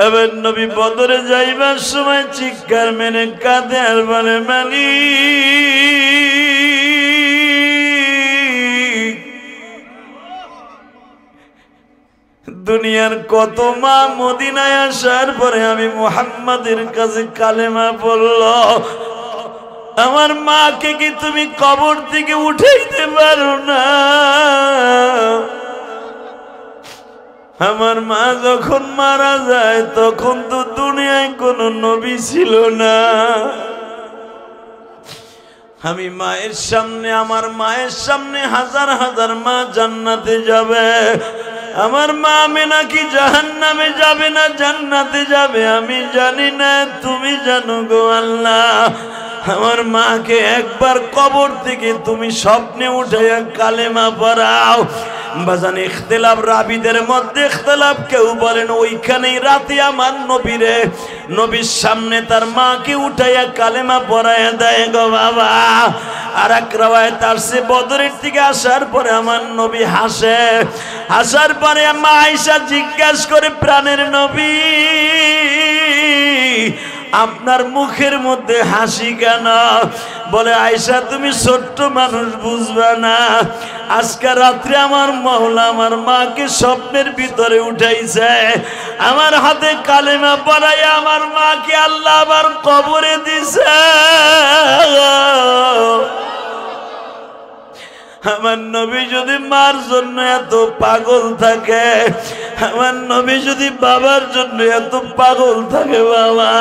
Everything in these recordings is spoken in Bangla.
এবার নবী বদরে যাইবার সময় চিৎকার মেরে কাঁদে আর বলে মালিক, দুনিয়ার কত মা মদিনায় আসার পরে আমি মুহাম্মাদের কাছে কালেমা পড়ল, আমার মাকে কি তুমি কবর থেকে উঠাইতে পারো না? আমার মা যখন মারা যায় তখন তো দুনিয়ায় কোনো নবী ছিল না। আমি মায়ের সামনে, আমার মায়ের সামনে হাজার হাজার মা জান্নাতে যাবে, আমার মা আমেনা কি জাহান্নামে যাবে না জান্নাতে যাবে আমি জানি না, তুমি জানো গো আল্লাহ। আমার মাকে একবার কবর থেকে তুমি স্বপ্নে উঠাইয়া কালেমা পড়াও। বাজান ইখতিলাফ রাবিদের মধ্যে ইখতিলাফ, কেউ বলেন ওইখানেই রাতে আমার নবীরে নবীর সামনে তার মাকে উঠাইয়া কালেমা পড়াইয়া দেয় গো বাবা। আর এক রাওয়ায়াত আসছে বদরের থেকে আসার পরে আমার নবী হাসে, হাসার পরে মা আয়েশা জিজ্ঞাসা করে প্রাণের নবী আপনার মুখের মধ্যে হাসি কেন? বলে আয়েশা তুমি ছোট্ট মানুষ বুঝবে না, আজকে রাত্রে আমার মাওলা আমার মাকে স্বপ্নের ভিতরে উঠাইছে, আমার হাতে কালেমা পড়াইয়া আমার মাকে আল্লাহ আবার কবরে দিছে। আমার নবী যদি মার জন্য এত পাগল থাকে, আমার নবী যদি বাবার জন্য এত পাগল থাকে, বাবা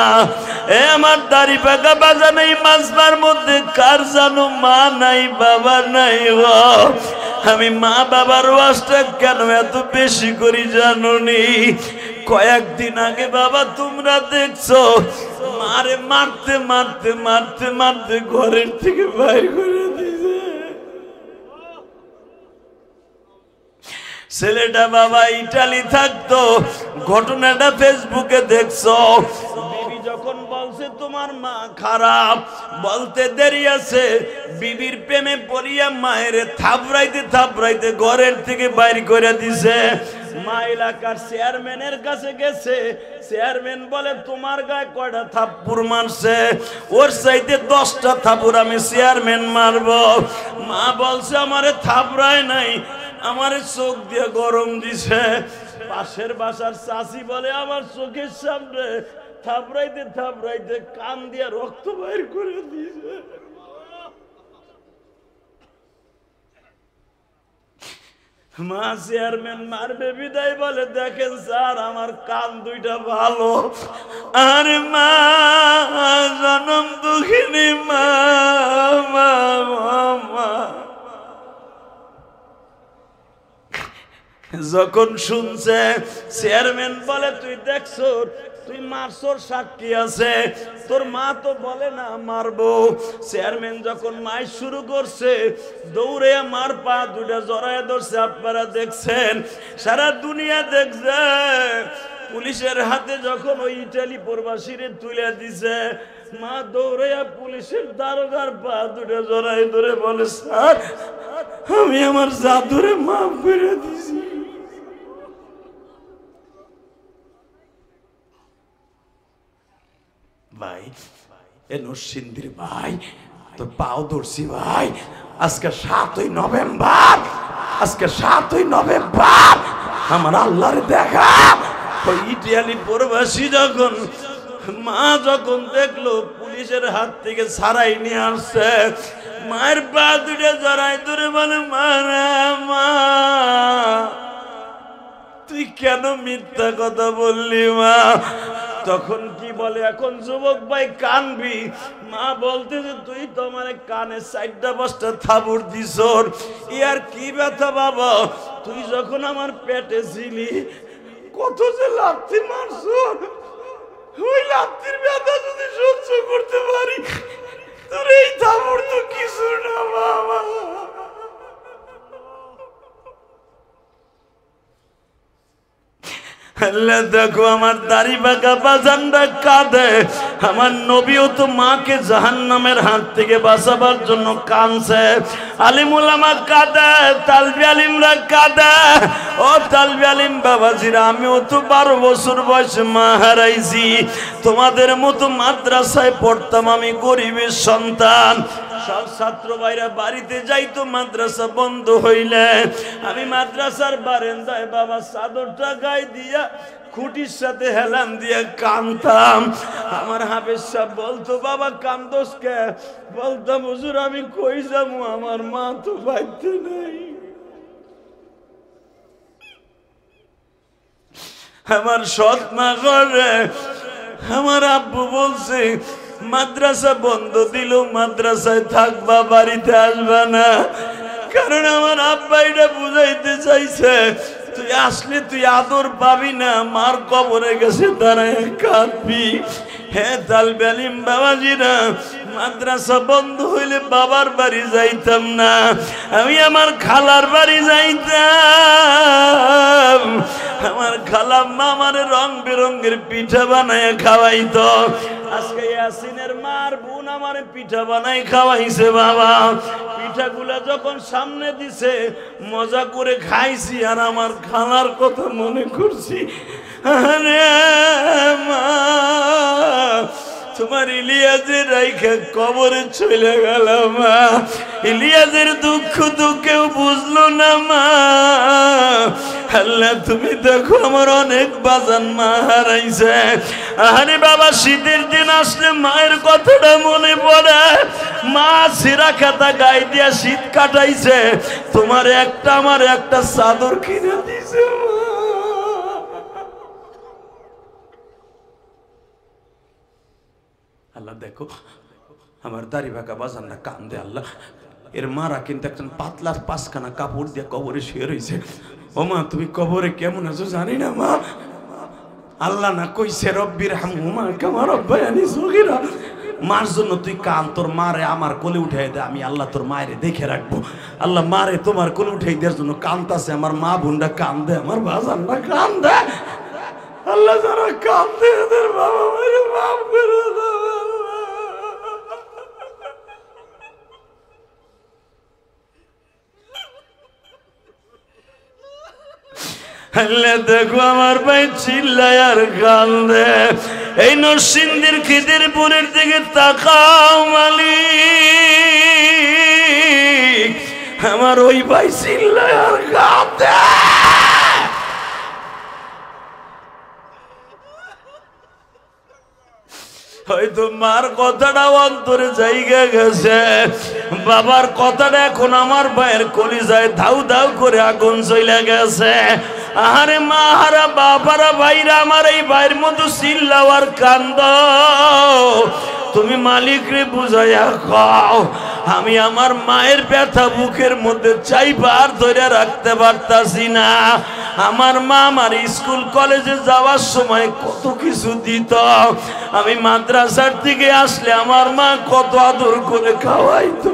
এ আমার দাড়ি পাকা বাজান এই মাজমার মধ্যে কার জানো মা নাই বাবা নাই গো? আমি মা বাবার ওয়াজটা কেন এত বেশি করি জানোনি? কয়েকদিন আগে বাবা তোমরা দেখছো মারে মারতে মারতে মারতে মারতে ঘরের থেকে বাইর করে দিয়েছে। ছেলেটা বাবা ইটালি থাকতো, ঘটনাটা ফেসবুকে দেখছো। বিবি যখন বলছে তোমার মা খারাপ, বলতে দেরি আছে, বিবির প্রেমে পড়িয়া মায়ের থাপড়াইতে থাপড়াইতে ঘরের থেকে বাইর করে দিছে। মা এলাকার চেয়ারম্যানের কাছে গেছে, চেয়ারম্যান বলে তোমার গায়ে কয়টা থাপ্পড় মারছে? ওর চাইতে 10টা থাপ্পড় আমি চেয়ারম্যান মারবো। মা বলছে আমারে থাপড়ায় নাই, আমার চোখ দিয়ে গরম দিছে। পাশের বাসার চাচি বলে আমার চোখের সামনে থাপড়াইতে থাপড়াইতে কান দিয়ে রক্ত বাইর করে দিয়েছে। মা চেয়ারম্যান মারবে বিদায় বলে দেখেন স্যার আমার কান দুইটা ভালো। আরে মা জনম দুঃখিনী মা, মা মা যখন শুনছে চেয়ারম্যান বলে তুই দেখছো তুই মারছোর সাক্ষী আছে, তোর মা তো বলে না মারবো। চেয়ারম্যান যখন মাই শুরু করছে দৌড়ে মার পা দুটা জড়ায় ধরছে। আপনারা দেখছেন, সারা দুনিয়া দেখছে। পুলিশের হাতে যখন ওই ইটালি প্রবাসীরে তুলে দিছে, মা দৌড়াইয়া পুলিশের দারোগার পা দুটা জড়ায় ধরে বলে স্যার আমি আমার জাদুরে মাফ করে দিছি। ভাই এ নরসিংদীর ভাই তোর পাও ধরছি ভাই, আজকে 7ই নভেম্বর, আজকে 7ই নভেম্বর আমার আল্লাহর দেখা। ওই ইটালি প্রবাসী যখন মা যখন দেখলো পুলিশের হাত থেকে ছাড়াই নিয়ে আসছে, মায়ের পা দুটো জড়াই ধরে বলে মা মা তুই কেন মিথ্যা কথা বললি মা? তখন কি বলে এখন যুবক ভাই কানবি, মা বলতেছে তুই তো আমার কানে 4টা-5টা থাবড় দিছ, ইয়ার কি ব্যথা বাবা? তুই যখন আমার পেটে ছিলি কত যে লাথি মারছ, ওই লাথির ব্যথা যদি সহ্য করতে পারি তোর এই থাবড় তো কিছু না বাবা। আল্লাহ দেখো আমার দাড়ি বাঁকা বাজানটা কাঁদে, আমার নবীও তো মাকে জাহান্নামের হাত থেকে বাঁচাবার জন্য কাঁদছে। আলিম উলামা কাঁদে, তালবি আলিমরা কাঁদে। ও তালবি আলিম বাবাজিরা, আমিও তো 12 বছর বয়সে মা হারাইছি। তোমাদের মতো মাদ্রাসায় পড়তাম, আমি গরিবের সন্তান। সব ছাত্র ভাইরা বাড়িতে যাইতো মাদ্রাসা বন্ধ হইলে, আমি মাদ্রাসার বারান্দায় বাবা চাদরটা গায়ে দিয়া খুঁটির সাথে হেলান দিয়ে কাঁদতাম। আমার হাফেজ সাহেব বলতো, বাবা কান্দোস কে? বলতাম, হুজুর আমি কই যাবো, আমার মা তো বাড়িতে নাই। আমার সৎ মা ঘরে। আমার আব্বু বলছে মাদ্রাসা বন্ধ দিল, মাদ্রাসায় থাকবা, বাড়িতে আসবা না। কারণ আমার আব্বা এটা বুঝাইতে চাইছে, তুই আসলে তুই আদর পাবি না, মার কবরে গেছে দাঁড়ায় কাঁদবি। হ্যাঁ তালবে আলিম বাবাজিরা, মাদ্রাসা বন্ধ হইলে বাবার বাড়ি যাইতাম না, আমি আমার খালার বাড়ি যাইতাম। আমার খালা মা আমার রং বেরঙের পিঠা বানায় খাওয়াইতো। আজকে ইয়াসিনের মার বোন আমার পিঠা বানাই খাওয়াইছে বাবা। পিঠাগুলা যখন সামনে দিছে মজা করে খাইছি, আর আমার খালার কথা মনে করছি। আরে মা, তোমার ইলিয়াসের রাইখা কবরে চলে গেল মা। ইলিয়াসের দুঃখ তো কেউ বুঝলো না মা। আল্লাহ তুমি দেখো আমার অনেক বাজান মা হারাইছে। আরে বাবা, শীতের দিন আসলে মায়ের কথাটা মনে পড়ে। মা ছেঁড়া খাতা গায়ে দিয়া শীত কাটাইছে, তোমার একটা আমার একটা চাদর কিনে দিছে মা। আল্লাহ দেখো আমার দাড়ি বাঁকা বাজানরা কান্দে। আল্লাহ এর মারা কিন্তু একজন পাতলা 5খানা কাপড় দিয়ে কবরে শুয়ে রয়েছে। ও মা, তুমি কবরে কেমন আছো জানি না মা। আল্লাহ না কইছে রব্বির হামহুমা কামা রব্বায়ানি সগীরা। মার জন্য তুই কান, তোর মারে আমার কোলে উঠাই দে, আমি আল্লাহ তোর মায়ের দেখে রাখবো। আল্লাহ মারে তোমার কোলে উঠাই দেওয়ার জন্য কানতাছে। আমার মা বোনটা কান্দে, আমার বাজানরা কান্দে। আল্লাহ যারা কান্দে এদের বাবা মায়ের মাফ করে দাও। আল্লাহ দেখো আমার ভাই চিল্লায় আর কান্দে। এই নরসিংদীর খিদিরপুরের দিকে তাকাও মালিক, আমার ওই ভাই চিল্লায় আর কান্দে। হয়তো মার কথাটা অন্তরে জায়গা গেছে, বাবার কথাটা এখন আমার ভাইয়ের কলিজায় ধাউ ধাউ করে আগুন চলে গেছে। আরে মা হারা বাবারা ভাইরা, আমার এই ভাইয়ের মতো চিল্লাওয়ার কান্দ তুমি মালিক রে বুঝাইয়া খাও। আমি আমার মায়ের ব্যথা বুকের মধ্যে চাইবার ধরে রাখতে পারতাছি না। আমার মা আমার স্কুল কলেজে যাওয়ার সময় কত কিছু দিত, আমি মাদ্রাসার থেকে আসলে আমার মা কত আদর করে খাওয়াইতো।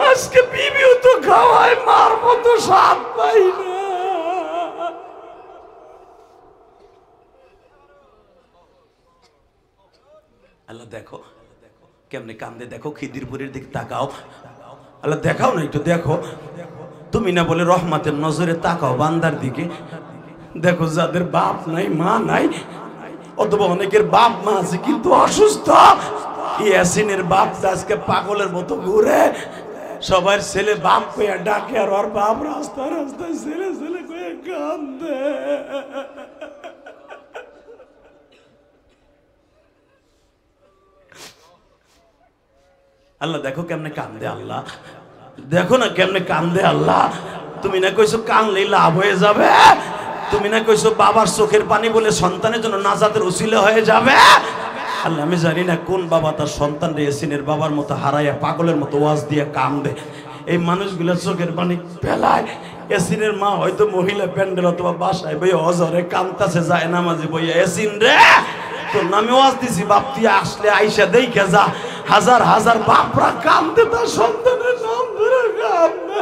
আজকে বিবিও তো খাওয়ায়, মার মতো স্বাদ পাই না। আল্লাহ দেখো কেমনে কান্দে, দেখো খিদিরপুরের দিকে তাকাও। আল্লাহ দেখাও না একটু, দেখো তুমি না বলে রহমতের নজরে তাকাও বান্দার দিকে। দেখো যাদের বাপ নাই মা নাই, অথবা অনেকের বাপ মা আছে কিন্তু অসুস্থ। ইয়াসিনের বাপটা আজকে পাগলের মতো ঘুরে, সবার ছেলে বাপ কইয়া ডাকে, আর ওর বাপ রাস্তা রাস্তায় ছেলে ছেলে কইয়া কান্দে। আল্লাহ দেখো কেমনে কান্দে। আল্লাহ দেখো না কেমনে কান্দে। আল্লাহ তুমি না কইছো কানলেই লাভ হয়ে যাবে, তুমি না কইছো বাবার চোখের পানি বলে সন্তানের জন্য নাজাতের উসিলা হয়ে যাবে। আল্লাহ আমি জানি না কোন বাবা তার সন্তান রে ইয়াসিনের বাবার মতো হারাইয়া পাগলের মতো ওয়াজ দিয়ে কান্দে। এই মানুষগুলো চোখের পানি ফেলায়। ইয়াসিনের মা হয়তো মহিলা প্যান্ডেল অথবা বাসায় বই অজরে কান্তাছে, যায় নামাজি বইয়া, ইয়াসিন রে তোর নামে ওয়াজ দিছি, বাপ তুই আসলে আইসা দেখে যা। হাজার হাজার বাপরা কান্দে তার সন্তানের নাম ধরে কান্দে।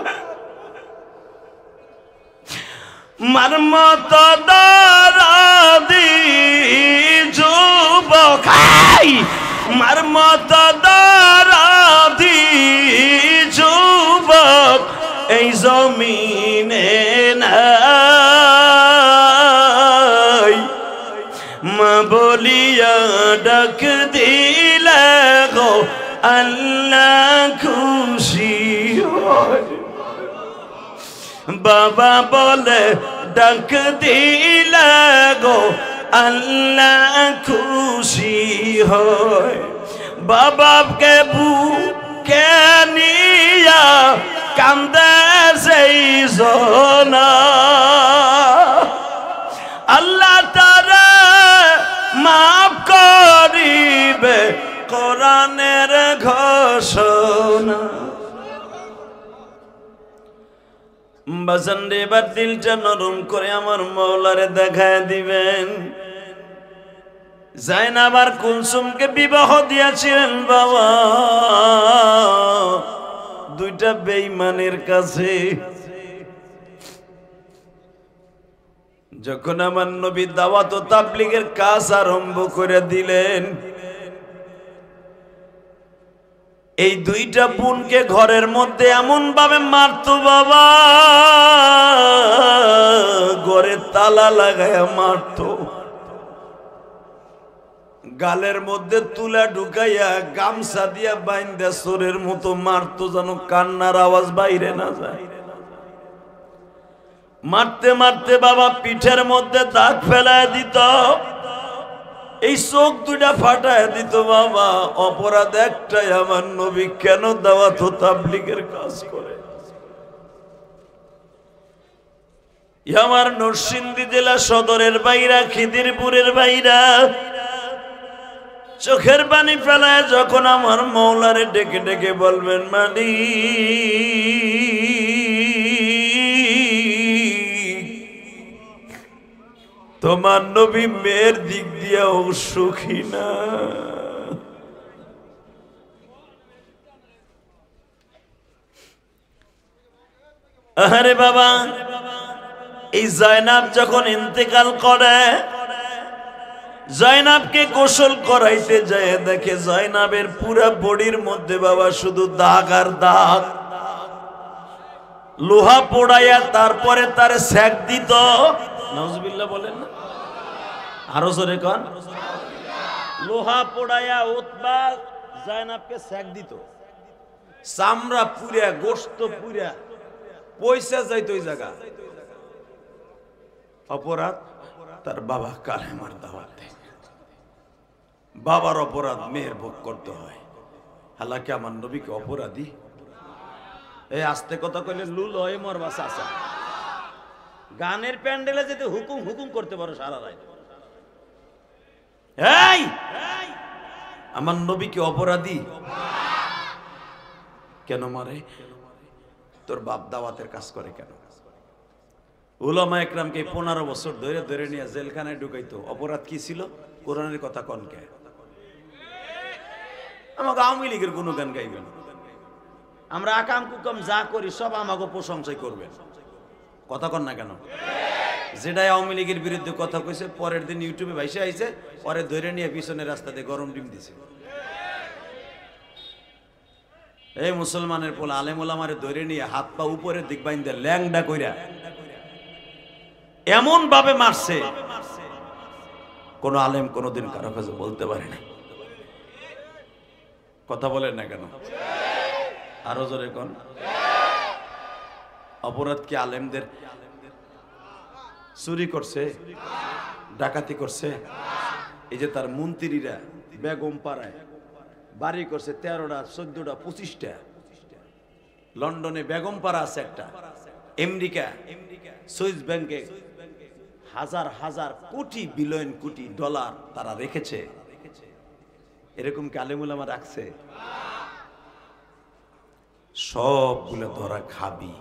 মার মতো দারাদি যুবক মার মতো দারাধি যুবক এই জমিনে নাই, মা বলিয়া ডাক দিলে গো আল্লাহ খুশি হয়। বাবা বলে ডাক দিলে গো আল্লাহ খুশি হয়। বাবাকে বুকে নিয়া কান্দে সেই জনা, আল্লাহ তারা মাফ করিবে কোরআনের ঘোষণা। বাজান রে এবার দিলটা নরম করে আমার মওলারে দেখায় দিবেন। যায়নাব আর কুলসুমকে বিবাহ দিয়েছিলেন বাবা দুইটা বেঈমানের কাছে। যখন আমার নবী দাওয়াত ও তাবলীগের কাজ আরম্ভ করে দিলেন, এই দুইটা বোনকে ঘরের মধ্যে এমন ভাবে মারতো বাবা, ঘরে তালা লাগায়া মারতো, গালের মধ্যে তুলা ঢুকাইয়া গামছা দিয়া বাইন্দা চোরের মতো মারতো, যেন কান্নার আওয়াজ বাইরে না যায়। মারতে মারতে বাবা পিঠের মধ্যে দাগ ফেলায় দিত, এই চোখ দুইটা ফাটায় দিত বাবা। অপরাধ একটাই, আমার নবী কেন দাওয়াত ও তাবলীগের কাজ করে। আমার নরসিংদী জেলা সদরের বাইরা, খিদিরপুরের বাইরা, চোখের পানি ফেলায় যখন আমার মওলারে ডেকে ডেকে বলবেন মালিক, তোমার নবী মেয়ের দিক দিয়েও সুখী না। আরে বাবা, এই জয়নাব যখন ইন্তেকাল করে, জয়নাবকে গোসল করাইতে যায়, দেখে জয়নাবের পুরা বডির মধ্যে বাবা শুধু দাগ আর দাগ। লোহা পোড়াইয়া তারপরে তার সেক দিত। নাউজুবিল্লাহ বলেন না, আরো জোরে কোন। লোহা পোড়াইয়া উতবা জয়নাবকে সেক দিত, চামড়া পুরা, গোশত পুরা, পয়সা যাইত ওই জায়গা। অপরাধ তার বাবা কালেমার দাওয়াত দেয়, বাবার অপরাধ মেয়ের ভোগ করতে হয়। হালাকি আমার নবীকে অপরাধী এই আস্তে কথা কইলে লুল হয় মরবা চাচা। গানের প্যান্ডেলে যেতে হুকুম হুকুম করতে পারো সারা রাত। এই আমার নবীকে অপরাধী কেন মারে? তোর বাপ দাওয়াতের কাজ করে কেন? উলামা একরামকে 15 বছর ধরে ধরে নিয়ে জেলখানায় ঢুকাইতো। অপরাধ কি ছিল? কোরআনের কথা কনকে। আমাকে আওয়ামী লীগের কোনো গান গাইবেন, আমরা আকাম কুকাম যা করি সব আমাকে প্রশংসাই করবেন। কথা কন না কেন? যেটাই আওয়ামী লীগের বিরুদ্ধে কথা কইছে পরের দিন ইউটিউবে ভাইসে আইছে, পরে ধরে নিয়ে পিছনের রাস্তাতে গরম ডিম দিছে। এই মুসলমানের পোলা আলেম ওলামারে ধরে নিয়ে হাত পা উপরের দিক বাইন্দে ল্যাংডা কইরা এমন ভাবে মারছে, কোন আলেম কোনদিন কারো কাছে বলতে পারে না। কথা বলেন না কেন? আরো জোরে কোন। অপরাধ কি আলেমদের? চুরি করছে, ডাকাতি করছে। এই যে তার মন্ত্রীরা বেগম পাড়ায় বাড়ি করছে 13টা 14টা 25টা। লন্ডনে বেগম পাড়া আছে একটা, আমেরিকা সুইস ব্যাংকে হাজার হাজার কোটি বিলিয়ন কোটি ডলার তারা রেখেছে। এরকম কি আলেম উলামা রাখছে? সবগুলো ধরা খাবি,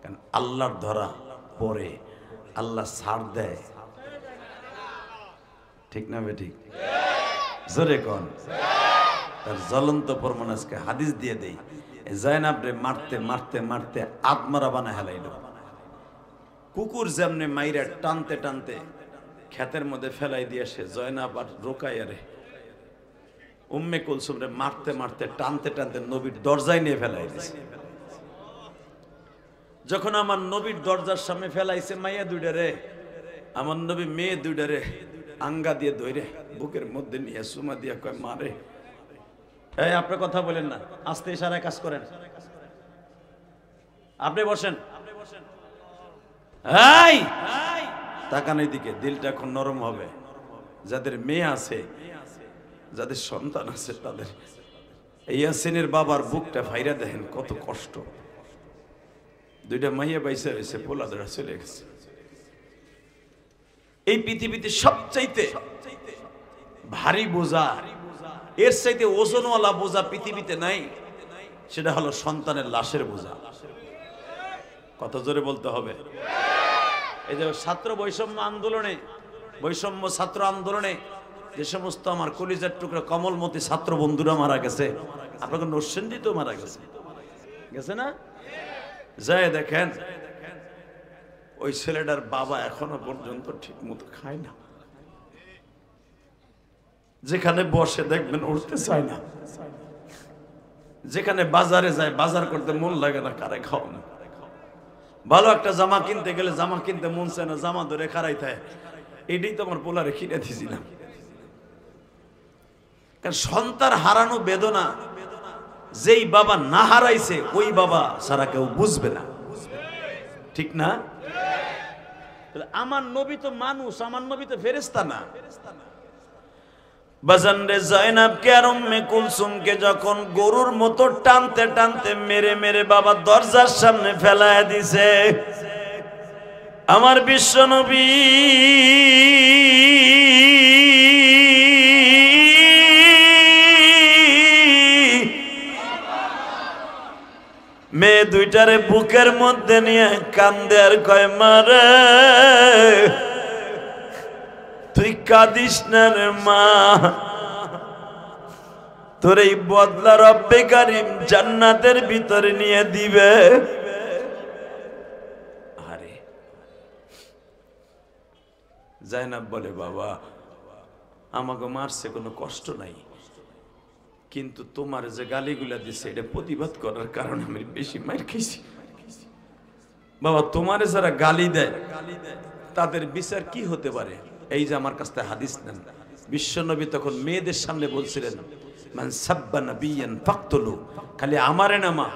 কারণ আল্লাহর ধরা পরে আল্লাহ ছাড় দেয়। ঠিক না বেঠিক? জোরে কোন। তার জ্বলন্ত প্রমাণ আজকে হাদিস দিয়ে দেই। জয়নাবরে মারতে মারতে মারতে আত্মারা বানা হেলাইল। কুকুর যেমনে মাইরা টানতে টানতে ক্ষেতের মধ্যে ফেলাই দিয়েছে, জয়নাব আর রোকাইয়ারে উম্মে কুলসুমরে মারতে মারতে টানতে টানতে নবীর দরজায় নিয়ে ফেলাই দিয়েছে। যখন আমার নবীর দরজার সামনে ফেলাইছে মাইয়া দুইটারে, আমার নবী মেয়ে দুইটারে আঙ্গা দিয়ে ধরে বুকের মধ্যে নিয়ে সুমা দিয়ে কয় মারে। এই আপনি কথা বলেন না, আস্তে ইশারায় কাজ করেন। আপনি বসেন, এই তাকানোর দিকে দিলটা এখন নরম হবে। যাদের মেয়ে আছে, যাদের সন্তান আছে, তাদের ইয়াসিনের বাবার বুকটা ফাইরা দেখেন কত কষ্ট। দুইটা মাইয়া বাইসা হয়েছে, পোলাদরা চলে গেছে। এই পৃথিবীতে সবচাইতে ভারী বোঝা, এর চাইতে ওজনওয়ালা বোঝা পৃথিবীতে নাই, সেটা হলো সন্তানের লাশের বোঝা। কত জোরে বলতে হবে। এই যে ছাত্র বৈষম্য আন্দোলনে, বৈষম্য ছাত্র আন্দোলনে যে সমস্ত আমার কলিজার টুকরা কমলমতি ছাত্র বন্ধুরা মারা গেছে, আপনাকে নরসিংদী তো মারা গেছে, গেছে না? যায় দেখেন ওই ছেলেটার বাবা এখনো পর্যন্ত ঠিক মতো খায় না। যেখানে বসে দেখবেন উঠতে চায় না, যেখানে বাজারে যায় বাজার করতে মন লাগে না, কারে খাও না। ভালো একটা জামা কিনতে গেলে জামা কিনতে মন চায় না, জামা ধরে খারাই থাকে। এটাই তো আমার পোলারে কিনে দিয়েছিলাম। কারণ সন্তান হারানো বেদনা যেই বাবা না হারাইছে ওই বাবা সারা কেউ বুঝবে না, ঠিক না? আমার নবী তো মানুষ, আমার নবী তো ফেরেশতা না। বাজান রে জায়নাবকে আর উম্মে কুলসুমকে যখন গরুর মতো টানতে টানতে মেরে মেরে বাবা দরজার সামনে ফেলায় দিছে, আমার বিশ্ব নবী মেয়ে দুইটারে বুকের মধ্যে নিয়ে কান্দে আর কয় মারে তুই কাঁদিস না রে মা, তোর এই বদলা রব্বে কারিম জান্নাতের ভিতরে নিয়ে দিবে। আরে জায়নাব বলে বাবা আমাকে মারছে কোনো কষ্ট নাই, কিন্তু তোমার যে গালিগুলা দিছে এটা প্রতিবাদ করার কারণে আমি বেশি মার খেয়েছি। বাবা তোমারে যারা গালি দেয় তাদের বিচার কি হতে পারে? এই যে আমার কাছ থেকে হাদিস নেন, বিশ্বনবী তখন মেয়েদের সামনে বলছিলেন মান সাব্বা নাবিয়ান ফাকতুলু, খালি আমারে না মা,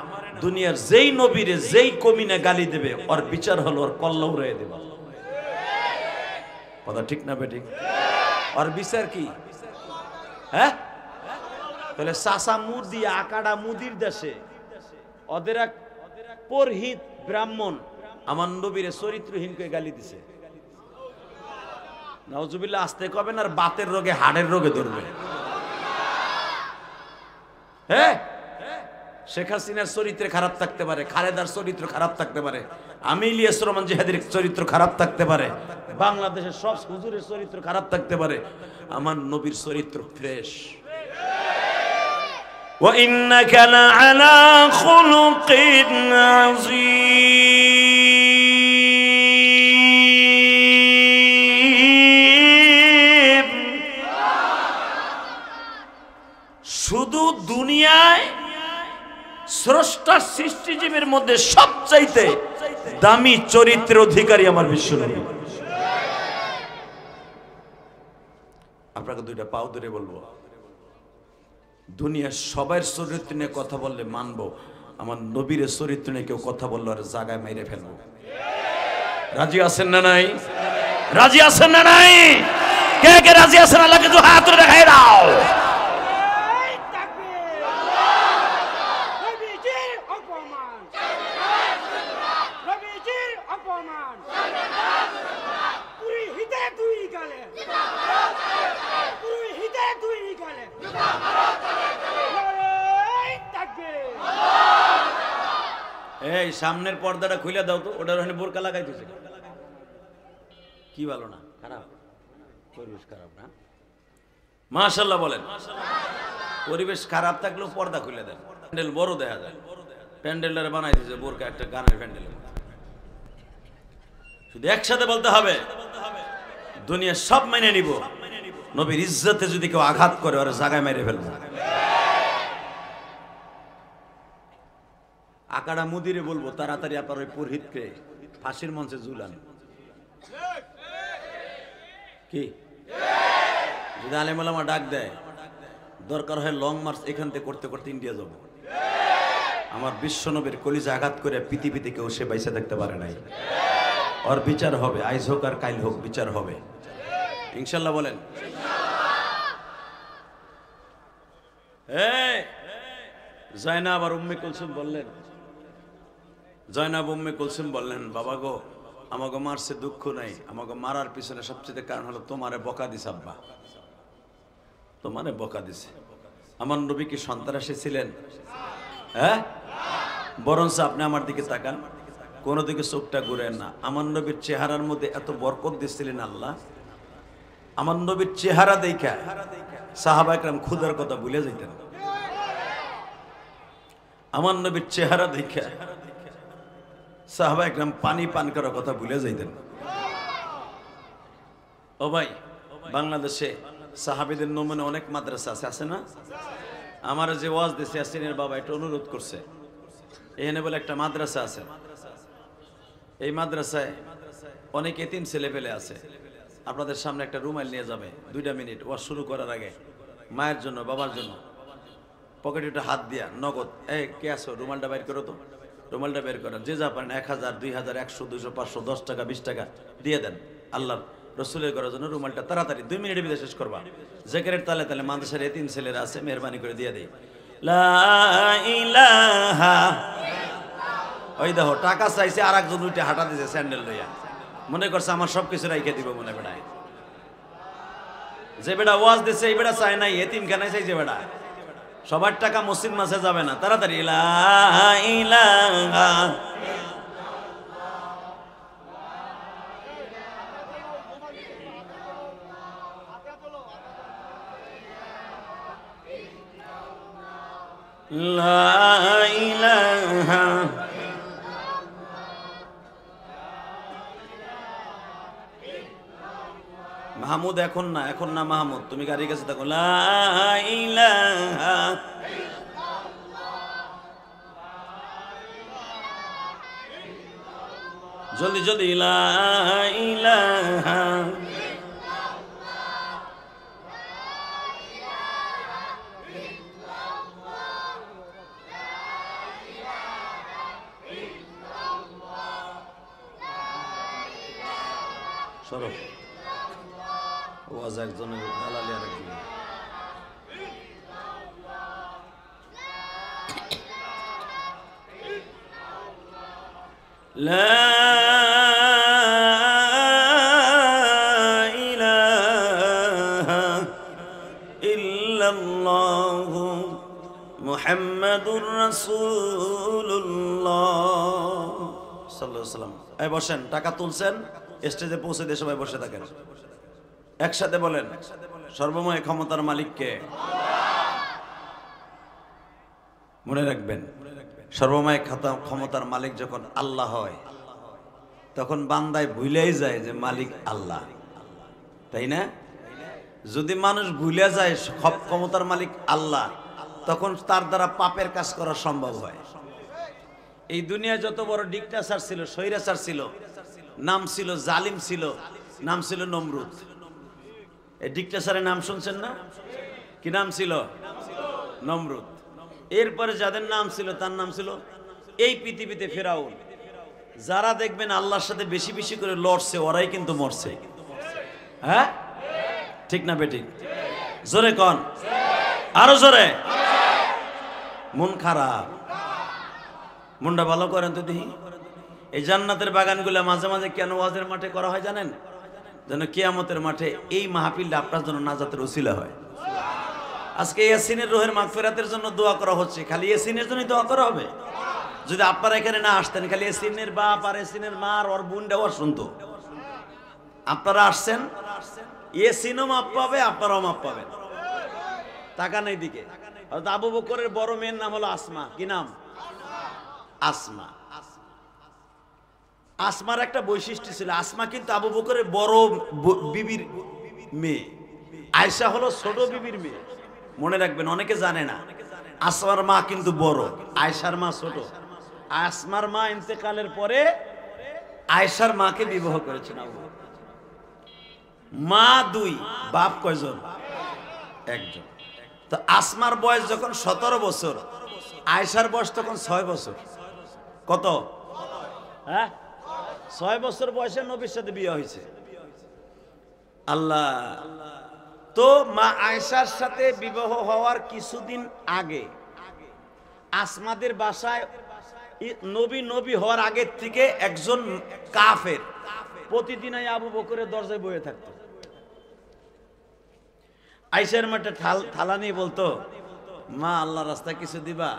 দুনিয়ার যেই নবীরে যেই কমিনে গালি দেবে ওর বিচার হলো ওর কল্লা উড়াইয়া দেবে। কথা ঠিক না বেঠিক? ওর বিচার কি? হ্যাঁ, তাহলে চাষা মুদি আকাড়া মুদির দেশে ওদের এক পুরোহিত ব্রাহ্মণ আমার নবীরে চরিত্রহীন করে গালি দিছে। নাউজুবিল্লাহ, আসতে কবেন আর বাতের রোগে হাড়ের রোগে ধরবে। হ্যাঁ, শেখ হাসিনার চরিত্র খারাপ থাকতে পারে, খালেদার চরিত্র খারাপ থাকতে পারে, আমি ইলিয়াস রহমান জিহাদির চরিত্র খারাপ থাকতে পারে, বাংলাদেশের সব হুজুরের চরিত্র খারাপ থাকতে পারে, আমার নবীর চরিত্র ফ্রেশ। وَإِنَّكَ لَعَلَى خُلُقٍ عَظِيمٍ। শুধু দুনিয়ায় স্রষ্টার সৃষ্টিজীবের মধ্যে সবচাইতে দামি চরিত্রের অধিকারী আমার বিশ্বনবী। আপনাকে দুইটা পাও ধরে বলবো, দুনিয়ার সবার চরিত্র নিয়ে কথা বললে মানবো, আমার নবীর চরিত্র নিয়ে কেউ কথা বললো আর জায়গায় মেরে ফেলবো। রাজি আছেন না নাই? রাজি আছেন না নাই? কে কে রাজি আছেন? আল্লাহকে তো হাত তুলে দেখাই দাও। এই সামনের পর্দাটা খুলে দাও তো, ওটার ওখানে বোরকা লাগাইতেছে কি? ভালো না? খারাপ পরিবেশ খারাপ না? মাশাআল্লাহ বলেন। পরিবেশ খারাপ থাকলেও পর্দা খুলে দেন, প্যান্ডেল বড় দেখা যায়। প্যান্ডেলটারে বানাই দিয়েছে বোরকা একটা গানের প্যান্ডেল। শুধু একসাথে বলতে হবে দুনিয়া সব মেনে নিব, নবীর ইজ্জতে যদি কেউ আঘাত করে ওর জায়গায় মেরে ফেলবো। টাকাটা মুদিরে বলবো তাড়াতাড়ি আপনার ওই পুরোহিতকে ফাঁসির মঞ্চে ঝুলান। কি যদি আলেম ওলামা ডাক দেয়, দরকার হয় লং মার্চ এখান থেকে করতে করতে ইন্ডিয়া যাব। আমার বিশ্বনবীর কলিজা আঘাত করে পৃথিবীতে কেউ সে বাইসে দেখতে পারে নাই। ওর বিচার হবে, আইজ হোক আর কাইল হোক বিচার হবে ইনশাল্লাহ। বলেন জয়নাব আর উম্মে কুলসুম বললেন, জয়নাব উম্মে কুলসুম বললেন, বাবা গো আমাকে মারছে দুঃখ নাই, আমাকে মারার পিছনে সবচেয়ে কারণ হলো তোমারে বকা দিছে আব্বা, তোমারে বকা দিছে। আমার নবী কি সন্ত্রাসী ছিলেন? হ্যাঁ, বরঞ্চ আপনি আমার দিকে তাকান, কোনো দিকে চোখটা ঘুরেন না। আমার নবীর চেহারার মধ্যে এত বরকত দিচ্ছিলেন আল্লাহ, আমার নবীর চেহারা দেখা সাহাবা একরাম ক্ষুধার কথা ভুলে যাইতেন। আমার নবীর চেহারা দেখা সাহাবা একরাম পানি পান করার কথা ভুলে যাইতেন। ও ভাই, বাংলাদেশে সাহাবীদের নমুনা অনেক মাদ্রাসা আছে, আছে না? আমার যে ওয়াজ দিছে ইয়াসিনের বাবা এটা অনুরোধ করছে, এখানে বলে একটা মাদ্রাসা আছে, এই মাদ্রাসায় অনেক এতিম ছেলে পেলে আছে। আপনাদের সামনে একটা রুমাল নিয়ে যাবে, 2 মিনিট ওয়াজ শুরু করার আগে মায়ের জন্য বাবার জন্য পকেটে একটা হাত দিয়া নগদ, কে আছো রুমালটা বের করো তো, রুমালটা বের করেন, যে যা পারেন 1000 2000 100 200 500 10 টাকা 20 টাকা দিয়ে দেন। আল্লাহ রসুলের করার জন্য রুমালটা তাড়াতাড়ি 2 মিনিটের ভিতরে শেষ করবা। জেকেরের তালে তালে মাদ্রাসার এতিম ছেলেরা আছে, মেহরবানি করে দিয়ে দেই। লা ইলাহা, ওই দেখো টাকা চাইছে, আর একজন উঠে হাঁটা দিছে স্যান্ডেল লইয়া, মনে করছে আমার সবকিছু রাইখে দিব মনে বেড়ায়। যে বেড়া ওয়াজ দিছে এই বেড়া চায় নাই, এতিম খানায় চাইছে বেড়া। সবার টাকা মসজিদ মাসে যাবে না, তাড়াতাড়ি লা ইলাহা লা ইলাহা মাহমুদ, এখন না, এখন না মাহমুদ, তুমি গাড়ির কাছে থাকো। লা ইলাহা জলদি জলদি, লা ইলাহা সরব ওয়াজ একজনের দালালি আর একজন। লা ইলাহা ইল্লাল্লাহু মুহাম্মাদুর রাসূলুল্লাহ সাল্লাল্লাহু আলাইহি ওয়াসাল্লাম। এই বসেন, টাকা তুলছেন, স্টেজে পৌঁছে দিয়ে সবাই বসে থাকেন। একসাথে বলেন, সর্বময় ক্ষমতার মালিককে। মনে রাখবেন, সর্বময় ক্ষমতার মালিক যখন আল্লাহ হয়, তখন বান্দায় ভুলেই যায় যে মালিক আল্লাহ, তাই না? যদি মানুষ ভুলে যায় সব ক্ষমতার মালিক আল্লাহ, তখন তার দ্বারা পাপের কাজ করা সম্ভব হয়। এই দুনিয়ায় যত বড় ডিক্টেটর ছিল, স্বৈরাচার ছিল, নাম ছিল জালিম, ছিল নাম ছিল নমরুদ। এই ডিক্টেটরের নাম শুনছেন না? কি নাম ছিল? নমরুদ। এরপরে যাদের নাম ছিল তার নাম ছিল এই পৃথিবীতে ফেরাউন। যারা দেখবেন আল্লাহর সাথে বেশি বেশি করে লড়ছে, ওরাই কিন্তু মরছে। হ্যাঁ, ঠিক না বেঠিক? জোরে কন, আরো জোরে। মন খারাপ, মনটা ভালো করেন তো দেখি। এই জান্নাতের বাগানগুলো মাঝে মাঝে কেন ওয়াজের মাঠে করা হয় জানেন? যেন কিয়ামতের মাঠে এই মাহফিলটা আপনার জন্য নাজাতের ওসিলা হয়। আজকে ইয়াসিনের রুহের মাগফিরাতের জন্য দোয়া করা হচ্ছে, খালি ইয়াসিনের জন্যই দোয়া করা হবে। যদি আপনারা এখানে না আসতেন, খালি ইয়াসিনের বাপ আর ইয়াসিনের মা আর ওর বোনটাও শুনতো। আপনারা আসছেন, ইয়াসিনও মাপ পাবে, আপনারাও মাপ পাবেন। টাকা নেই দিকে। আবু বকরের বড় মেয়ের নাম হলো আসমা। কি নাম? আসমা। আসমার একটা বৈশিষ্ট্য ছিল, আসমা কিন্তু আবু বকরের বড় বিবির মেয়ে, আয়েশা হলো ছোট বিবির মেয়ে। মনে রাখবেন, অনেকে জানে না আসমার মা কিন্তু বড়, আয়েশার মা ছোট। আসমার মা ইন্তেকালের পরে আয়েশার মাকে বিবাহ করেছেন আবু বকর। মা 2, বাপ কয়জন? একজন। তো আসমার বয়স যখন 17 বছর, আয়েশার বয়স তখন 6 বছর। কত? হ্যাঁ, 6 বছর বয়সে নবীর সাথে বিয়ে হয়েছে। আল্লাহ। তো মা আয়েশার সাথে বিবাহ হওয়ার কিছুদিন আগে আসমাদের বাসায় নবী হওয়ার আগের থেকে একজন কাফের প্রতিদিন আবু বকরের দরজায় বসে থাকতো। আয়েশার মাঠে থালা নিয়ে বলতো, মা আল্লাহ রাস্তা কিছু দিবা?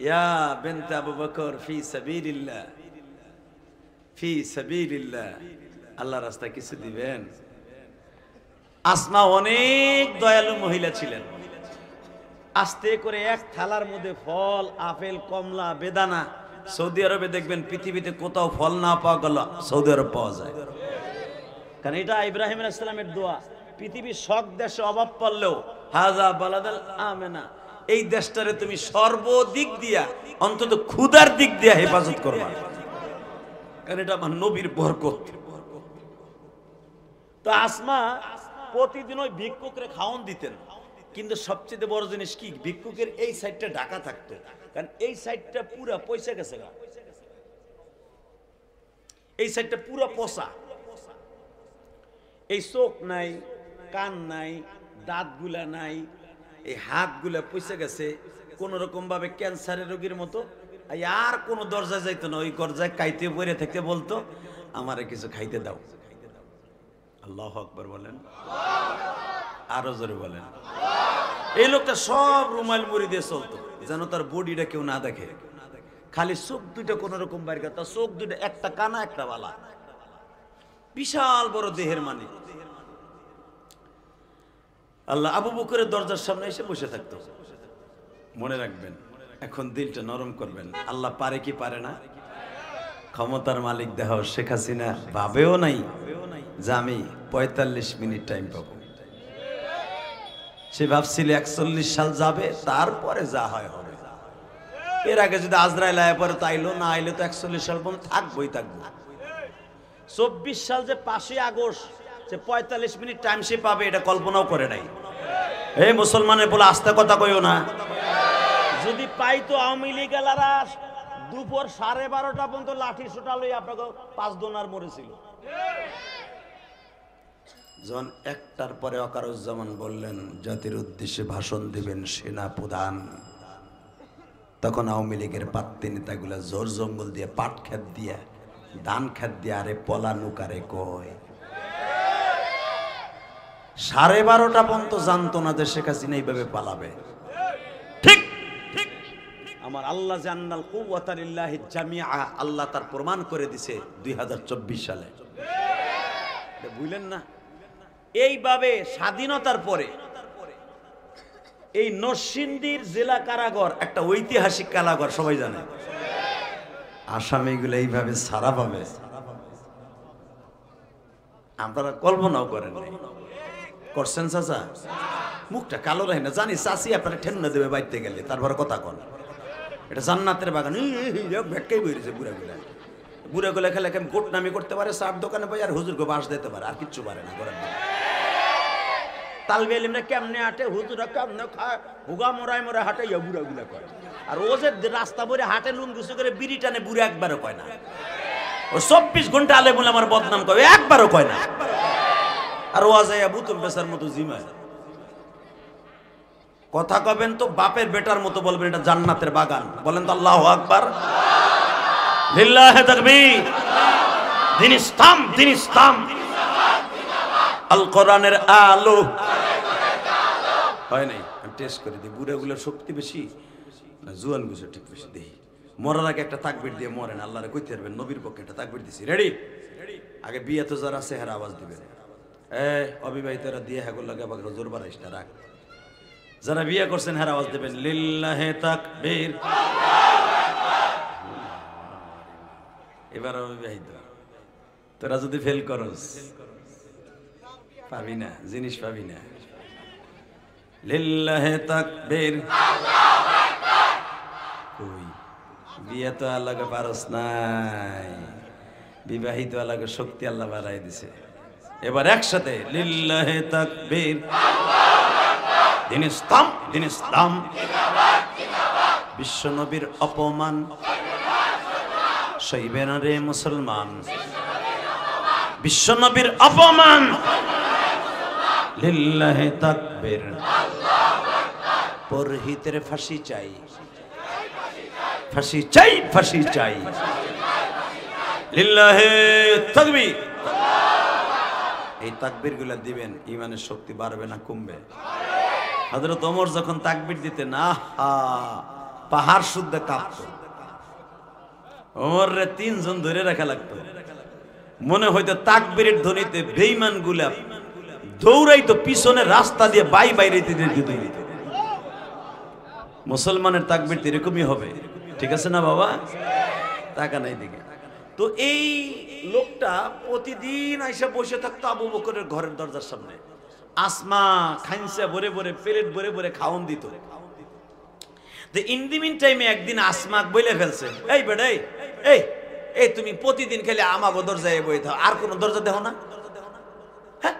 ইয়া বিনতে আবু বকর, ফি সাবিলিল্লাহ, ফি সাবিলিল্লাহ, আল্লাহ রাস্তা কিছু দিবেন? আসমা অনেক দয়ালু মহিলা ছিলেন। আস্তে করে এক থালার মধ্যে ফল, আপেল, কমলা, বেদানা। সৌদি আরবে দেখবেন পৃথিবীতে কোথাও ফল না পাওয়া গেল সৌদি আরব পাওয়া যায়, কারণ এটা ইব্রাহিম আলাইহিস সালামের দোয়া। পৃথিবীর সব দেশে অভাব পড়লেও হাযা বালাদাল আমেনা, এই দেশটারে তুমি সর্বদিক দিয়া অন্তত ক্ষুধার দিক দিয়া হেফাজত করবা, কারণ এটা আমার নবীর বরকত। তো আসমা প্রতিদিন ওই ভিক্ষুকরে খাওয়ান দিতেন, কিন্তু সবচেয়ে বড় জিনিস কি, ভিক্ষুকের এই সাইডটা ঢাকা থাকতো, কারণ এই সাইডটা পুরা পয়সা গেছে, এই সাইডটা পুরা পচা, এই চোখ নাই, কান নাই, দাঁতগুলা নাই, এই হাতগুলা পয়সা গেছে কোন রকম ভাবে ক্যান্সারের রোগীর মতো। আর কোন দরজা যাইতো না, ওই দরজায় কাইতে পড়ে থাকতে বলতো, আমারে কিছু খাইতে দাও। আল্লাহু আকবার বলেন, আরো জোরে বলেন। এই লোকটা সব রুমাল মুড়ি দিয়ে চলতো, যেন তার বডিটা কেউ না দেখে, খালি চোখ দুইটা কোন রকম বাইর করতো, চোখ দুইটা, একটা কানা একটা বালা, বিশাল বড় দেহের মালিক। আল্লাহ আবু বকরের দরজার সামনে এসে বসে থাকতো। মনে রাখবেন, এখন দিলটা নরম করবেন। আল্লাহ পারে কি পারে না? ক্ষমতার মালিক দেহ শেখ হাসিনা ভাবেও নাই যে আমি 45 মিনিট টাইম পাবো। সে ভাবছিল 41 সাল যাবে, তারপরে যা হয় হবে। এর আগে যদি আজরাইল আয়া পরে তাইলো, না আইলে তো 41 সাল পর্যন্ত থাকবোই থাকবো। 24 সাল যে 5 আগস্ট যে 45 মিনিট টাইম সে পাবে, এটা কল্পনাও করে নাই। এই মুসলমানের বলে আস্তে কথা কইও না। যদি পাইতো আওয়ামী লীগ এলারা দুপুর 12:30 পর্যন্ত লাঠি সোটা লই আপনাকে 5 দোনার মরেছিল। যখন 1টার পরে ওয়াকারুজ্জামান বললেন জাতির উদ্দেশ্যে ভাষণ দিবেন সেনা প্রধান, তখন আওয়ামী লীগের পাত্তি নেতাগুলা জোর জঙ্গল দিয়ে, পাট খেত দিয়ে, ধান খেত দিয়ে, আরে পলানুকারে কয় 12:30 পর্যন্ত জানতো না যে শেখ হাসিনা এইভাবে পালাবে। ঠিক আমার আল্লাহ জান্নাল কুওয়াতা লিল্লাহি জামিআ, আল্লাহ তার প্রমাণ করে দিছে 2024 সালে। বুঝলেন না? এইভাবে স্বাধীনতার পরে এই নরসিংদীর জেলা কারাগার একটা ঐতিহাসিক কারাগার, সবাই জানে। আসামিগুলো এইভাবে ছাড়া পাবে আপনারা কল্পনাও করেন নাই। করছেন চাচা? মুখটা কালো রাখে না, জানি চাচি আপনারা ঠেন্না দেবে বাইতে গেলে, তারপরে কথা কন। এটা জান্নাতের বাগান, ভেটকাই বইছে বুড়াগুলা। বুড়াগুলা খেলে কেমন গোট নামি করতে পারে, চার দোকানে পাই, আর হুজুরকে বাস দিতে পারে, আর কিচ্ছু পারে না করার। তালবে এলিমরা কেমনে হাঁটে, হুজুরা কেমনে খায়, হুগা মোড়ায় মোড়ায় হাঁটে, ইয়া বুড়াগুলা কয়। আর ও যে রাস্তা ভরে হাঁটে লুঙ্গুসু করে বিড়ি টানে, বুড়ে একবারও কয় না। ও 24 ঘন্টা আলে বলে আমার বদনাম কয়, একবারও কয় না। আর ও আজাইয়া বুতুল বেসার মতো জিমায় কথা কবেন তো বাপের বেটার মতো বলবেন এটা জান্নাতের বাগান। বলেন তো আল্লাহু আকবার, লিল্লাহি তাকবীর। দিন ইসলাম, দিন ইসলাম, আল কোরআনের আলো। হয় নাই, আমি টেস্ট করে দিই বুড়াগুলোর শক্তি বেশি না জুয়ান গুছো ঠিক বেশি দেই। মরার আগে একটা তাকবীর দিয়ে মরেন, আল্লাহরে কইতে পারবেন। নবীর পক্ষে একটা তাকবীর দিছি, রেডি? আগে বিয়ে তো যারা আছে হেরা আওয়াজ দিবেন। অবিবাহিতরা দিয়ে হেগুল লাগে আবার জোর বাড়াইস না, রাখ। যারা বিয়ে করছেন হেরা আওয়াজ দিবেন, লিল্লাহি তাকবীর। এবার অবিবাহিত তোরা যদি ফেল করস পাবি না, জিনিস পাবি না। লিল্লাহি তাকবীর। কই বিয়ে তো আল্লাহকে পারস নাই, বিবাহিত আল্লাহকে শক্তি আল্লাহ বাড়াই দিছে। এবার একসাথে লিল্লাহে তাকবীর, দিন ইসলাম, দিন ইসলাম, বিশ্ব নবীর অপমান সইবে না রে মুসলমান, বিশ্ব নবীর অপমান, লিল্লাহে তাকবীর, পরহিতের ফাঁসি চাই, ফাঁসি চাই, ফাঁসি চাই, লিল্লাহে তাকবীর। এই তাকবীর গুলা দিবেন, ইমানের শক্তি বাড়বে না কমবে? হযরত ওমর যখন তাকবীর দিতেন, আহা পাহাড় শুদ্ধ কাঁপত। ওমর রে 3 জন ধরে রাখা লাগতো, মনে হইতো তাকবীরের ধ্বনিতে বেঈমান গুলা দৌড়াইতো পিছনে রাস্তা দিয়ে বাইরে দিত। মুসলমানের তাকবীর এরকমই হবে, ঠিক আছে না বাবা? টাকা নাই দিকে। তো এই লোকটা প্রতিদিন আইসা বসে থাকতো আবু বকরের ঘরের দরজার সামনে। আসমা খাইনসা ভরে ভরে প্লেট ভরে ভরে খাওন দিত। তো ইন দি মিন টাইমে একদিন আসমা বলে ফেলছে, এই বেটা এই এই তুমি প্রতিদিন খেলে আমাগো দরজায় বই থাও, আর কোন দরজা দেখো না? হ্যাঁ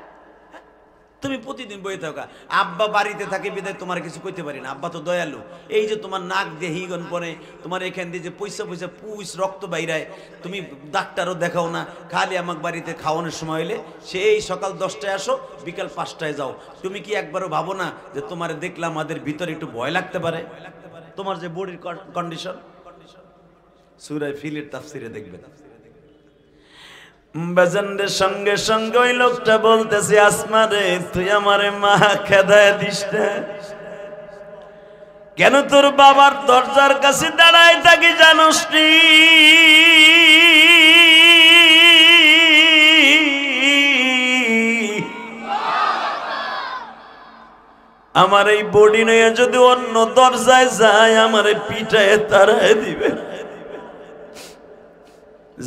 তুমি প্রতিদিন বই থাকা। আব্বা বাড়িতে থাকে বিদায় তোমার কিছু কইতে পারি না, আব্বা তো দয়ালু। এই যে তোমার নাক দিয়ে হিগন পরে, তোমার এখান দিয়ে যে পয়সা পয়সা পুষ রক্ত বাইরায়, তুমি ডাক্তারও দেখাও না, খালি আমাকে বাড়িতে খাওয়ানোর সময় হইলে সেই সকাল 10টায় আসো, বিকাল 5টায় যাও। তুমি কি একবারও ভাবো না যে তোমার দেখলাম আমাদের ভিতরে একটু ভয় লাগতে পারে? তোমার যে বডির কন্ডিশন, সূরা ফিলের তাফসিরে দেখবেন। বাজানদের সঙ্গে সঙ্গে ওই লোকটা বলতেছে, আসমা রে তুই আমারে মা খেদায় দিস না কেন? তোর বাবার দরজার কাছে দাঁড়ায় থাকি জানোস নি? আমার এই বডি নিয়ে যদি অন্য দরজায় যায়, আমারে পিটায় তাড়ায় দিবে।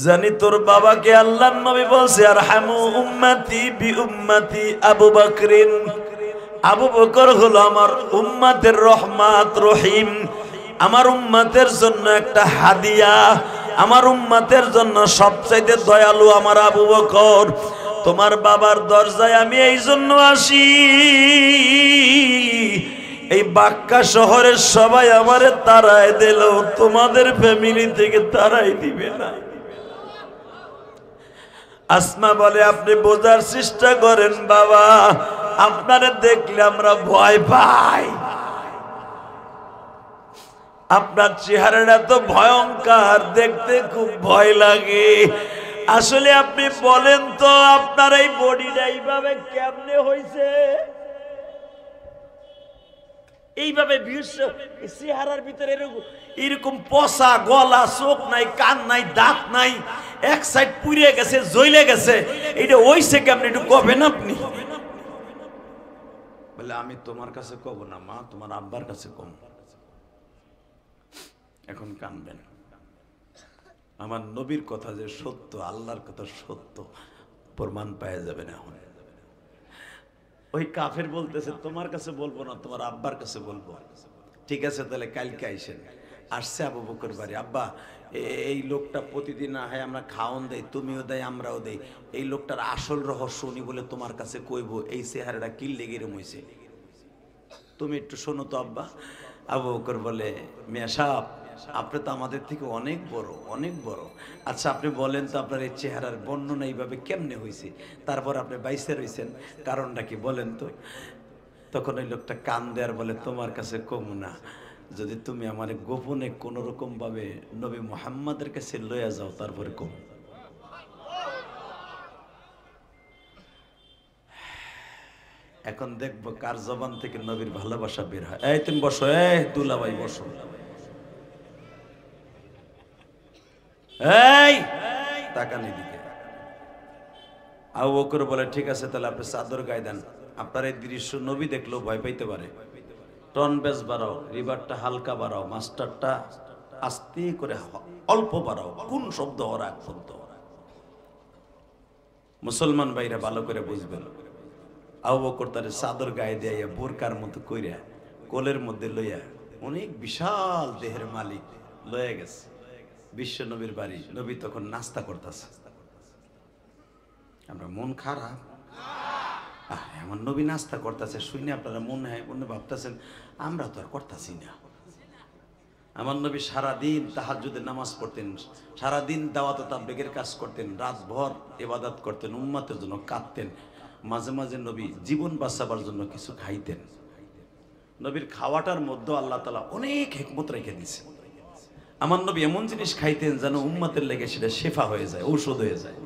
জানি তোর বাবাকে আল্লাহর নবী বলছে, আরহামু উম্মতি বি উম্মতি আবু বকরিন। আবু বকর হলো আমার উম্মতের রহমত রহিম, আমার উম্মতের জন্য একটা হাদিয়া, আমার উম্মতের জন্য সবচাইতে দয়ালু আমার আবু বকর। তোমার বাবার দরজায় আমি এই জন্য আসি, এই বাক্কা শহরের সবাই আমারে তাড়ায় দিল, তোমাদের ফ্যামিলি থেকে তাড়াই দিবে না। আসমা বলে, আপনি বোঝার চেষ্টা করেন বাবা, আপনারে দেখলে আমরা ভয় পাই, আপনার চেহারাটা তো ভয়ঙ্কর, দেখতে খুব ভয় লাগে। আসলে আপনি বলেন তো, আপনার এই বডিটা এইভাবে কেমনে হয়েছে? এইভাবে চেহারার ভিতরে এরকম পচা গলা, চোখ নাই, কান নাই, দাঁত নাই, এক সাইড পুড়ে গেছে, জ্বলে গেছে, এটা হইছে কেমনে একটু কবেন আপনি? বলে, আমি তোমার কাছে কব না মা, তোমার আব্বার কাছে কম। এখন কানবেন। আমার নবীর কথা যে সত্য, আল্লাহর কথা সত্য, প্রমাণ পাওয়া যাবে না। এখন ওই কাফের বলতেছে, তোমার কাছে বলবো না, তোমার আব্বার কাছে বলবো। ঠিক আছে, তাহলে কালকে আইসেন। আসছে আবু বকর বাড়ি। আব্বা, এই লোকটা প্রতিদিন না হয় আমরা খাওন দেই, তুমিও দেয় আমরাও দেই, এই লোকটার আসল রহস্য উনি বলে তোমার কাছে কইব, এই চেহারাটা কি লেগে রয়েছে, তুমি একটু শোনো তো আব্বা। আবু বকর বলে, মিয়া সাহেব, আপনি তো আমাদের থেকে অনেক বড়, অনেক বড়। আচ্ছা আপনি বলেন তো, আপনার এই চেহারার বর্ণনা এইভাবে কেমনে হয়েছে, তারপর আপনি বাইসে রয়েছেন, কারণটা কি বলেন তো? তখন ওই লোকটা কান দেয়ার বলে, তোমার কাছে কম না, যদি তুমি আমার গোপনে কোন রকম ভাবে নবী মুহাম্মাদের কাছে লইয়া যাও, তারপরে কম। এখন দেখবো কার জবান থেকে নবীর ভালোবাসা বের হয়। এই তুমি বসো, এই দুলাভাই বসো, এই তাকানি দিকে। আবু বকর বলে, ঠিক আছে, তাহলে আপনি চাদর গায়ে দেন, আপনার এই দৃশ্য নবী দেখলেও ভয় পাইতে পারে। টন বেস বাড়াও, রিভারটা হালকা বাড়াও, মাস্টারটা আস্তে করে অল্প বাড়াও, কোন শব্দ হওয়ার আগ পর্যন্ত। মুসলমান ভাইরা ভালো করে বুঝবেন। আবু বকর তার চাদর গায়ে দিয়ে বোরকার মতো কইরা কোলের মধ্যে লইয়া, অনেক বিশাল দেহের মালিক লয়ে গেছে। বিশ্ব নবীর বাড়ি, নবী তখন নাস্তা করতেছে। আমরা মন খারাপ, এমন নবী নাস্তা করতেছে শুনে আপনারা মনে ভাবতেছেন আমরা তো আর করতেছি না। আমার নবী সারাদিন তাহাজ্জুদের নামাজ পড়তেন, সারাদিন দাওয়াত তাবলীগের কাজ করতেন, রাতভর ইবাদত করতেন, উম্মতের জন্য কাঁদতেন। মাঝে মাঝে নবী জীবন বাঁচাবার জন্য কিছু খাইতেন। নবীর খাওয়াটার মধ্যে আল্লাহ তাআলা অনেক হিকমত রেখে দিয়েছে। আমার নবী এমন জিনিস খাইতেন যেন উম্মতের লেগে সেটা শেফা হয়ে যায়, ঔষধ হয়ে যায়।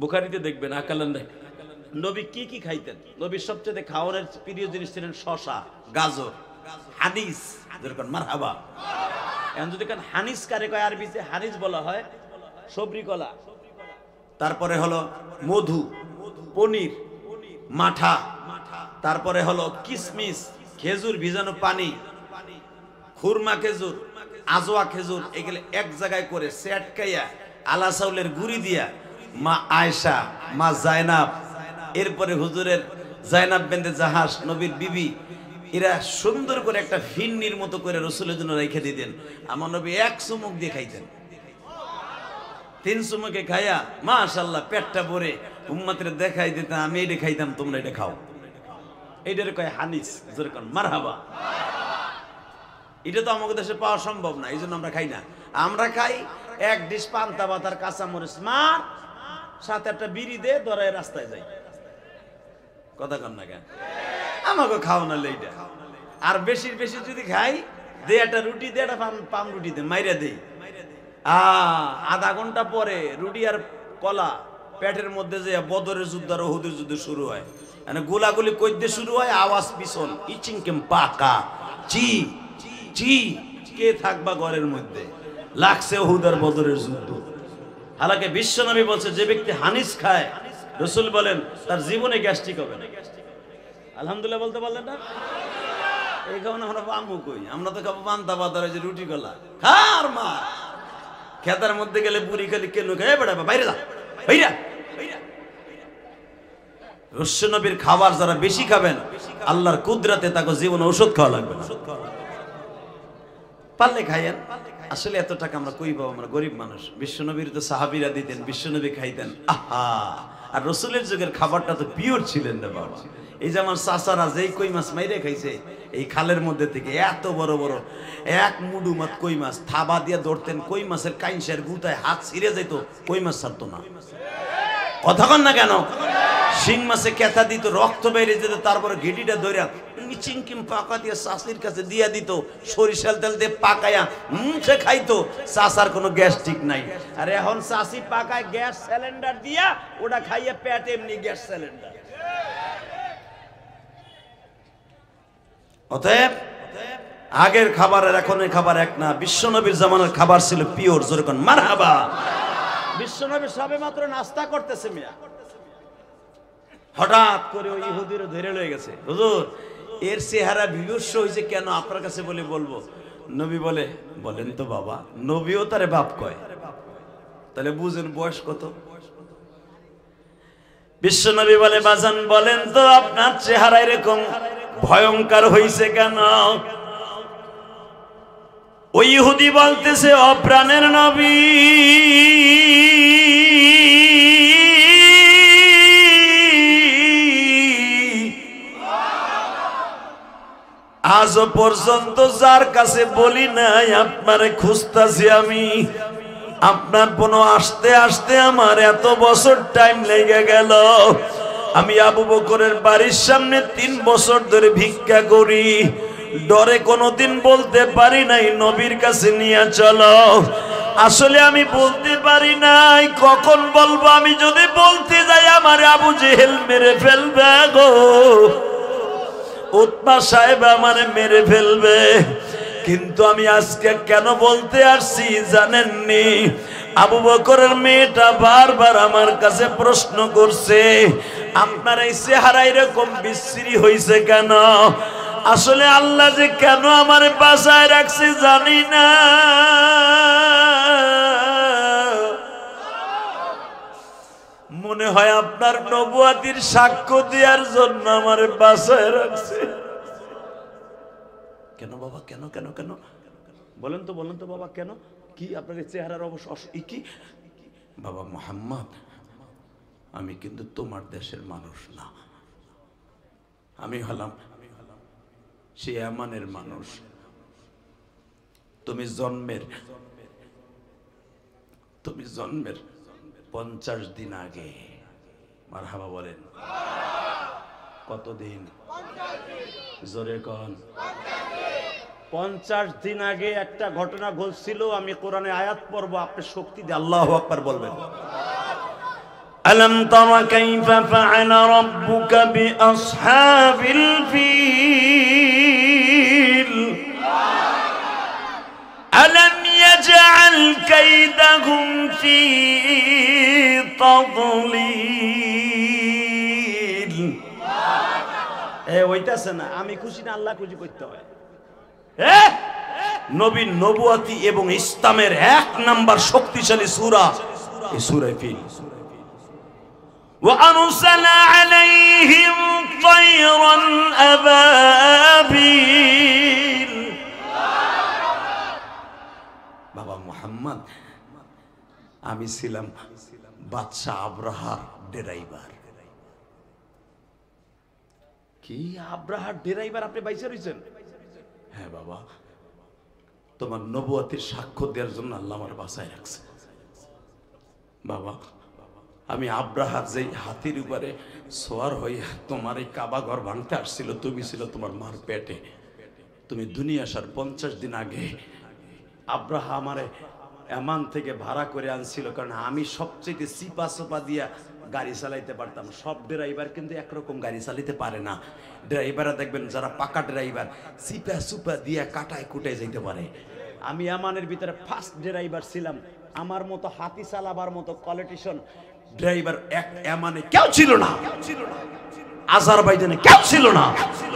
বুখারীতে দেখবেন আকালান নবী কি কি খাইতেন। নবীর সবচেয়ে খাওয়ানোর প্রিয় জিনিস ছিলেন শসা, গাজর, হানিস, যেরকম মারহাবা। এখন যদি কেন হানিস কারে কয় আরবিতে হানিস বলা হয় সবরি কলা, তারপরে হলো মধু, পনির, মাঠা, তারপরে হলো কিশমিশ, খেজুর ভিজানো পানি, খুরমা খেজুর, আজওয়া খেজুর, এগুলো এক জায়গায় করে সেটকাইয়া আলা চাউলের গুঁড়ি দিয়া মা আয়েশা, মা জায়নাব, এরপরে হুজুরের জায়নাব বেনতে জাহাস নবীর বিবি, এরা সুন্দর করে একটা ফিন্নির মতো করে রসুলের জন্য রেখে দিতেন। আমার নবী এক চুমুক দিয়ে খাইতেন, 3 চুমুকে খাইয়া মাশাআল্লাহ পেটটা ভরে উম্মতের দেখাই দিতেন, আমি এটা খাইতাম তোমরা এটা খাও। এইটার কয় হানিস, যেরকম মারহাবা। এটা তো আমাদের দেশে পাওয়া সম্ভব না, এই জন্য আমরা খাই না। আমরা খাই এক ডিশ পান্তা ভাত আর কাঁচা মরিচ মার, সাথে একটা বিড়ি দে, ধরায় রাস্তায় যাই। কথা কন না কেন? আমাকে খাও না লেইটা। আর বেশি বেশি যদি খাই দে একটা রুটি দে, একটা পাম রুটি দে, মাইরা দেই। আধা ঘন্টা পরে রুটি আর কলা পেটের মধ্যে যে বদরের যুদ্ধ আর উহুদের যুদ্ধ শুরু হয়। মানে গোলাগুলি কইতে শুরু হয়, আওয়াজ পিছন ইচিং কেম পাকা চি চি, কে থাকবা ঘরের মধ্যে? লাগছে উহুদ আর বদরের যুদ্ধ। হালাকে বিশ্বনবী বলছে যে ব্যক্তি হানিস খায়, রাসূল বলেন তার জীবনে গ্যাস্ট্রিক হবে না। আলহামদুলিল্লাহ বলতে পারলেন না? এই খাওয়া আমরা পামু কই? আমরা তো খাবো পান্তা ভাত আর যে রুটি গলা খার মা। খেতার মধ্যে গেলে বুড়ি খালি কেন খায় বেড়া বাইরে যা বাইরা। রসূল নবীর খাবার যারা বেশি খাবেন আল্লাহর কুদরতে তাকে জীবনে ঔষধ খাওয়া লাগবে না। পারলে খাইয়েন। আসলে এত টাকা আমরা কই পাবো? আমরা গরিব মানুষ। বিশ্বনবীর তো সাহাবীরা দিতেন, বিশ্বনবী খাইতেন। আহা! আর রসুলের যুগের খাবারটা তো পিওর ছিলেন না বাবা। এই যে আমার চাচারা যেই কই মাছ মাইরে খাইছে এই খালের মধ্যে থেকে, এত বড় বড় এক মুডু মাছ কই মাছ থাবা দিয়ে ধরতেন, কই মাছের কাইনসের গুতায় হাত ছিঁড়ে যেত, কই মাছ ছাড়তো না। কথা কন না কেন? শিং মাছে কেথা দিত, রক্ত বেরিয়ে যেত, তারপরে ঘেটিটা ধরে চিংকিম পাকা দিয়ে চাষির কাছে দিয়া দিত, সরিষার তেল দিয়ে পাকায়া সে খাইতো। চাষার কোনো গ্যাস্ট্রিক নাই। আর এখন চাষি পাকায় গ্যাস সিলিন্ডার দিয়া ওটা খাইয়ে পেট এমনি গ্যাস সিলিন্ডার। অতএব আগের খাবার আর এখনের খাবার এক না। বিশ্বনবীর জামানার খাবার ছিল পিওর, যেরকম মারহাবা। বিশ্বনবী সবে মাত্র নাস্তা করতেছে মিয়া, হঠাৎ করে ওই ইহুদির ধরে লয়ে গেছে। হুজুর এর চেহারা বিভৎস হয়েছে কেন আপনার কাছে বলবো। নবী বলে, বলেন তো বাবা। নবীও তারে বাপ কয়, তাহলে বুঝেন বয়স কত। বিশ্ব নবী বলে, বাজান বলেন তো আপনার চেহারা এরকম ভয়ঙ্কর হয়েছে কেন? ওই ইহুদি বলতেছে, অপ্রাণের নবী আজও পর্যন্ত যার কাছে বলি নাই আপনারে খুঁজতাছি আমি, আপনার বোনো আসতে আসতে আমার এত বছর টাইম লেগে গেল। আমি আবু বকরের বাড়ির সামনে 3 বছর ধরে ভিক্ষা করি, ডরে কোনোদিন বলতে পারি নাই নবীর কাছে নিয়ে চলো। আসলে আমি বলতে পারি নাই, কখন বলবো? আমি যদি বলতে যাই আমার আবু জেহেল মেরে ফেলবে গো, উতবা সাহেব আমারে মেরে ফেলবে। কিন্তু আমি আজকে কেন বলতে আসছি জানেননি? আবু বকরের মেয়েটা বারবার আমার কাছে প্রশ্ন করছে, আপনার এই চেহারা এরকম বিশ্রী হয়েছে কেন? আসলে আল্লাহ যে কেন আমারে বাঁচায় রাখছে জানি না। মনে হয় আপনার নবুয়াতির সাক্ষ্য দেওয়ার জন্য আমারে বাঁচায় রাখছে। কেন বাবা, কেন কেন কেন? বলেন তো বাবা, কেন? কি আপনার চেহারার অবশ্য কি? বাবা মোহাম্মদ, আমি কিন্তু তোমার দেশের মানুষ না, আমি হলাম সে ইয়ামানের মানুষ। তুমি জন্মের 50 দিন আগে, মারহাবা বলেন, কতদিন? জোরে কন। 50 দিন আগে একটা ঘটনা ঘটছিল। আমি কোরআনে আয়াত পড়বো, আপনি শক্তি দিয়ে আল্লাহু আকবার বলবেন। আলম তারা কাইফা ফাআলা রাব্বুকা বিআসহাবিল ফিল আলম ইয়াজআল কাইদাহুম ফি তাদলিল। ওইটাছে না, আমি খুশি না আল্লাহ খুশি করতে হয়। নবী, নবুয়াতি এবং ইসলামের 1 নাম্বার শক্তিশালী সূরা এই সূরা ফিল। ওয়া আরসালা আলাইহিম তায়রান আবাবিল। বাবা মুহাম্মদ, আমি ছিলাম বাদশা আব্রাহার ড্রাইভার। কি আব্রাহার ড্রাইভার? আপনি বাইসে রইছেন? হ্যাঁ বাবা, তোমার নবুয়তের সাক্ষ্য দেওয়ার জন্য আল্লাহ আমার বাঁচায় রাখছে। বাবা, আমি আব্রাহার যেই হাতির উপরে সোয়ার হইয়া তোমার এই কাবা ঘর ভাঙতে আসছিল, তুমি ছিল তোমার মার পেটে। তুমি দুনিয়া আসার 50 দিন আগে আব্রাহা আমারে এমান থেকে ভাড়া করে আনছিল, কারণ আমি সবচেয়ে চিপা সোপা দিয়া গাড়ি চালাইতে পারতাম। সব ড্রাইভার কিন্তু একরকম গাড়ি চালাইতে পারে না। ড্রাইভাররা দেখবেন যারা পাকা ড্রাইভার, চিপা সুপা দিয়া কাটায় কুটায় যাইতে পারে। আমি এমানের ভিতরে ফার্স্ট ড্রাইভার ছিলাম। আমার মতো হাতি চালাবার মতো কোয়ালিটিশন ড্রাইভার এক এমানে কেউ ছিল না, আজারবাইজানে কেউ ছিল না,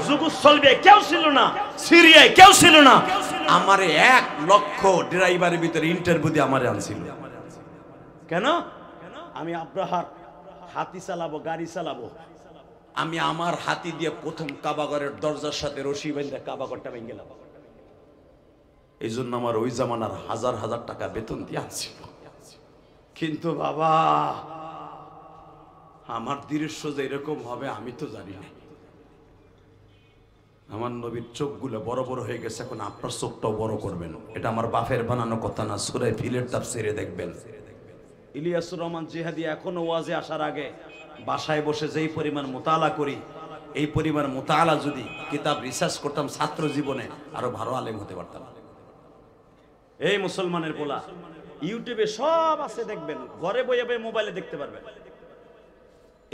যুগোস্লাভিয়ায় কেউ ছিল না, সিরিয়ায় কেউ ছিল না। আমারে 1 লক্ষ ড্রাইভারের ভিতরে ইন্টারভিউ দিয়ে আমারে আনছিল। কেন? আমি আব্রাহার হাতি চালাবো, গাড়ি চালাবো। আমি আমার হাতি দিয়ে প্রথম কাবাগরের দরজার সাথে রশি বেঁধে কাবাগরটা ভেঙে গেলাম। এই জন্য আমার ওই জামানার হাজার হাজার টাকা বেতন দিয়ে আনছিল। কিন্তু বাবা, আমার দৃশ্য যে এরকম হবে আমি তো জানি না। আমার নবীর চোখগুলো বড় বড় হয়ে গেছে, এখন আপনার চোখটাও বড় করবেন। এটা আমার বাপের বানানো কথা না, সূরা ফিলের তাফসীরে দেখবেন। ইলিয়াসুর রহমান জিহাদি এখনো ওয়াজে আসার আগে বাসায় বসে যেই পরিমাণ মুতালা করি, এই পরিমাণ মুতালা যদি কিতাব রিসার্চ করতাম ছাত্র জীবনে, আরো ভালো আলেম হতে পারতাম। এই মুসলমানের পোলা, ইউটিউবে সব আছে, দেখবেন। ঘরে বইয়ে বইয়ে মোবাইলে দেখতে পারবেন।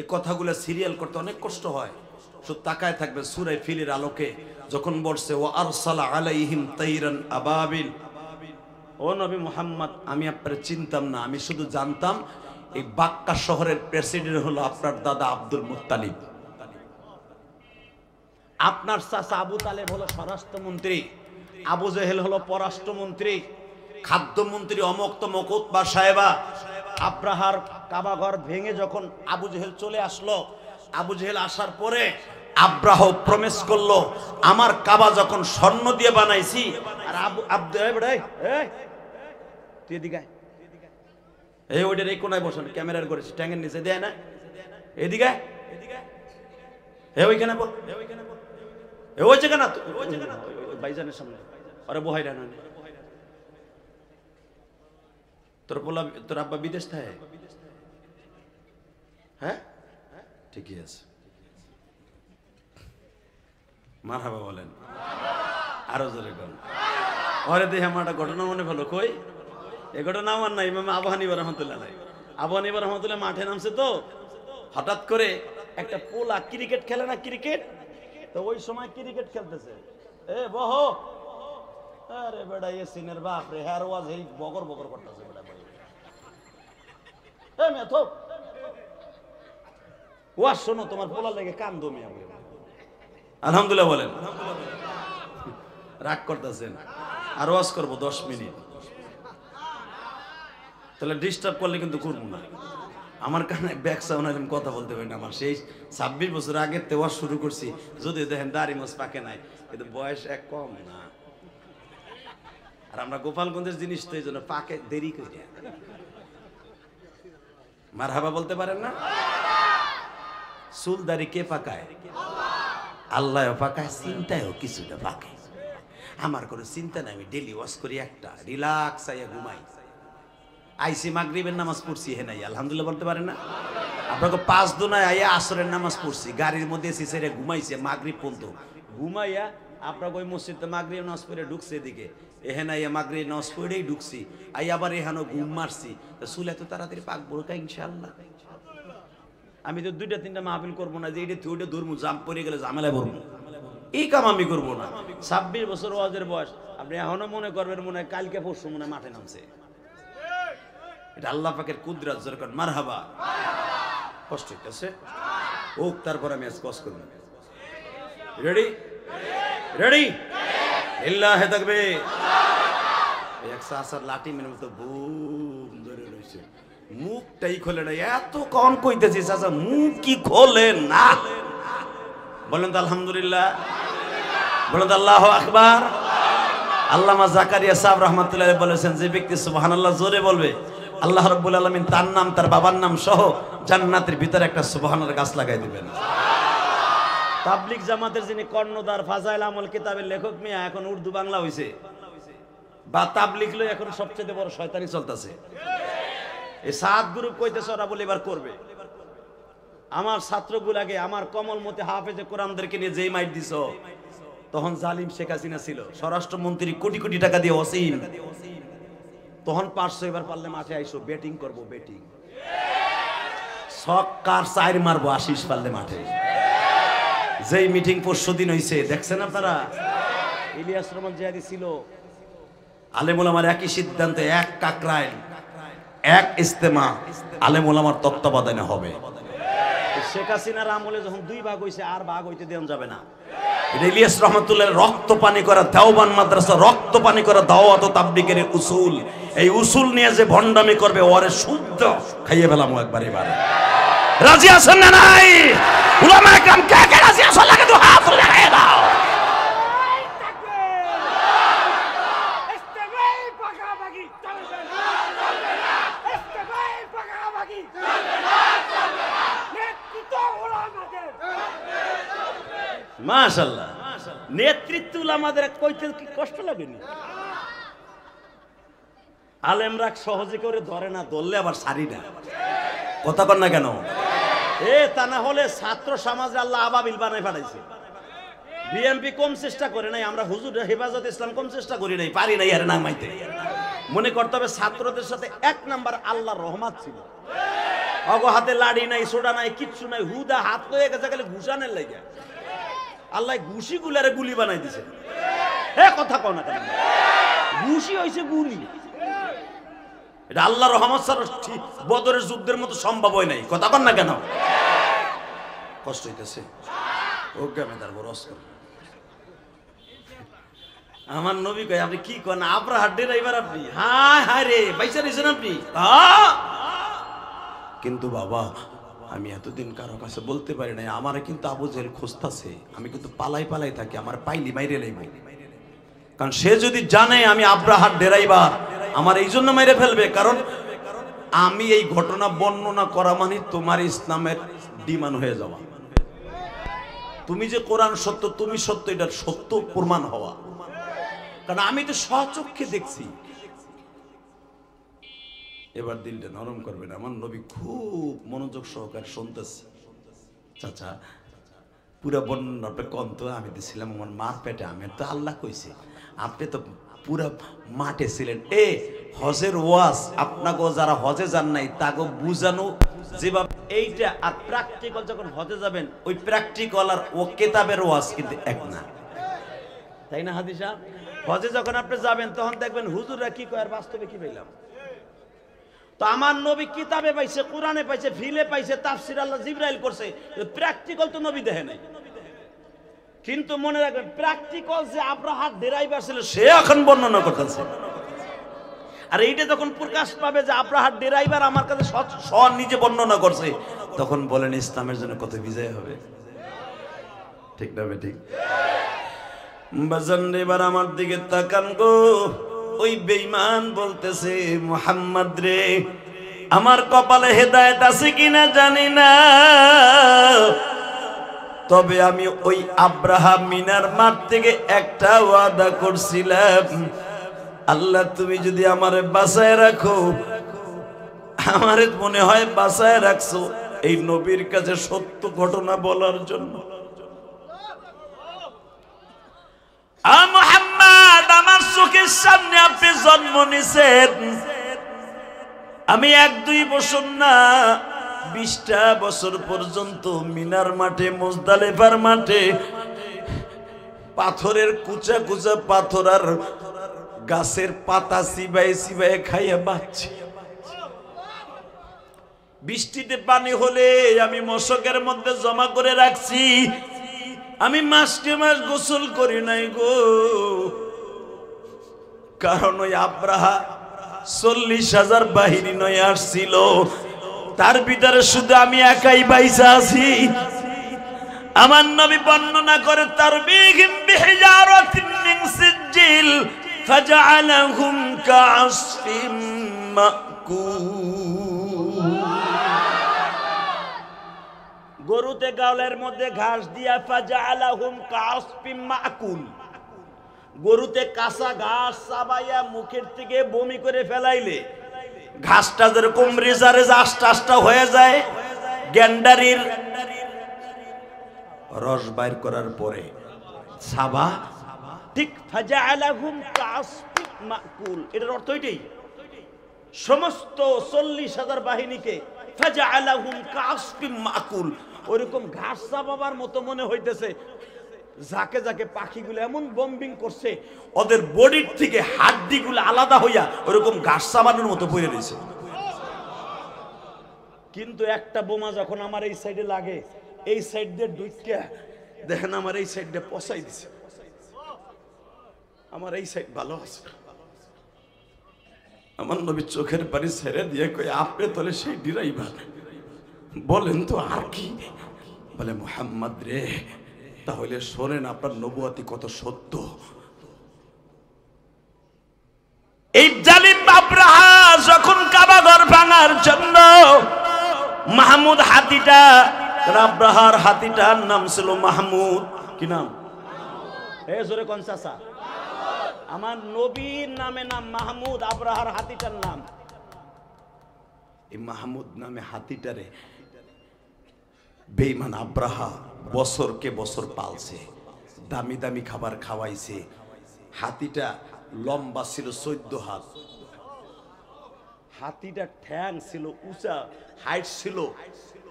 এই কথাগুলো সিরিয়াল করতে অনেক কষ্ট হয়। শুধু তাকায় থাকবে সূরা ফিলের আলোকে যখন বলছে ওয়া আরসালা আলাইহিম তাইরান আবাবিল। ও নবী মুহাম্মদ, আমি আপনার চিনতাম না, আমি শুধু জানতাম এই বাক্কা শহরের প্রেসিডেন্ট হলো আপনার দাদা আব্দুল মুত্তালিব। আপনার চাচা আবু তালেব হলো স্বরাষ্ট্রমন্ত্রী, আবু জেহেল হলো পররাষ্ট্রমন্ত্রী, খাদ্যমন্ত্রী অমক তমক উতবা সাহেবা। আব্রাহার কাবাঘর ভেঙে যখন আবু জেহেল চলে আসলো, আবু জেহেল আসার পরে আব্রাহ প্রমিস করলো, আমার কাবা যখন স্বর্ণ দিয়ে বানাইছি, আর তুই এদিকে এই ওইটার এই কোনায় বসেন, ক্যামেরার করেছি, ট্যাঙ্গের নিচে দেয় না, এদিকে ওইখানে ওই জায়গা না, ভাইজানের সামনে আরে বহাই না। তোর পোলা, তোর আব্বা বিদেশ থাকে? হ্যাঁ, ঠিকই আছে, মারহাবা বলেন, আরো জোরে বলেন। ওরে দেখে আমার একটা ঘটনা মনে হলো। কই এ ঘটনা আমার নাই, ইমাম আবু হানিফা রাহমাতুল্লাহ নাই। আবু হানিফা রাহমাতুল্লাহ মাঠে নামছে, তো হঠাৎ করে একটা পোলা ক্রিকেট খেলে না, ক্রিকেট, তো ওই সময় ক্রিকেট খেলতেছে। এ বহ, আরে বেটা এ সিনের বাপ রে, হ্যার ওয়াজ এই বগর বগর করতেছে বেটা। এ মেথো ওয়াজ শোনো, তোমার পোলা লেগে কান দমে। আলহামদুলিল্লাহ বলেন। রাগ করতেছেন, আর ওয়াজ করবো 10 মিনিট, তাহলে ডিস্টার্ব করলে কিন্তু করবো না। আমার কানে ব্যাক সাউন্ড কথা বলতে পারি না। আমার সেই 26 বছর আগের তে ওয়াজ শুরু করছি, যদি দেখেন দাড়ি মোছ পাকে নাই, কিন্তু বয়স এক কম না। আর আমরা গোপালগঞ্জের জিনিস তো এই জন্য পাকে দেরি করে। মারহাবা বলতে পারেন না? চুলদারি কে পাকায়? আল্লাহ পাকায়, চিন্তায়ও কিছুটা পাকায়। আমার কোনো চিন্তা নাই, আমি ডেলি ওয়াশ করি, একটা রিল্যাক্স আইয়া ঘুমাই। আইসি মাগরিবের নামাজ পড়ছি হে নাই, আলহামদুলিল্লাহ বলতে পারেন না? আপনাকে 5 দুনায় আইয়া আসরের নামাজ পড়ছি, গাড়ির মধ্যে এসে সেরে ঘুমাইছে মাগরিব পর্যন্ত। ঘুমাইয়া আপনাকে ওই মসজিদে মাগরিব নামাজ পড়ে ঢুকছে এদিকে, এখানে আইয়া মাগরিব নামাজ পড়েই ঢুকছি, আইয়া আবার এখানেও ঘুম মারছি। তো চুল এত তাড়াতাড়ি পাকবো কা ইনশাআল্লাহ? আমি তো 2-3টা মাহফিল করবো না যে এটা ওইটা ধরবো, জাম পড়ে গেলে ঝামেলায় পড়বো, এই কাম আমি করবো না। 26 বছর ওয়াজের বয়স, আপনি এখনো মনে করবেন মনে হয় কালকে পরশু মনে হয় মাঠে নামছে। এটা আল্লাহ পাকের কুদরত, জোরকার মারহাবা। কষ্ট হইতেছে ওক, তারপর আমি আজ কষ্ট করব। রেডি রেডি লিল্লাহি তাকবীর। এক সাসার লাঠি মেরে মতো বুম ধরে রইছে, মুখটাই খোলে না। এত কোন কইতেছি চাচা, মুখ কি খোলে না? বলেন তো আলহামদুলিল্লাহ, বলেন তো আল্লাহু আকবার। আল্লামা জাকারিয়া সাহেব রাহমাতুল্লাহ বলেছেন, যে ব্যক্তি সুবহানাল্লাহ জোরে বলবে, আল্লাহ রাব্বুল আলামিন তার নাম তার বাবার নাম সহ জান্নাতের ভিতরে একটা সুবহানাল্লাহ গাছ লাগাই দিবেন। তাবলিগ জামাতের যিনি কর্ণধার ফাজাইল আমল কিতাবের লেখক মিয়া এখন উর্দু বাংলা হইছে, বা তাবলিগ লই এখন সবচেয়ে বড় শয়তানি চলতেছে। এই 7 গ্রুপ কইতেছে ওরা বলে এবার করবে। আমার ছাত্রগুলাকে আমার কমলমতি হাফেজে কোরআনদেরকে নিয়ে যেই মাইট দিছ, তখন জালিম শেখ হাসিনা ছিল স্বরাষ্ট্রমন্ত্রী, কোটি কোটি টাকা দিয়ে অসীম। তখন পারছো, এবার পারলে মাঠে আইসো, ব্যাটিং করবো, ব্যাটিং ছক্কার 4 মারবো, আশিস পারলে মাঠে। যেই মিটিং পরশুদিন হইছে দেখছেন আপনারা, ইলিয়াস রহমান জিয়াদি ছিল, আলেম ওলামার একই সিদ্ধান্ত, এক কাকরাইল, এক ইজতেমা আলেম ওলামার তত্ত্বাবধানে হবে। শেখ হাসিনার আমলে যখন 2 ভাগ হইছে, আর ভাগ হইতে দেন যাবে না। ইলিয়াস রহমাতুল্লাহ রক্ত পানি করা দেওবান মাদ্রাসা, রক্ত পানি করা দাওয়াত ও তাবলীগের উসুল, এই উসুল নিয়ে যে ভণ্ডামি করবে ওরে শুদ্ধ খাইয়ে ফেলামু একবার। এবারে রাজি আছেন না নাই? উলামা একরাম কে কে রাজি আছেন? লাগে তো হাত লাগাই দাও। মাশাআল্লাহ, নেতৃত্ব উলামাদের কইতে কি কষ্ট লাগেনি? আলেমরা সহজে করে ধরে না, ধরলে আবার সারি না। কথা কর না কেন? তা না হলে ছাত্র সমাজে আল্লাহ আবাবিল বানাই পাঠাইছে। বিএমপি কম চেষ্টা করে নাই, আমরা হুজুর হেফাজত ইসলাম কম চেষ্টা করি নাই, পারি নাই আরে নামাইতে। মনে করতে হবে ছাত্রদের সাথে 1 নাম্বার আল্লাহর রহমত ছিল। অগ হাতে লাড়ি নাই, সোডা নাই, কিচ্ছু নাই, হুদা হাত লয়ে গেছে খালি ঘুষানের লাগে। আল্লাহ ঘুষি গুলারে গুলি বানাই দিছে। কথা কও না কেন? ঘুষি হইছে গুলি। এটা আল্লাহর রহমত ছাড়া বদরের যুদ্ধের মতো সম্ভব হয় নাই। কথা কন না কেন? কষ্ট হইতেছে আমার নবী কয়, আপনি কি কন? আপনার হাড্ডে ড্রাইভার আপনি? হায় হায় রে, বাইসা দিয়েছেন আপনি। কিন্তু বাবা আমি এতদিন কারো কাছে বলতে পারি নাই, আমারে কিন্তু আবু জেহেল খুঁজতাছে, আমি কিন্তু পালাই পালাই থাকি, আমার পাইলি মাইরে লাইব। কারণ সে যদি জানে আমি আব্রাহার ড্রাইভার, আমার এই জন্য মেরে ফেলবে। কারণ আমি এই ঘটনা বর্ণনা করা মানে তোমার ইসলামের ডিমান হয়ে যাওয়া। তুমি যে কোরআন সত্য, তুমি সত্য, এটার সত্য প্রমাণ হওয়া। কারণ আমি তো স্বচক্ষে দেখছি। এবার দিলটা নরম করবেন, আমার নবী খুব মনোযোগ সহকারে শুনতেছে। চাচা পুরা বর্ণনা কন্ত আমি দিছিলাম আমার মার পেটে, আমি তো আল্লাহ কইছে, আপনি তো পুরা মাঠে ছিলেন। হজের ওয়াজ আপনাকে যারা হজে যান নাই তাকে বুঝানো যেভাবে এইটা, আর প্র্যাকটিক্যাল যখন হজে যাবেন ওই প্র্যাকটিক্যাল আর ও কিতাবের ওয়াজ কিন্তু এক না, তাই না হাদিসা? হজে যখন আপনি যাবেন তখন দেখবেন হুজুররা কি কয় আর বাস্তবে কি পেলাম। তো আমার নবী কিতাবে পাইছে, কোরআনে পাইছে, ফিলে পাইছে, তাফসির আল্লাহ জিবরাইল করছে, প্র্যাকটিক্যাল তো নবী দেখে নাই। কিন্তু মনে রাখবেন প্র্যাকটিক্যাল যে আব্রাহার ড্রাইভার ছিল সে এখন বর্ণনা করতেছে। আর এইটা যখন প্রকাশ পাবে যে আব্রাহার ড্রাইভার আমার কাছে নিজে বর্ণনা করছে, তখন বলেন ইসলামের জন্য কত বিজয় হবে। ঠিক না? ঠিক বাজান, এবার আমার দিকে তাকান গো। ওই বেঈমান বলতেছে মুহাম্মদ রে আমার কপালে হেদায়েত আছে কিনা জানি না, তবে আমি ওই আব্রাহা মিনার মাঠ থেকে একটা ওয়াদা করছিলাম, আল্লাহ তুমি যদি আমারে বাঁচায় রাখো, আমারে মনে হয় বাঁচায় রাখছো এই নবীর কাছে সত্য ঘটনা বলার জন্য। মুহাম্মদ আমার চোখের সামনে আপনি জন্ম নিছেন, আমি 1-2 বছর না 20টা বছর পর্যন্ত মিনার মাঠে মুজদালিফার মাঠে পাথরের কুচা কুচা পাথর আর গাছের পাতা চিবাই চিবাই খাইয়া বাঁচছি। বৃষ্টিতে পানি হলে আমি মশকের মধ্যে জমা করে রাখছি, আমি মাসকে মাস গোসল করি নাই গো, কারণ ওই আব্রাহা 40,000 বাহিনী নয় আসছিল, তার ভিতরে শুধু আমি একাই বাইসা আছি। আমার নবী বর্ণনা করে তারবিহিম বিহিজারাতিন মিন সিজিল ফাজআলাহুম কাআসফিম মাকুল। গরুতে গালের মধ্যে ঘাস দিয়া ফাজআলাহুম কাআসফিম মাকুল, গরুতে কাঁচা ঘাস চাবাইয়া মুখের থেকে বমি করে ফেলাইলে ঘাসটা যেরকম রেজারে আস্তে আস্তে হয়ে যায়, গ্যান্ডারির রস বাইর করার পরে সাবা ঠিক ফাজআলাহুম কাআসফিম মাকুল, এটার অর্থ এটাই। সমস্ত 40,000 বাহিনীকে ফাজআলাহুম কাআসফিম মাকুল, ওরকম ঘাস চাবাবার মতো মনে হইতেছে, যাকে যাকে পাখিগুলো এমন বম্বিং করছে ওদের বডির থেকে হাড্ডিগুলো আলাদা হইয়া ওরকম ঘাস চাবানোর মতো পড়ে রয়েছে। কিন্তু একটা বোমা যখন আমার এই সাইডে লাগে, এই সাইড দিয়ে ঢুকিয়া দেখেন আমার এই সাইড দিয়ে পচাই দিছে, আমার এই সাইড ভালো আছে। আমার নবী চোখের পানি ছেড়ে দিয়ে কই আপনি তোলে সেই ড্রাইভার, বলেন তো আর কি? বলে মুহাম্মদ রে তাহলে শোনেন আপনার নবুয়তি কত সত্য। এই জালিম আব্রাহা যখন কাবা ঘর ভাঙার জন্য মাহমুদ হাতিটা, আব্রাহার হাতিটার নাম ছিল মাহমুদ, কি নাম? এই জোরে কোন চাচা? আমার নবীর নামে নাম মাহমুদ, আব্রাহার হাতিটার নাম। এই মাহমুদ নামে হাতিটারে বেঈমান আব্রাহা বছরকে বছর পালছে, দামি দামি খাবার খাওয়াইছে। হাতিটা লম্বা ছিল 14 হাত, হাতিটা ঠ্যাং ছিল উঁচা, হাইট ছিল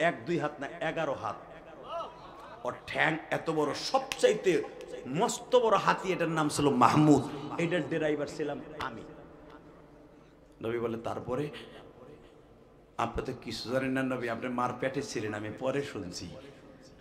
1-2 হাত না 11 হাত, ওর ঠ্যাং এত বড়, সবচাইতে মস্ত বড় হাতি, এটার নাম ছিল মাহমুদ, এটার ড্রাইভার ছিলাম আমি। নবী বলে তারপরে আপনি তো কিছু জানেন না নবী, আপনি মার পেটে ছিলেন, আমি পরে শুনছি।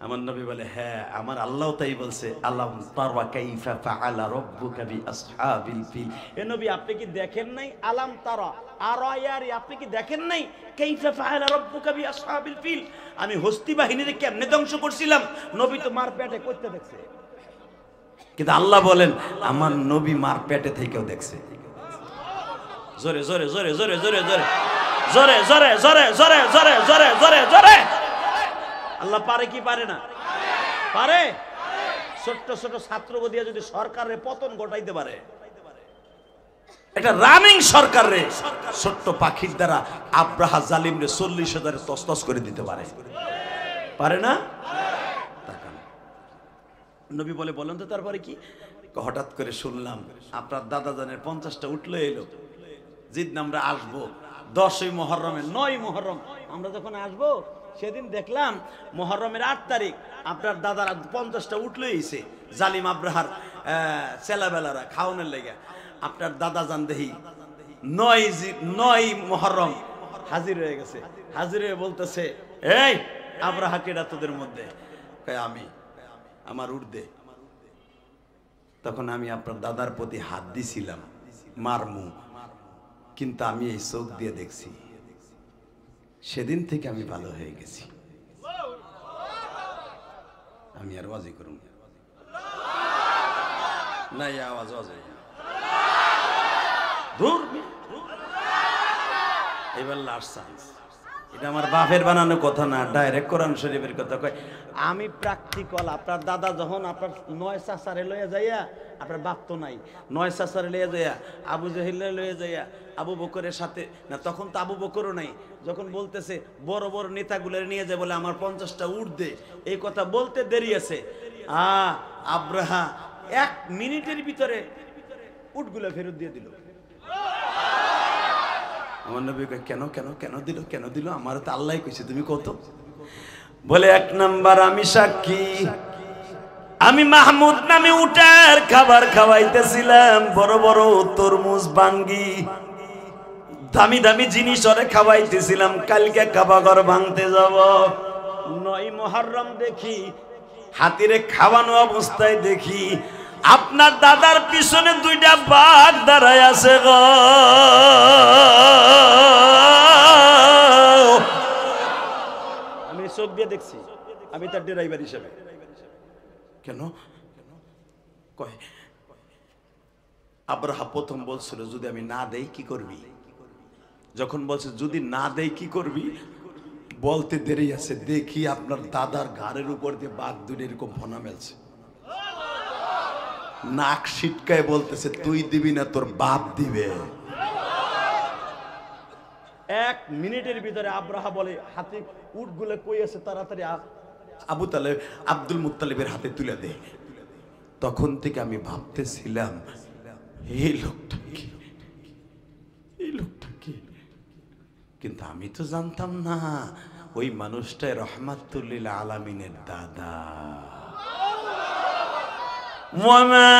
আমার নবী বলে হ্যাঁ আমার আল্লাহ তাই বলছে, আল্লাহ তারা কাইফা ফাআলা রাব্বুকা বিআসহাবিল ফিল। এ নবী আপনি কি দেখেন নাই? আলাম তারা আরায়ারি, আপনি কি দেখেন নাই কাইফা ফাআলা রাব্বুকা বিআসহাবিল ফিল, আমি হস্তি বাহিনীরে কেমনে ধ্বংস করছিলাম? নবী তো মার পেটে করতে দেখছে, কিন্তু আল্লাহ বলেন আমার নবী মার পেটে থেকেও দেখছে। জোরে জোরে জোরে জোরে জোরে জোরে জোরে জোরে জোরে জোরে জোরে জোরে জোরে জোরে। আল্লাহ পারে কি পারে না? পারে। ছোট্ট ছোট ছাত্রকে দিয়ে যদি সরকারের পতন ঘটাইতে পারে, এটা রানিং সরকার রে ছোট্ট পাখির দ্বারা আব্রাহা জালিম রে 40,000 তসতস করে দিতে পারে, পারে না? নবী বলে বলেন তো তারপরে কি? হঠাৎ করে শুনলাম আপনার দাদা জানের 50টা উঠলো এলো, জিদ আমরা আসবো 10ই মুহররমে 9ই মুহররম আমরা যখন আসবো সেদিন দেখলাম মুহররমের 8 তারিখ আপনার দাদার 50টা উঠলো এসে জালিম আব্রাহার ছেলেবেলারা খাওয়ানোর লেগে আপনার দাদা জান দেখি 9ই মুহররম হাজির হয়ে গেছে। হাজির হয়ে বলতেছে এই আব্রাহা কেডা তোদের মধ্যে? আমি, আমার উর্দে। তখন আমি আপনার দাদার প্রতি হাত দিছিলাম মারমু, কিন্তু আমি এই চোখ দিয়ে দেখছি, সেদিন থেকে আমি ভালো হয়ে গেছি। আমি আর ওয়াজি করুন না, এই আওয়াজ ধুর এবার লাস্ট চান্স। এটা আমার বাপের বানানো কথা না, ডাইরেক্ট কোরআন শরীফের কথা কয়। আমি প্র্যাকটিক্যাল। আপনার দাদা যখন আপনার 9 চাচারে লইয়া যাইয়া, আপনার বাপ তো নাই, 9 চাচারে লইয়া যাইয়া, আবু জাহিলে লইয়া যাইয়া আবু বকরের সাথে না, তখন তো আবু বকরও নাই, যখন বলতেছে বড় বড় নেতাগুলো নিয়ে যায় বলে আমার 50টা উট দে, এই কথা বলতে দেরি আছে। আব্রাহা 1 মিনিটের ভিতরে উটগুলো ফেরত দিয়ে দিল। আমার নবী কেন কেন কেন দিল, কেন দিল? আমার তো আল্লাহ কইছে, তুমি কত? বলে 1 নাম্বার আমি সাক্ষী, আমি মাহমুদ নামে উটার খাবার খাওয়াইতেছিলাম, বড় বড় তরমুজ বাঙ্গি দামি দামি জিনিস ওরে খাওয়াইতেছিলাম। কালকে কাবাঘর ভাঙতে যাব, 9 মুহররম দেখি হাতিরে খাওয়ানো অবস্থায় দেখি আপনার দাদার পিছনে 2টা বাঘ দাঁড়ায় আছে গো। আমি চোখ দিয়ে দেখছি, আমি তার ড্রাইভার হিসেবে। কেন কয় আব্রাহা প্রথম বলছিল যদি আমি না দেই কি করবি? যখন বলছে যদি না দেই কি করবি, বলতে দেরি আছে, দেখি আপনার দাদার ঘাড়ের উপর দিয়ে বাঘ 2টা এরকম ফনা মেলছে, নাক ছিটকায় বলতেছে তুই দিবি না তোর বাপ দিবে। 1 মিনিটের ভিতরে আব্রাহা বলে হাতি উটগুলো কই আছে তাড়াতাড়ি আবু তালেব আব্দুল মুত্তালিবের হাতে তুলে দে। তখন থেকে আমি ভাবতেছিলাম এই লোকটা কি, এই লোকটা কি, কিন্তু আমি তো জানতাম না ওই মানুষটাই রহমাতুল্লিল আলামিনের দাদা। وما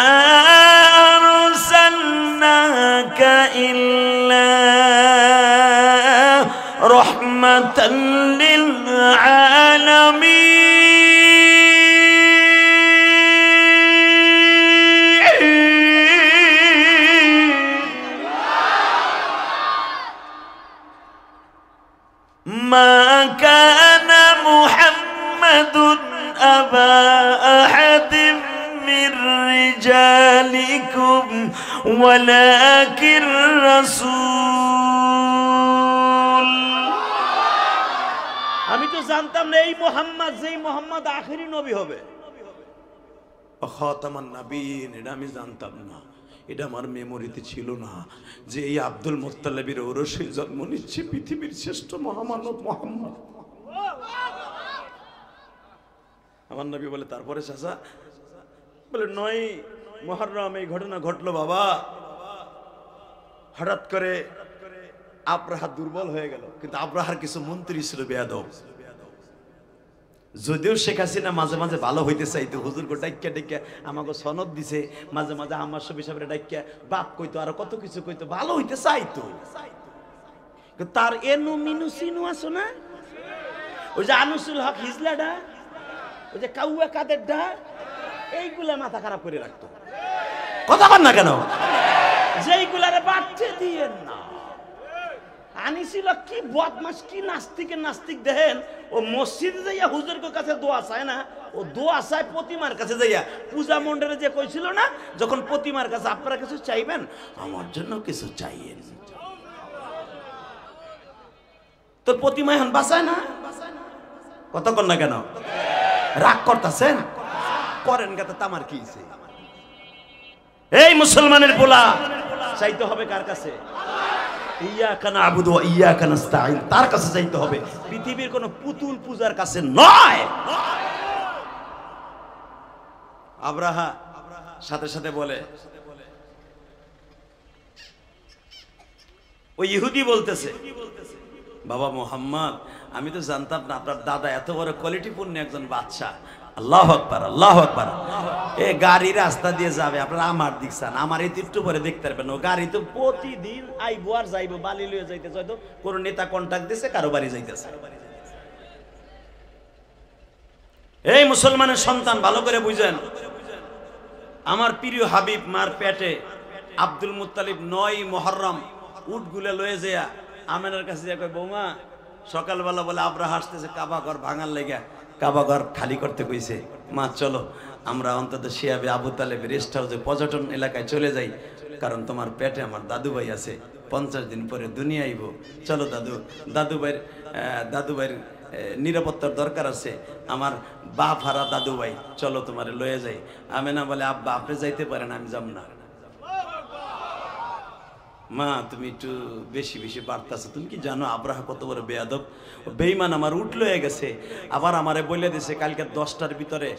أرسلناك إلا رحمة للعالمين ما كان محمد أبا أحد من رجالكم ولكن رسول। আমি তো জানতাম না এই মোহাম্মদ, যেই মোহাম্মদ আখেরি নবী হবে, খাতামান নবীন, এটা আমি জানতাম না, এটা আমার মেমোরিতে ছিল না যে এই আব্দুল মুত্তালিবের ঔরসে জন্ম নিচ্ছে পৃথিবীর শ্রেষ্ঠ মহামানব মোহাম্মদ। আমার নবী বলে তারপরে চাচা বলে 9 মুহররম এই ঘটনা ঘটলো বাবা। হঠাৎ করে আব্রাহা দুর্বল হয়ে গেল, কিন্তু আব্রাহার কিছু মন্ত্রী ছিল বেয়াদব। যদিও শেখ হাসিনা মাঝে মাঝে ভালো হইতে চাইতো, হুজুর গো ডাইক্যা ডাইক্যা আমাকে সনদ দিছে, মাঝে মাঝে আমার সব হিসাবে ডাইক্যা বাপ কইতো, আর কত কিছু কইতো, ভালো হইতে চাইতো। তার এনু মিনু সিনু আছো না, ওই যে আনুসুল হক হিজলাডা, ওই যে কাউয়া কাদেরডা, এইগুলা মাথা খারাপ করে রাখতো। কথা বল না কেন? যেইগুলারে বাচ্চা দিয়েন না। আনিছিল কি বদমাস, কি নাস্তিকের নাস্তিক দেখেন, ও মসজিদে যাইয়া হুজুরের কাছে দোয়া চায় না, ও দোয়া চায় প্রতিমার কাছে যাইয়া। পূজা মণ্ডলে যে কইছিল না, যখন প্রতিমার কাছে আপনারা কিছু চাইবেন, আমার জন্য কিছু চাইয়েন। তোর প্রতিমা এখন বাঁচায় না, কথা বল না কেন? রাগ করতেছেন, করেন গাতে তামার কি? এই মুসলমানের পোলা চাইতে হবে কার কাছে? ইয়াকা নাবুদু ওয়া ইয়াকা নাস্তাঈন, তার কাছে চাইতে হবে, পৃথিবীর কোন পুতুল পূজার কাছে নয়। আব্রাহা সাথে সাথে বলে, ওই ইহুদি বলতেছে বাবা মোহাম্মদ আমি তো জানতাম না আপনার দাদা এত বড় কোয়ালিটিপূর্ণ একজন বাদশা। আল্লাহু আকবার, আল্লাহু আকবার। এ গাড়ি রাস্তা দিয়ে যাবে, আপনারা আমার দিক চান, আমার এই একটু পরে দেখতে পারবেন। ও গাড়ি তো প্রতিদিন আইবো আর যাইবো, বালি লইয়া যাইতেছে, হয়তো কোনো নেতা কন্টাক্ট দিছে, কারো বাড়ি যাইতেছে। এই মুসলমানের সন্তান ভালো করে বুঝেন, আমার প্রিয় হাবিব মার পেটে আব্দুল মুত্তালিব 9 মুহররম উটগুলা লয়ে যায় আমেনার কাছে যা কয়, বৌমা সকালবেলা বলে আব্রাহা আসতেছে কাবা ঘর ভাঙার লেগে, কাবা ঘর খালি করতে কইছে, মা চলো আমরা অন্তত শিয়াবে আবু তালেব রেস্ট হাউসে পর্যটন এলাকায় চলে যাই, কারণ তোমার পেটে আমার দাদু ভাই আছে, 50 দিন পরে দুনিয়া আইব। চলো দাদু ভাইয়ের নিরাপত্তার দরকার আছে, আমার বাপ হারা দাদু ভাই, চলো তোমারে লয়ে যাই। আমেনা বলে আব্বা আপনি যাইতে পারেন, আমি যাব না। মা তুমি একটু বেশি বেশি বাড়তাছো, তুমি কি জানো আব্রাহা কত বড় বেয়াদব, বেঈমান আমার উঠলো হয়ে গেছে। আবার আমারে বলে দিছে কালকে 10টার ভিতরে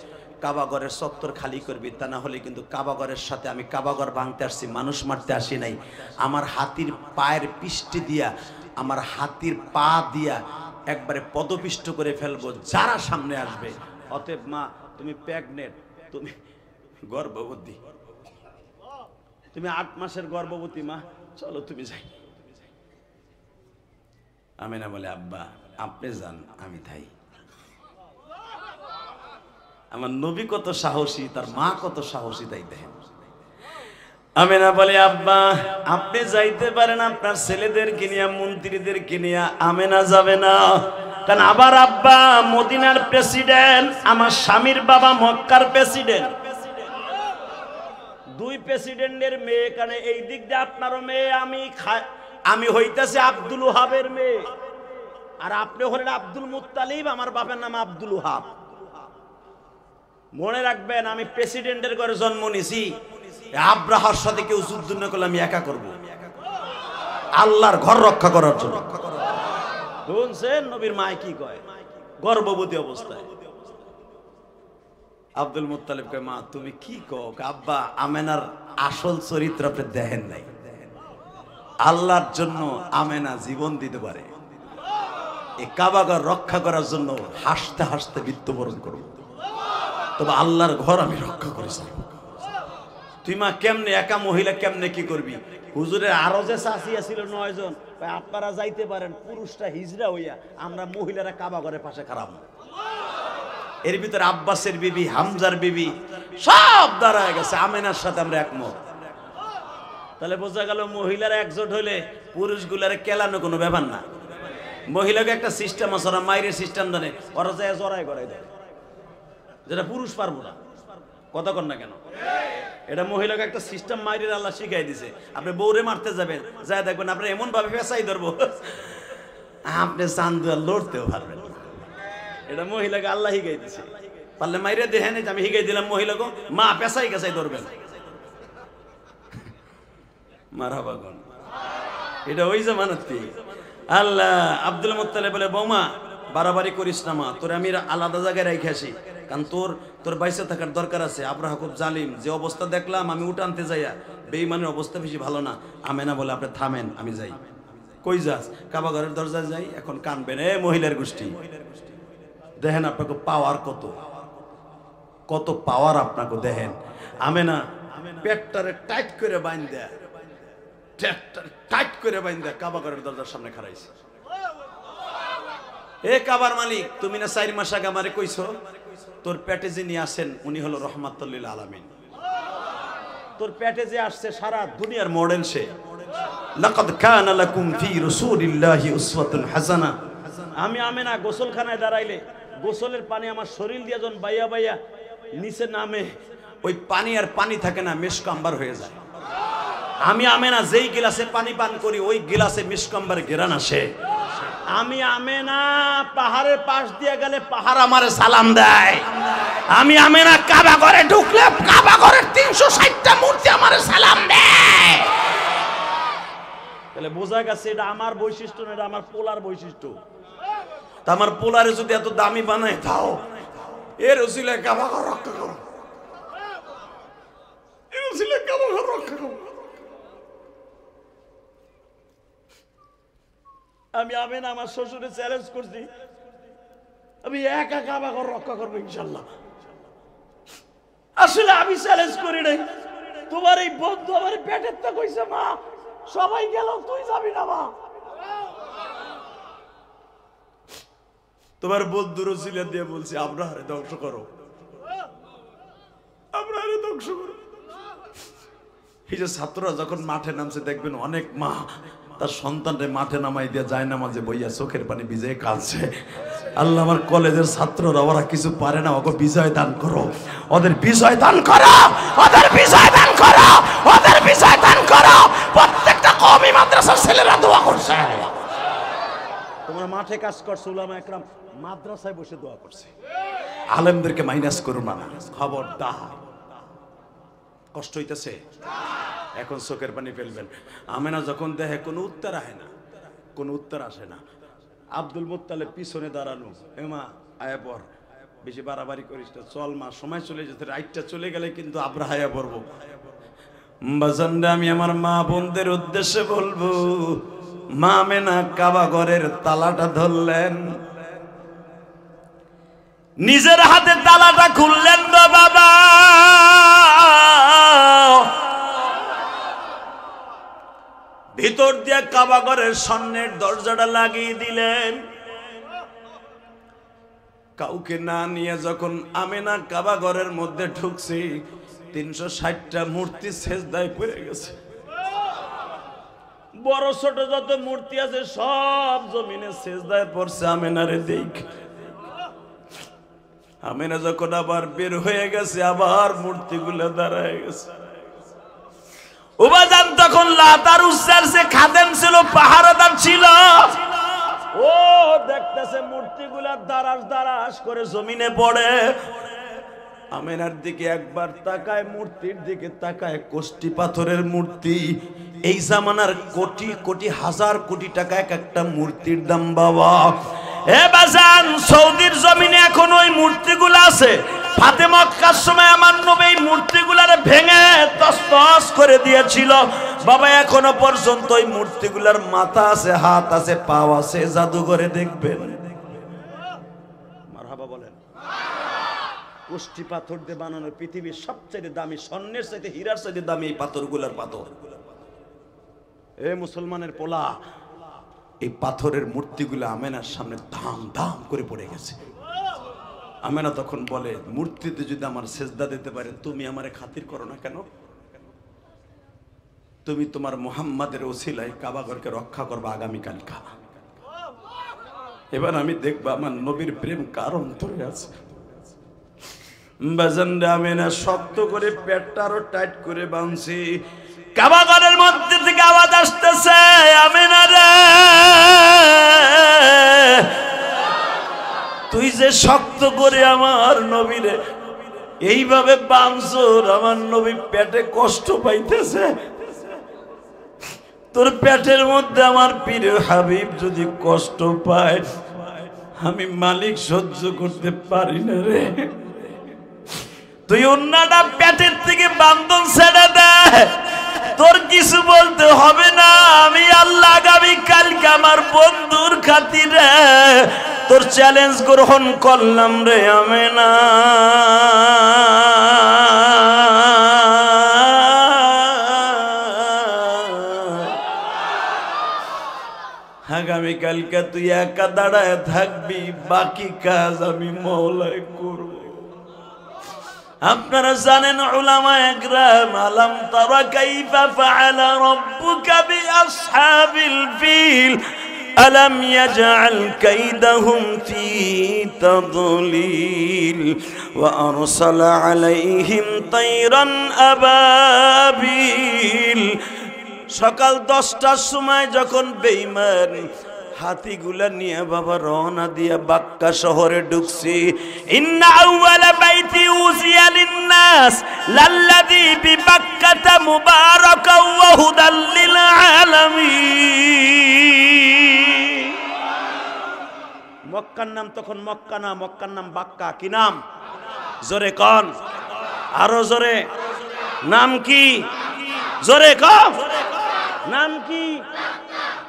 কাবাগরের চত্বর খালি করবি, তা না হলে কিন্তু কাবাগরের সাথে আমি কাবাগর ভাঙতে আসছি, মানুষ মারতে আসি নাই। আমার হাতির পায়ের পিষ্টি দিয়া, আমার হাতির পা দিয়া একবারে পদপিষ্ট করে ফেলবো যারা সামনে আসবে। অতএব মা তুমি প্রেগনেন্ট, তুমি গর্ভবতী, তুমি 8 মাসের গর্ভবতী মা, চলো তুমি যাই। আমেনা বলে আব্বা আপনি যান, আমি তাই। আমার নবী কত সাহসী, তার মা কত সাহসী, তাই দেখেন। আমেনা বলে আব্বা আপনি যাইতে পারেন আপনার ছেলেদেরকে নিয়ে, মন্ত্রীদেরকে নিয়ে, আমেনা যাবে না। কারণ আবার আব্বা মদিনার প্রেসিডেন্ট, আমার স্বামীর বাবা মক্কার প্রেসিডেন্ট, 2 প্রেসিডেন্টের মেয়ে। কারণ এই দিক দিয়ে আপনারও মেয়ে, আমি হইতেছে আব্দুল ওহাবের মেয়ে, আর আপনি হলেন আব্দুল মুত্তালিব, আমার বাবার নাম আব্দুল ওহাব। মনে রাখবেন আমি প্রেসিডেন্টের ঘরে জন্ম নিছি, আব্রাহার সাথে কেউ যুদ্ধ না করলে আমি একা করব, আল্লাহর ঘর রক্ষা করার জন্য। শুনছেন নবীর মা কি কয়, গর্ভবতী অবস্থায়। আব্দুল মুত্তালিব কয় মা তুমি কি কও? আব্বা আমেনার আসল চরিত্র আপনি দেখেন নাই, আল্লাহর জন্য আমেনা জীবন দিতে পারে, এই কাবাগর রক্ষা করার জন্য হাসতে হাসতে মৃত্যুবরণ করব, তবে আল্লাহর ঘর আমি রক্ষা করেছি। তুই মা কেমনে একা মহিলা কেমনে কি করবি? হুজুরের আরো যে চাষিয়া ছিল 9 জন, আপনারা যাইতে পারেন, পুরুষটা হিজরা হইয়া, আমরা মহিলারা কাবাগরের পাশে খারাপ। এর ভিতরে আব্বাসের বিবি, হামজার বিবি সব দাঁড়ায় গেছে, আমেনার সাথে আমরা একমত। তাহলে বোঝা গেল মহিলারা একজোট হইলে পুরুষগুলারে কেলানো কোনো ব্যাপার না। মহিলাকে একটা সিস্টেম আছে, ওরা মাইরের সিস্টেম জানে, ওরা যায় জড়াই গড়াই দেয়, যেটা পুরুষ পারবো না। কথা কর না কেন? এটা মহিলাকে একটা সিস্টেম মাইরের আল্লাহ শিখাই দিছে। আপনি বউরে মারতে যাবেন, যায় দেখবেন আপনি এমন ভাবে পেঁচাই ধরবো, আপনি চান্দু আর লড়তেও পারবেন। এটা মহিলাকে আল্লাহ শিখাই দিছে। পারলে মাইরে দেখেন, আমি শিখাই দিলাম মহিলাকে, মা পেঁচাই গেছাই ধরবেন, মারহাবা কোন। এটা ওই জামানাতে আল্লাহ। আব্দুল মুত্তালিব বলে বৌমা বাড়াবাড়ি করিস না মা, তোর আমি আলাদা জায়গায় রেখে আসি, কারণ তোর বাইসে থাকার দরকার আছে। আব্রাহা খুব জালিম, যে অবস্থা দেখলাম আমি উঠে আনতে যাইয়া, বেঈমানের অবস্থা বেশি ভালো না। আমেনা বলে আপনি থামেন, আমি যাই। কই যাস? কাবাঘরের দরজায় যাই। এখন কানবেন এ মহিলার গোষ্ঠী, দেখেন আপনাকে পাওয়ার কত পাওয়ার আপনাকে দেখেন। আমেনা পেটটারে টাইট করে বাইন্ধা, টাইট করে বাইন্ধা কাবাঘরের দরজার সামনে খাড়াইছে। এ কাবার মালিক, তুমি না 4 মাস আগে আমারে কইছো তোর পেটে যিনি আসেন উনি হলো রহমাতুল লিল আলামিন। তোর পেটে যে আসছে সারা দুনিয়ার মডেল সে। লাকাদ কানা লাকুম ফি রাসূলিল্লাহি উসওয়াতুন হাসানাহ। আমি আমেনা গোসলখানায় দাঁড়াইলে গোসলের পানি আমার শরীর দিয়ে যখন বাইয়া বাইয়া নিচে নামে, ওই পানি আর পানি থাকে না, মিশকাম্বার হয়ে যায়। আমি আমেনা যেই গিলাসে পানি পান করি ওই গিলাসে মিশকাম্বার ঘেরান আসে। আমি আমেনা পাহাড়ের পাশ দিয়ে গেলে পাহাড় আমারে সালাম দেয়। আমি আমেনা কাবা ঘরে ঢুকলে কাবা ঘরের 360টা মূর্তি আমারে সালাম দেয়। তাহলে বোঝা গেছে এটা আমার বৈশিষ্ট্য না, এটা আমার পোলার বৈশিষ্ট্য। তা আমার পোলারে যদি এত দামি বানায় দাও, এর উসিলায় কাবা ঘর রক্ষা করো, এর উসিলায় কাবা ঘর রক্ষা করো। আমি আমেনা আমার শ্বশুরে চ্যালেঞ্জ করছি, আমি একা কাবা ঘর রক্ষা করবো ইনশাল্লাহ। আসলে আমি চ্যালেঞ্জ করি নাই, তোমার এই বন্ধু আমার পেটের তো কইছে মা সবাই গেল তুই যাবি না মা। তোমার বন্ধুর উসিলা দিয়ে বলছি আব্রাহারে ধ্বংস করো, আব্রাহারে ধ্বংস করো। এই যে ছাত্ররা যখন মাঠে নামছে দেখবেন অনেক মা তার সন্তানরে মাঠে নামাই দিয়ে যায় নামাজে বইয়া চোখের পানি ভিজে কাঁদছে। আল্লাহ আমার কলেজের ছাত্ররা ওরা কিছু পারে না, ওকে বিজয় দান করো, ওদের বিজয় দান করো, ওদের বিজয় দান করো, ওদের বিজয় দান করো। প্রত্যেকটা কওমি মাদ্রাসার ছেলেরা দোয়া করছে। তোমরা মাঠে কাজ করছো, উলামা একরাম মাদ্রাসায় বসে দোয়া করছে। আলেমদেরকে মাইনাস করো না, খবরদার। কষ্ট হইতেছে এখন, চোখের পানি ফেলবেন। আমেনা যখন দেখে কোনো উত্তর আসে না, কোনো উত্তর আসে না, আব্দুল মুত্তালিব পিছনে দাঁড়ানো, এমা আয়া পর, বেশি বাড়াবাড়ি করিস না, চল মা, সময় চলে যেতে, রাইটটা চলে গেলে কিন্তু আমরা হায়া পড়বো। বাজানরা আমি আমার মা বোনদের উদ্দেশ্যে বলবো, মা আমেনা কাবা ঘরের তালাটা ধরলেন, নিজের হাতে তালাটা খুললেন গো বাবা। ভিতর দিয়ে কাবা ঘরের সামনের দরজাটা লাগিয়ে দিলেন। কাউকে না নিয়ে যখন আমেনা কাবা ঘরের মধ্যে ঢুকছি, 360টা মূর্তি সেজদায় পড়ে গেছে। বড় ছোট যত মূর্তি আছে সব জমিনে সেজদায় পড়ছে আমেনারে দেখ। আমেনা যখন আবার বের হয়ে গেছে, আবার মূর্তিগুলো দাঁড়ায় গেছে। উবাজান তখন লাতার উচ্চার সে খাদেম ছিল, পাহারাদার ছিল, ও দেখতেছে মূর্তিগুলা দাঁড়াস দাঁড়াস করে জমিনে পড়ে। আমেনার দিকে একবার তাকায়, মূর্তির দিকে তাকায়, কোষ্টি পাথরের মূর্তি। এই জামানার কোটি কোটি হাজার কোটি টাকা এক একটা মূর্তির দাম বাবা। এ বাজান, সৌদির জমিনে এখন ওই মূর্তিগুলো আছে। ফাতে মক্কার সময় আমার নবী এই মূর্তিগুলারে ভেঙে তছনছ করে দিয়েছিল বাবা। এখনো পর্যন্ত ওই মূর্তিগুলার মাথা আছে, হাত আছে, পাও আছে, জাদুঘরে দেখবেন। মারহাবা বলেন। কোষ্টি পাথর দিয়ে বানানো পৃথিবীর সবচেয়ে দামি, স্বর্ণের চাইতে হীরার চাইতে দামি এই পাথরগুলার পাথর। এ মুসলমানের পোলা, এই পাথরের মূর্তিগুলো আমেনার সামনে দাম দাম করে পড়ে গেছে। আমেনা তখন বলে, মূর্তিতে যদি আমার সেজদা দিতে পারে, তুমি আমারে খাতির করো না কেন? তুমি তোমার মুহাম্মাদের ওসিলায় কাবা ঘরকে রক্ষা করবা আগামীকালকা। এবার আমি দেখবো আমার নবীর প্রেম কার অন্তরে আছে। বাজানরা আমেনা শক্ত করে পেটটা আরো টাইট করে বাঁধছি। কাবা ঘরের মধ্যে থেকে আওয়াজ আসতেছে, আমেনা রে, তুই যে শক্ত করে আমার নবীরে এইভাবে বাঁধছর, আমার নবী পেটে কষ্ট পাইতেছে। তোর পেটের মধ্যে আমার প্রিয় হাবিব যদি কষ্ট পায়, আমি মালিক সহ্য করতে পারি না রে। তুই অন্যটা পেটের থেকে বান্ধন ছেড়ে দে, তোর কিছু বলতে হবে না। আমি আল্লাহ আগামী কালকে আমার বন্ধুর খাতিরে তোর চ্যালেঞ্জ গ্রহণ করলাম রে আমেনা। আগামীকালকে তুই একা দাঁড়ায় থাকবি, বাকি কাজ আমি মওলাই করব। আপনারা জানেন উলামায়ে কেরাম, আলাম তারা কাইফা ফাআলা রাব্বুকা বিআসহাবিল ফিল আলাম ইয়াজআল কাইদাহুম ফি তাদলিল ওয়া আরসালা আলাইহিম তায়রান আবাবিল। সকাল 10টার সময় যখন বেঈমান হাতিগুলা নিয়ে বাবা রওনা দিয়া বাক্কা শহরে ঢুকছি। ইন্না আউওয়ালা বাইতি উযিয়া লিন-নাস লাল্লাযী বিবাক্কাতা মুবারাকাও ওয়া হুদাল লিল আলামিন। মক্কার নাম তখন মক্কা না, মক্কার নাম বাক্কা। কি নাম? জোরে কোন, আরো জোরে। নাম কি? জোরে কোন, নাম কি?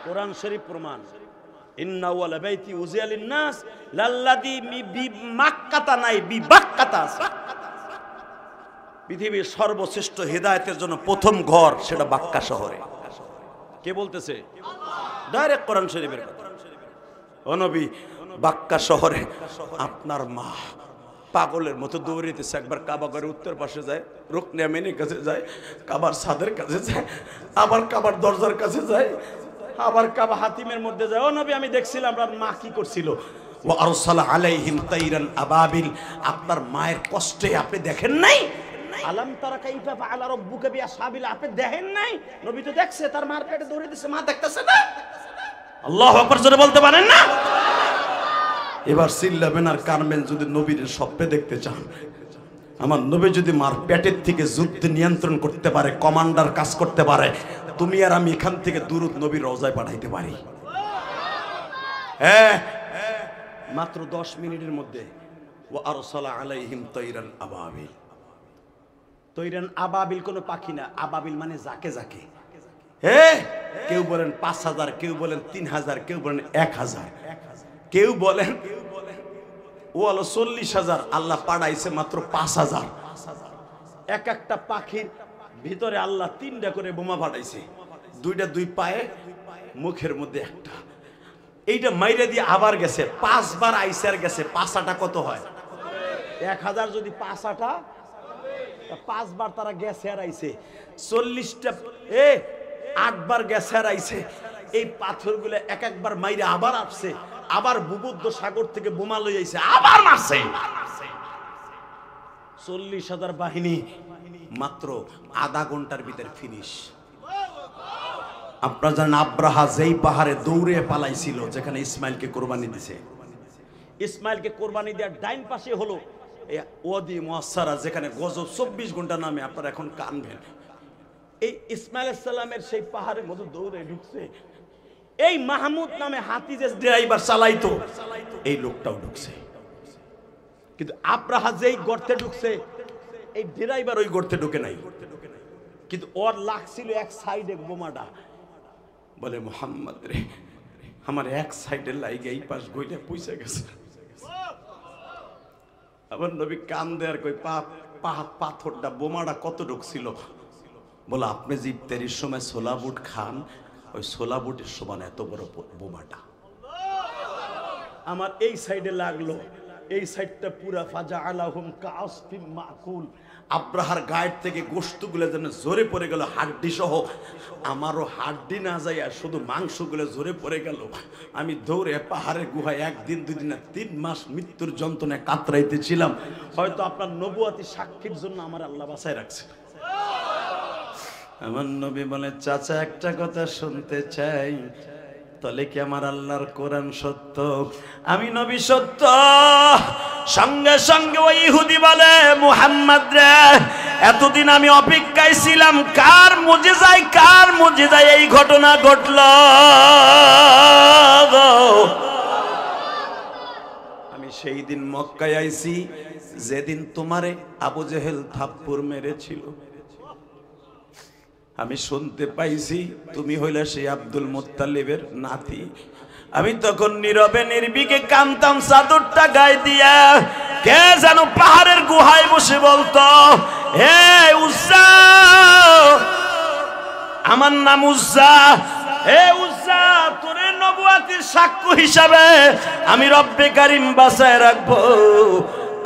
কোরআন শরীফ প্রমাণ। ইন্না আউওয়ালা বাইতি উযিয়া লিন-নাস লাল্লাযী বিমাক্কাতা নাই, বিবাক্কাতা। পৃথিবীর সর্বশ্রেষ্ঠ হেদায়েতের জন্য প্রথম ঘর সেটা বাক্কা শহরে। কে বলতেছে? ডাইরেক্ট কোরআন শরীফের কথা। ও নবী, বাক্কা শহরে আপনার মা পাগলের মতো দৌড়িতেছে। একবার কাবা ঘরের উত্তর পাশে যায়, রুকনে ইয়ামিনের কাছে যায়, কাবার ছাদের কাছে যায়, আবার কাবার দরজার কাছে যায়, আবার কাবা হাতিমের মধ্যে যায়। ও নবী, আমি দেখছিলাম আপনার মা কি করছিল। ওয়া আরসালা আলাইহিম তাইরান আবাবিল। আপনার মায়ের কষ্টে আপনি দেখেন নাই? আলাম তারা কাইফা ফাআলা রাব্বুকা বিআসহাবিল, আপনি দেখেন নাই? নবী তো দেখছে, তার মার পেটে ধরে দিছে, মা দেখতেছে না। আল্লাহু আকবার জোরে বলতে পারেন না? এবার চিল্লাবেন আর কানবেন যদি নবীর স্বপ্নে দেখতে চান। আমার নবী যদি মার পেটের থেকে যুদ্ধ নিয়ন্ত্রণ করতে পারে, কমান্ডার কাজ করতে পারে, তুমি আর আমি এখান থেকে দুরূদ নবীর রওজায় পাঠাইতে পারি। হ্যাঁ, মাত্র 10 মিনিটের মধ্যে। ওয়া আরসালা আলাইহিম তাইরান আবাবিল। তৈরান আবাবিল কোনো পাখি না, আবাবিল মানে যাকে যাকে। হ্যাঁ, কেউ বলেন 5000, কেউ বলেন 3000, কেউ বলেন 1000, কেউ বলেন ও হলো 40,000, আল্লাহ পাঠাইছে মাত্র 5000। এক একটা পাখির ভিতরে আল্লাহ 3টা করে বোমা পাঠাইছে, 2টা 2 পায়ে, মুখের মধ্যে একটা। এইটা মাইরে দিয়ে আবার গেছে, 5 বার আইসার গেছে। 5টা কত হয়? 1000 যদি 5টা, 5 বার তারা গেছে আর আইছে। 40টা 8 বার গেছে আর আইছে। এই পাথরগুলো এক একবার মাইরে আবার আসছে, আবার ভূমধ্য সাগর থেকে বোমা লই আইছে, আবার মারছে। 40,000 বাহিনী মাত্র আধা ঘন্টার ভিতরে ফিনিশ। আপনারা জানেন আব্রাহা যেই পাহাড়ে দৌড়ে পালাইছিল, যেখানে ইসমাইলকে কোরবানি দিছে। ইসমাইলকে কোরবানি দেওয়ার ডাইন পাশে হলো ওয়াদি মুআসসারা, যেখানে গজব 24 ঘন্টা নামে। আপনারা এখন কানবেন। এই ইসমাইল আলাইহিস সালামের সেই পাহাড়ের মধ্যে দৌড়ে ঢুকছে এই মাহমুদ নামে হাতি যে ড্রাইভার চালাইতো, এই লোকটাও ঢুকছে। কিন্তু আব্রাহা যেই গর্তে ঢুকছে, এই ড্রাইভার ওই গর্তে ঢুকে নাই। কিন্তু ওর লাগছিল এক সাইডে বোমাটা। বলে মুহাম্মদ রে, আমার এক সাইডে লাইগে এই পাশ গইলে পয়সা গেছে। আবার নবী কান দেয়ার কই পাথরটা বোমাটা কত ঢুকছিল? বলে আপনি যে ইফতারির সময় ছোলা বুট খান, ওই ছোলা বুটের সমান এত বড় বোমাটা আমার এই সাইডে লাগলো। এই সাইডটা পুরা ফাজা আলাহুম কাসফিম মাকুল। আব্রাহার গায়ের থেকে গোশতগুলো যেন জোরে পড়ে গেল, হাড্ডি সহ। আমারও হাড্ডি না যায় আর শুধু মাংসগুলো জোরে পড়ে গেল। আমি দৌড়ে পাহাড়ের গুহায় 1 দিন 2 দিন না 3 মাস মৃত্যুর যন্ত্রণায় কাতরাইতেছিলাম। হয়তো আপনার নবুয়াতি সাক্ষীর জন্য আমার আল্লাহ বাঁচায় রাখছে। আমার নবী বলে, চাচা একটা কথা শুনতে চাই, তাহলে কি আমার আল্লাহর কোরআন সত্য? আমি নবী সত্য। সঙ্গে সঙ্গে ওই ইহুদি বলে, মুহাম্মদ রে, এতদিন আমি অপেক্ষায় ছিলাম কার মুজিজায় এই ঘটনা ঘটল। আমি সেই দিন মক্কায় আইছি, যেদিন তোমারে আবু জেহেল থাপ্পড় মেরেছিল। আমি শুনতে পাইছি তুমি হইলে সেই আব্দুল মুত্তালিবের নাতি। আমি তখন নীরবে নির্বিকে কানতাম চাদরটা গায়ে দিয়া। কে যেন পাহাড়ের গুহায় বসে বলতো, হে উজ্জা, আমার নাম উজ্জা, হে উজ্জা, তোরে নবুয়াতির সাক্ষ্য হিসাবে আমি রব্বে কারিম বাঁচায় রাখবো।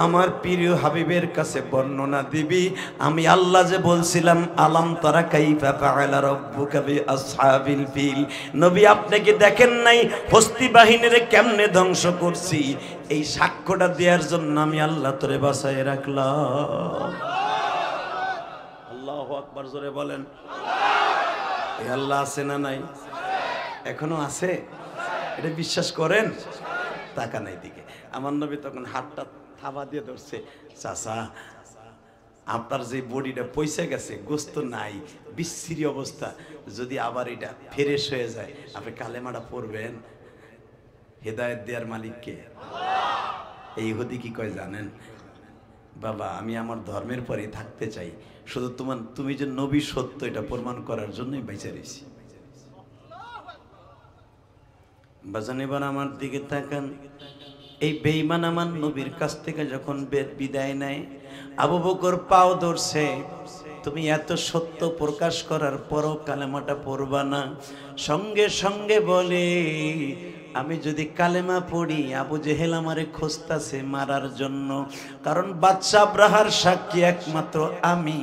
আমার প্রিয় হাবিবের কাছে বর্ণনা দিবি, আমি আল্লাহ যে বলছিলাম আলাম তারা কাইফা ফাআলা রাব্বুকা বিআসহাবিল ফিল। নবী আপনি কি দেখেন নাই হস্তি বাহিনীরে কেমনে ধ্বংস করছি? এই সাক্ষ্যটা দেওয়ার জন্য আমি আল্লাহ তোরে বাঁচায় রাখলাম। আল্লাহু আকবার জোরে বলেন। এই আল্লাহ আছে না নাই? এখনো আছে, এটা বিশ্বাস করেন? টাকা নাই দিকে আমার নবী তখন হাতটা থাবা দিয়ে ধরছে, চাচা আপনার যে বডিটা পয়সা গেছে, গোস্ত নাই, বিশ্রী অবস্থা, যদি আবার এটা ফ্রেশ হয়ে যায় আপনি কালেমাটা পড়বেন। হেদায়েত দেওয়ার মালিককে। এই ইহুদি কি কয় জানেন? বাবা আমি আমার ধর্মের পরেই থাকতে চাই, শুধু তুমি যে নবী সত্য এটা প্রমাণ করার জন্যই বেঁচে রয়েছি। বাজান এবার আমার দিকে তাকান। এই বেঈমান আমার নবীর কাছ থেকে যখন বিদায় নেয়, আবু বকর পাও ধরছে, তুমি এত সত্য প্রকাশ করার পরও কালেমাটা পড়বা না? সঙ্গে সঙ্গে বলে, আমি যদি কালেমা পড়ি আবু জেহেল আমারে খুঁজতাছে মারার জন্য, কারণ বাদশা আব্রাহার সাক্ষী একমাত্র আমি।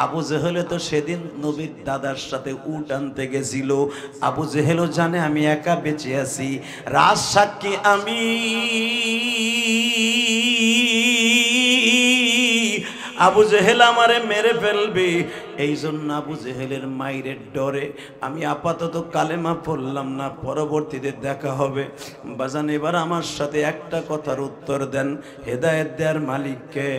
আবু জেহেল তো সেদিন নবীর দাদার সাথে উট আনতে গেছিল, আবু জেহেলও জানে আমি একা বেঁচে আছি, রাজ সাক্ষী আমি। আবু জেহেল আমারে মেরে ফেলবে, এই জন্য আবু জেহেলের মাইরের ডরে আমি আপাতত কালেমা পড়লাম না, পরবর্তীতে দেখা হবে। বাজান এবার আমার সাথে একটা কথার উত্তর দেন, হেদায়েত দেওয়ার মালিককে?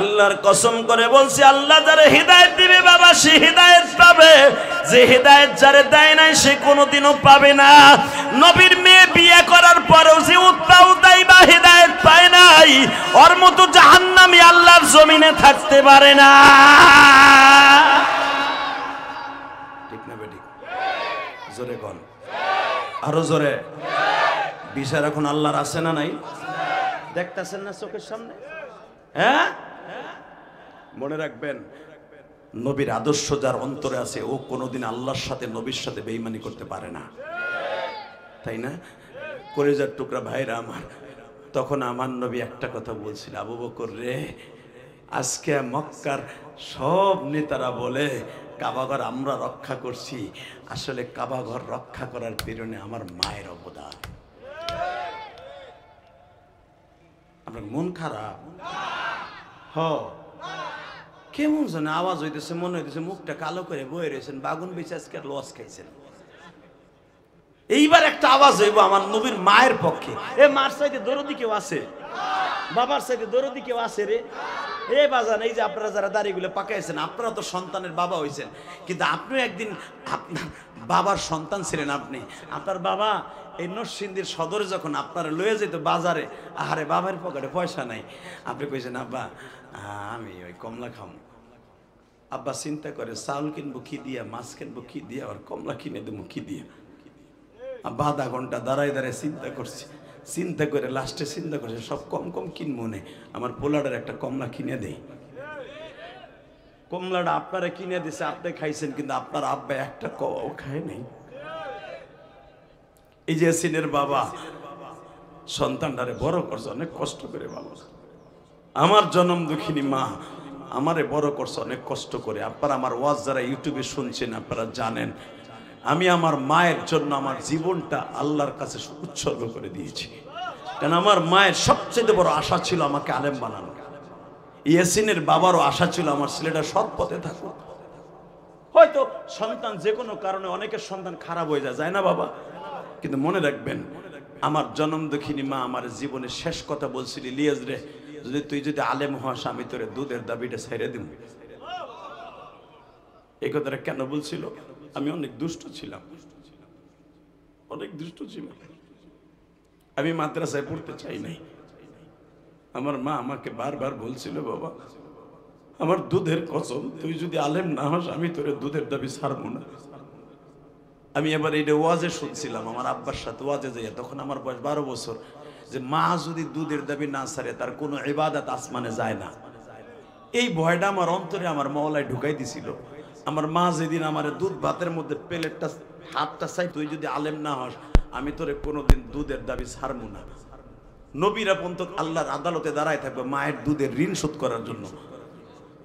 আল্লাহর কসম করে বলছি, আল্লাহ যারে হিদায়াত দিবে বাবা সে হিদায়াত পাবে, যে হিদায়াত যারে দেয় নাই সে কোনোদিনও পাবে না। নবীর মেয়ে বিয়ে করার পরেও যে উত্তাউতাই বা হিদায়াত পায় নাই, ওর মতো জাহান্নামী আল্লাহর জমিনে থাকতে পারে না। ঠিক না বেটি? জোরে কোন, আরো জোরে। বিচার এখন আল্লাহর আছে না নাই? দেখতেছেন না চোখের সামনে? হ্যাঁ, মনে রাখবেন, নবীর আদর্শ যার অন্তরে আছে ও কোনোদিন আল্লাহর সাথে নবীর সাথে বেঈমানি করতে পারে না, তাই না? কলিজার টুকরা ভাইরা আমার, তখন আমার নবী একটা কথা বলছিল, আবু বকর রে, আজকে মক্কার সব নেতারা বলে কাবাঘর আমরা রক্ষা করছি, আসলে কাবাঘর রক্ষা করার পেছনে আমার মায়ের অবদান। আপনার মন খারাপ? কেমন জানে আওয়াজ হইতেছে, মনে হইতেছে মুখটা কালো করে বয়ে রয়েছেন, বাগুন বেঁচে আজকে লস খাইছেন। এইবার একটা আওয়াজ হইব আমার নবীর মায়ের পক্ষে। এ মার চাইতে দরদি কেউ আছে? বাবার চাইতে দরদি কেউ আছে রে? এ বাজান, এই যে আপনারা যারা দাড়িগুলো পাকাইছেন, আপনারা তো সন্তানের বাবা হইছেন, কিন্তু আপনিও একদিন আপনার বাবার সন্তান ছিলেন। আপনার বাবা এই নরসিংদীর সদরে যখন আপনারা লয়ে যেত বাজারে, আহারে বাবার পকেটে পয়সা নাই, আপনি কইছেন আব্বা আমি ওই কমলা খামো। আব্বা চিন্তা করে চাউল কিনবো কি দিয়া, মাছ কিনবো কি দিয়া, আর কমলা কিনে দেবো কি দিয়া। আব্বা আধা ঘন্টা দাঁড়ায় দাঁড়ায় চিন্তা করে লাস্টে চিন্তা করছে সব কম কম কিনবো নে, আমার পোলাটার একটা কমলা কিনে দেই। কমলাটা আপনারা কিনে দিছে, আপনি খাইছেন, কিন্তু আপনার আব্বা একটা কও খায় নাই। এই যে সিনের বাবা সন্তানটারে বড় করছে অনেক কষ্ট করে, বাবা আমার জনম দুঃখিনী মা আমারে বড় করছে অনেক কষ্ট করে। আপনারা আমার ওয়াজ যারা ইউটিউবে শুনছেন আপনারা জানেন, আমি আমার মায়ের জন্য আমার জীবনটা আল্লাহর কাছে উৎসর্গ করে দিয়েছি। কারণ আমার মায়ের সবচেয়ে বড় আশা ছিল আমাকে আলেম বানানো। ইয়াসিনের বাবারও আশা ছিল আমার ছেলেটা সৎ পথে থাকুক। হয়তো সন্তান যে কোনো কারণে অনেকের সন্তান খারাপ হয়ে যায় না বাবা, কিন্তু মনে রাখবেন আমার জনম দুঃখিনী মা আমার জীবনের শেষ কথা বলছিল, ইলিয়াস রে, তুই যদি আলেম হস আমি তোরে দুধের দাবিটা ছেড়ে দিব। এই কথাটা কেন বলছিল? আমি অনেক দুষ্ট ছিলাম, আমি মাদ্রাসায় পড়তে চাই নাই। আমার মা আমাকে বারবার বলছিল, বাবা আমার দুধের কসম, তুই যদি আলেম না হস আমি তোরে দুধের দাবি ছাড়বো না। আমি এবার এইটা ওয়াজে শুনছিলাম আমার আব্বার সাথে ওয়াজে যাইয়া, তখন আমার বয়স 12 বছর, যে মা যদি দুধের দাবি না ছাড়ে তার কোনো ইবাদত আসমানে যায় না। এই ভয়টা আমার অন্তরে আমার মওলায় ঢুকাই দিছিল। আমার মা যেদিন আমার দুধ ভাতের মধ্যে প্লেটটা হাতটা চাই, তুই যদি আলেম না হস আমি তোরে কোনোদিন দুধের দাবি ছাড়বো না। নবীরা পর্যন্ত আল্লাহর আদালতে দাঁড়ায় থাকবে মায়ের দুধের ঋণ শোধ করার জন্য।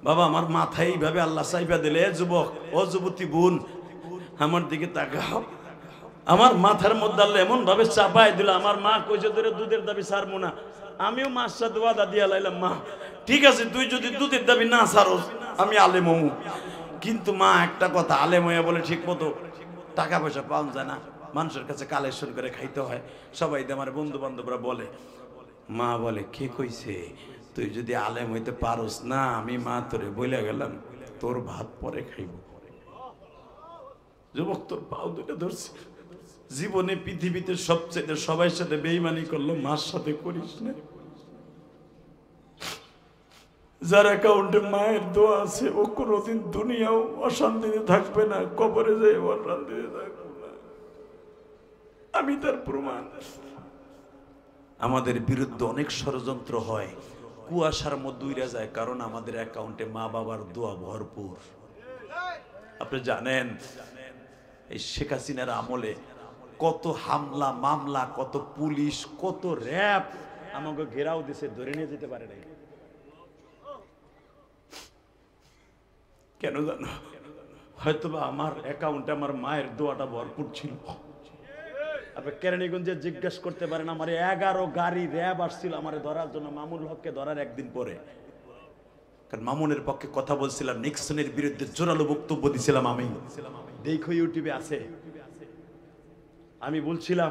বাবা আমার মাথায় এইভাবে আল্লাহ চাইবা দিলে, এ যুবক ও যুবতী বোন আমার দিকে তাকাও, আমার মাথার মধ্যে আল্লাহ এমন ভাবে চাপাই দিল, আমার মা কইছে তোরে দুধের দাবি ছাড়বো না। আমিও মার সাথে ওয়াদা দিয়া লাইলাম, মা ঠিক আছে তুই যদি দুধের দাবি না ছাড়স আমি আলেম হমু, কিন্তু মা একটা কথা, আলেম হইয়া বলে ঠিক মতো টাকা পয়সা পাওয়া যায় না, মানুষের কাছে কালেকশন করে খাইতে হয়। সবাই আমার বন্ধু বান্ধবরা বলে, মা বলে কে কইছে তুই যদি আলেম হইতে পারস না, আমি মা তোরে বলে গেলাম তোর ভাত পরে খাইব। যুবক তোর পাও দুটো ধরছি, জীবনে পৃথিবীতে সবচেয়ে সবার সাথে বেঈমানি করলো, মার সাথে করিস না। যার অ্যাকাউন্টে মায়ের দোয়া আছে ও কোনোদিন দুনিয়াও অশান্তিতে থাকবে না, কবরে যাই অশান্তিতে থাকবে না, আমি তার প্রমাণ। আমাদের বিরুদ্ধে অনেক ষড়যন্ত্র হয়, কুয়াশার মধ্যে উড়ে যায়, কারণ আমাদের অ্যাকাউন্টে মা বাবার দোয়া ভরপুর। আপনি জানেন এই শেখ হাসিনার আমলে কত হামলা মামলা, কত পুলিশ, কত র্যাব আমাকে ঘেরাও দিছে, ধরে নিয়ে যেতে পারে নাই। কেন জানো? হয়তোবা আমার অ্যাকাউন্টে আমার মায়ের দোয়াটা ভরপুর ছিল। আপনি কেরানীগঞ্জে জিজ্ঞেস করতে পারেন, আমার 11 গাড়ি র্যাব আসছিল আমার ধরার জন্য, মামুনুল হককে ধরার একদিন পরে। কারণ মামুনের পক্ষে কথা বলছিলাম, নিক্সনের বিরুদ্ধে জোরালো বক্তব্য দিছিলাম আমি। দেখো ইউটিউবে আছে, আমি বলছিলাম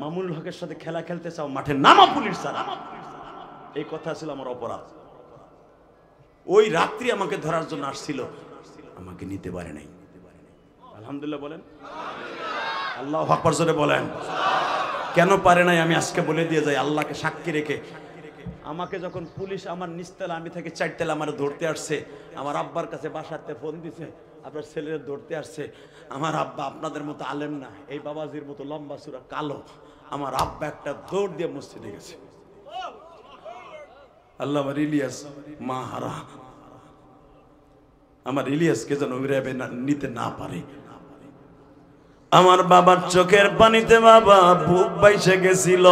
মামুনুল হকের সাথে খেলা খেলতে চাও, মাঠে নামা পুলিশ ছাড়া। এই কথা ছিল আমার অপরাধ। ওই রাত্রি আমাকে ধরার জন্য আসছিল, আমাকে নিতে পারে নাই। আলহামদুলিল্লাহ বলেন, আল্লাহু আকবার জোরে বলেন। কেন পারে নাই আমি আজকে বলে দিয়ে যাই, আল্লাহকে সাক্ষী রেখে। আমাকে যখন পুলিশ আমার নিচতলা, আমি থেকে 4 তলা আমার ধরতে আসছে, আমার আব্বার কাছে বাসাতে ফোন দিছে, আপনার ছেলের ধরতে আসছে। আমার আব্বা আপনাদের মতো আলেম না, এই বাবাজির মতো লম্বা চূড়া কালো। আমার আব্বা একটা দৌড় দিয়ে মসজিদে গেছে। আল্লাহ আমার ইলিয়াস মা হারা, আমার ইলিয়াসকে যেন র্যাবে নিতে না পারে। আমার বাবার চোখের পানিতে বাবা বুক বাইসে গেছিল।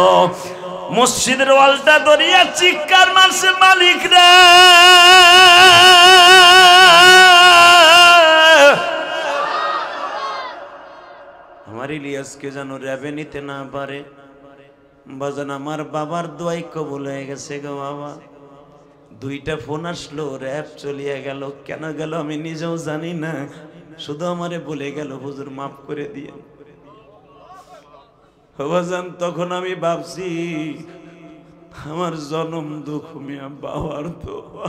মসজিদের ওয়ালটা ধরিয়া চিৎকার মারছে, মালিক রে আমার ইলিয়াসকে যেন র্যাবে নিতে না পারে। বাজান আমার বাবার দোয়াই কবুল হয়ে গেছে গো বাবা। 2টা ফোন আসলো, র্যাব চলিয়ে গেল। কেন গেল আমি নিজেও জানি না, শুধু আমারে বলে গেল হুজুর মাফ করে দিয়ে। বাজান তখন আমি ভাবছি আমার জনম দুঃখ মিয়া বাবার দোয়া।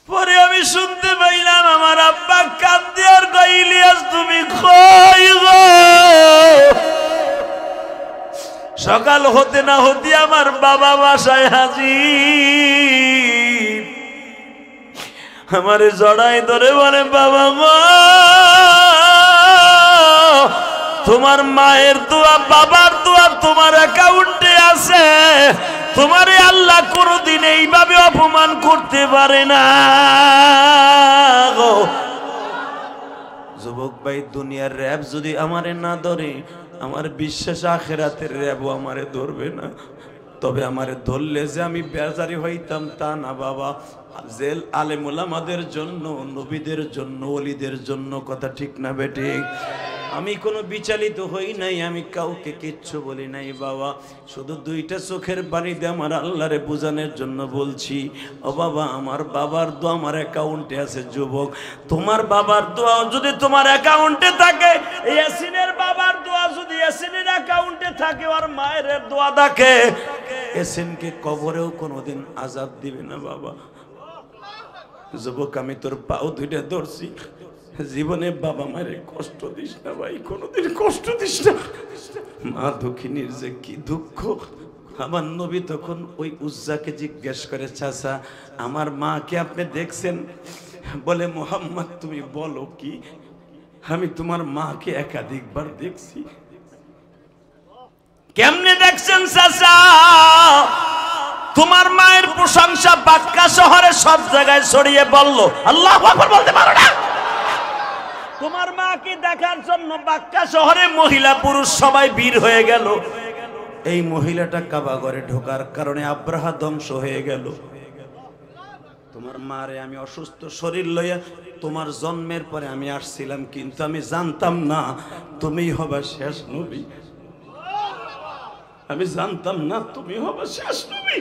পরে আমি শুনতে পাইলাম আমার আব্বা কান্দে আর কই, ইলিয়াস তুমি কই গো? সকাল হতে না হতে আমার বাবা বাসায় হাজির। আমারে জড়াই ধরে বলে, বাবা গো তোমার মায়ের দোয়া বাবার দোয়া তোমার অ্যাকাউন্টে আছে, তোমারে আল্লাহ কোনোদিন এইভাবে অপমান করতে পারে না গো। যুবক ভাই, দুনিয়ার র্যাব যদি আমারে না ধরে, আমার বিশ্বাস আখিরাতের র্যাবও আমারে ধরবে না। তবে আমারে ধরলে যে আমি বেজারি হইতাম তা না বাবা। জেল আলেম ওলামাদের জন্য, নবীদের জন্য, ওলিদের জন্য, কথা ঠিক না বেঠিক? আমি কোনো বিচলিত হই নাই, আমি কাউকে কিচ্ছু বলি নাই বাবা। শুধু 2টা চোখের পানি দিয়ে আমার আল্লাহরে বোঝানোর জন্য বলছি, ও বাবা আমার বাবার দোয়া আমার অ্যাকাউন্টে আছে। যুবক, তোমার বাবার দোয়া যদি তোমার অ্যাকাউন্টে থাকে, ইয়াসিনের বাবার দোয়া যদি ইয়াসিনের অ্যাকাউন্টে থাকে, আর মায়ের দোয়া থাকে, ইয়াসিনকে কবরেও কোনোদিন আযাব দিবে না বাবা। যুবক, আমি তোর পাও 2টা ধরছি, জীবনে বাবা মায়ের কষ্ট দিস না ভাই, কোনোদিন কষ্ট দিস না। মা দুঃখিনীর যে কি দুঃখ। আমার নবী তখন ওই উজ্জাকে জিজ্ঞেস করে, চাচা আমার মাকে আপনি দেখছেন? বলে, মুহাম্মদ তুমি বলো কি, আমি তোমার মাকে একাধিকবার দেখছি। কেমনে দেখছেন চাচা? তোমার মায়ের প্রশংসা বাক্কা শহরে সব জায়গায় ছড়িয়ে বলল। আল্লাহু আকবার বলতে পারো না? তোমার মাকে দেখার জন্য বাক্কা শহরে মহিলা পুরুষ সবাই বীর হয়ে গেল। এই মহিলাটা কাবা ঘরে ঢোকার কারণে আব্রাহা ধ্বংস হয়ে গেল। তোমার মারে আমি অসুস্থ শরীর লইয়া তোমার জন্মের পরে আমি আসছিলাম, কিন্তু আমি জানতাম না তুমি হবা শেষ নবী। আমি জানতাম না তুমি হবা শেষ নবী।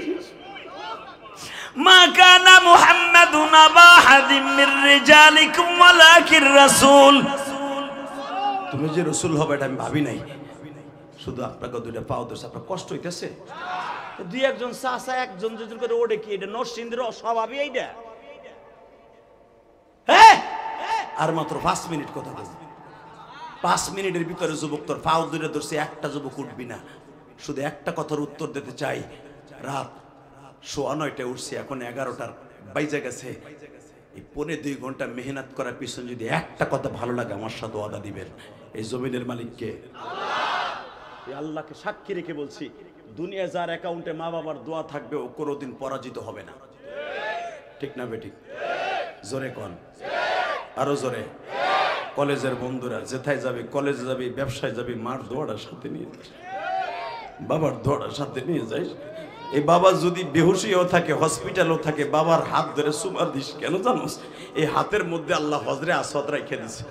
মা কানা মুহাম্মাদুন আবা আহাদিম মির রিজালিকুম ওয়ালাকির রাসূল। তুমি যে রাসূল হবে এটা আমি ভাবি নাই। শুধু আপনাকে 2টা পাও দোষ, আপনার কষ্ট হইতেছে। 2-1 চাচা একজন দুজন করে ওড়ে কি এটা নরসিংদীর স্বভাবই এইটা। হ্যাঁ, আর মাত্র 5 মিনিট কথা বলবো। 5 মিনিটের ভিতরে যুবক তোর পাও 2টা ধরছে, একটা যুবক উঠবি না। শুধু একটা কথার উত্তর দিতে চাই। রাত 9:15 উঠছি, এখন 11টার বাইজে গেছে। এই 2.5 ঘন্টা মেহনত করার পিছনে যদি একটা কথা ভালো লাগে, আমার সাথে ওয়াদা দিবেন, এই জমিনের মালিককে আল্লাহকে সাক্ষী রেখে বলছি, দুনিয়া যার অ্যাকাউন্টে মা বাবার দোয়া থাকবে ও কোনোদিন পরাজিত হবে না। ঠিক না বেঠিক? জোরে কোন, আরো জোরে। কলেজের বন্ধুরা যেথায় যাবে, কলেজে যাবে, ব্যবসায় যাবে, মার দোয়াটা সাথে নিয়ে যাস, বাবার দোয়াটা সাথে নিয়ে যাস। এই বাবা যদি বেহুশিও থাকে, হসপিটালও থাকে, বাবার হাত ধরে সুমার দিস কেন জানোস? এই হাতের মধ্যে আল্লাহ হজরে আসওয়াদ রেখে দিছে,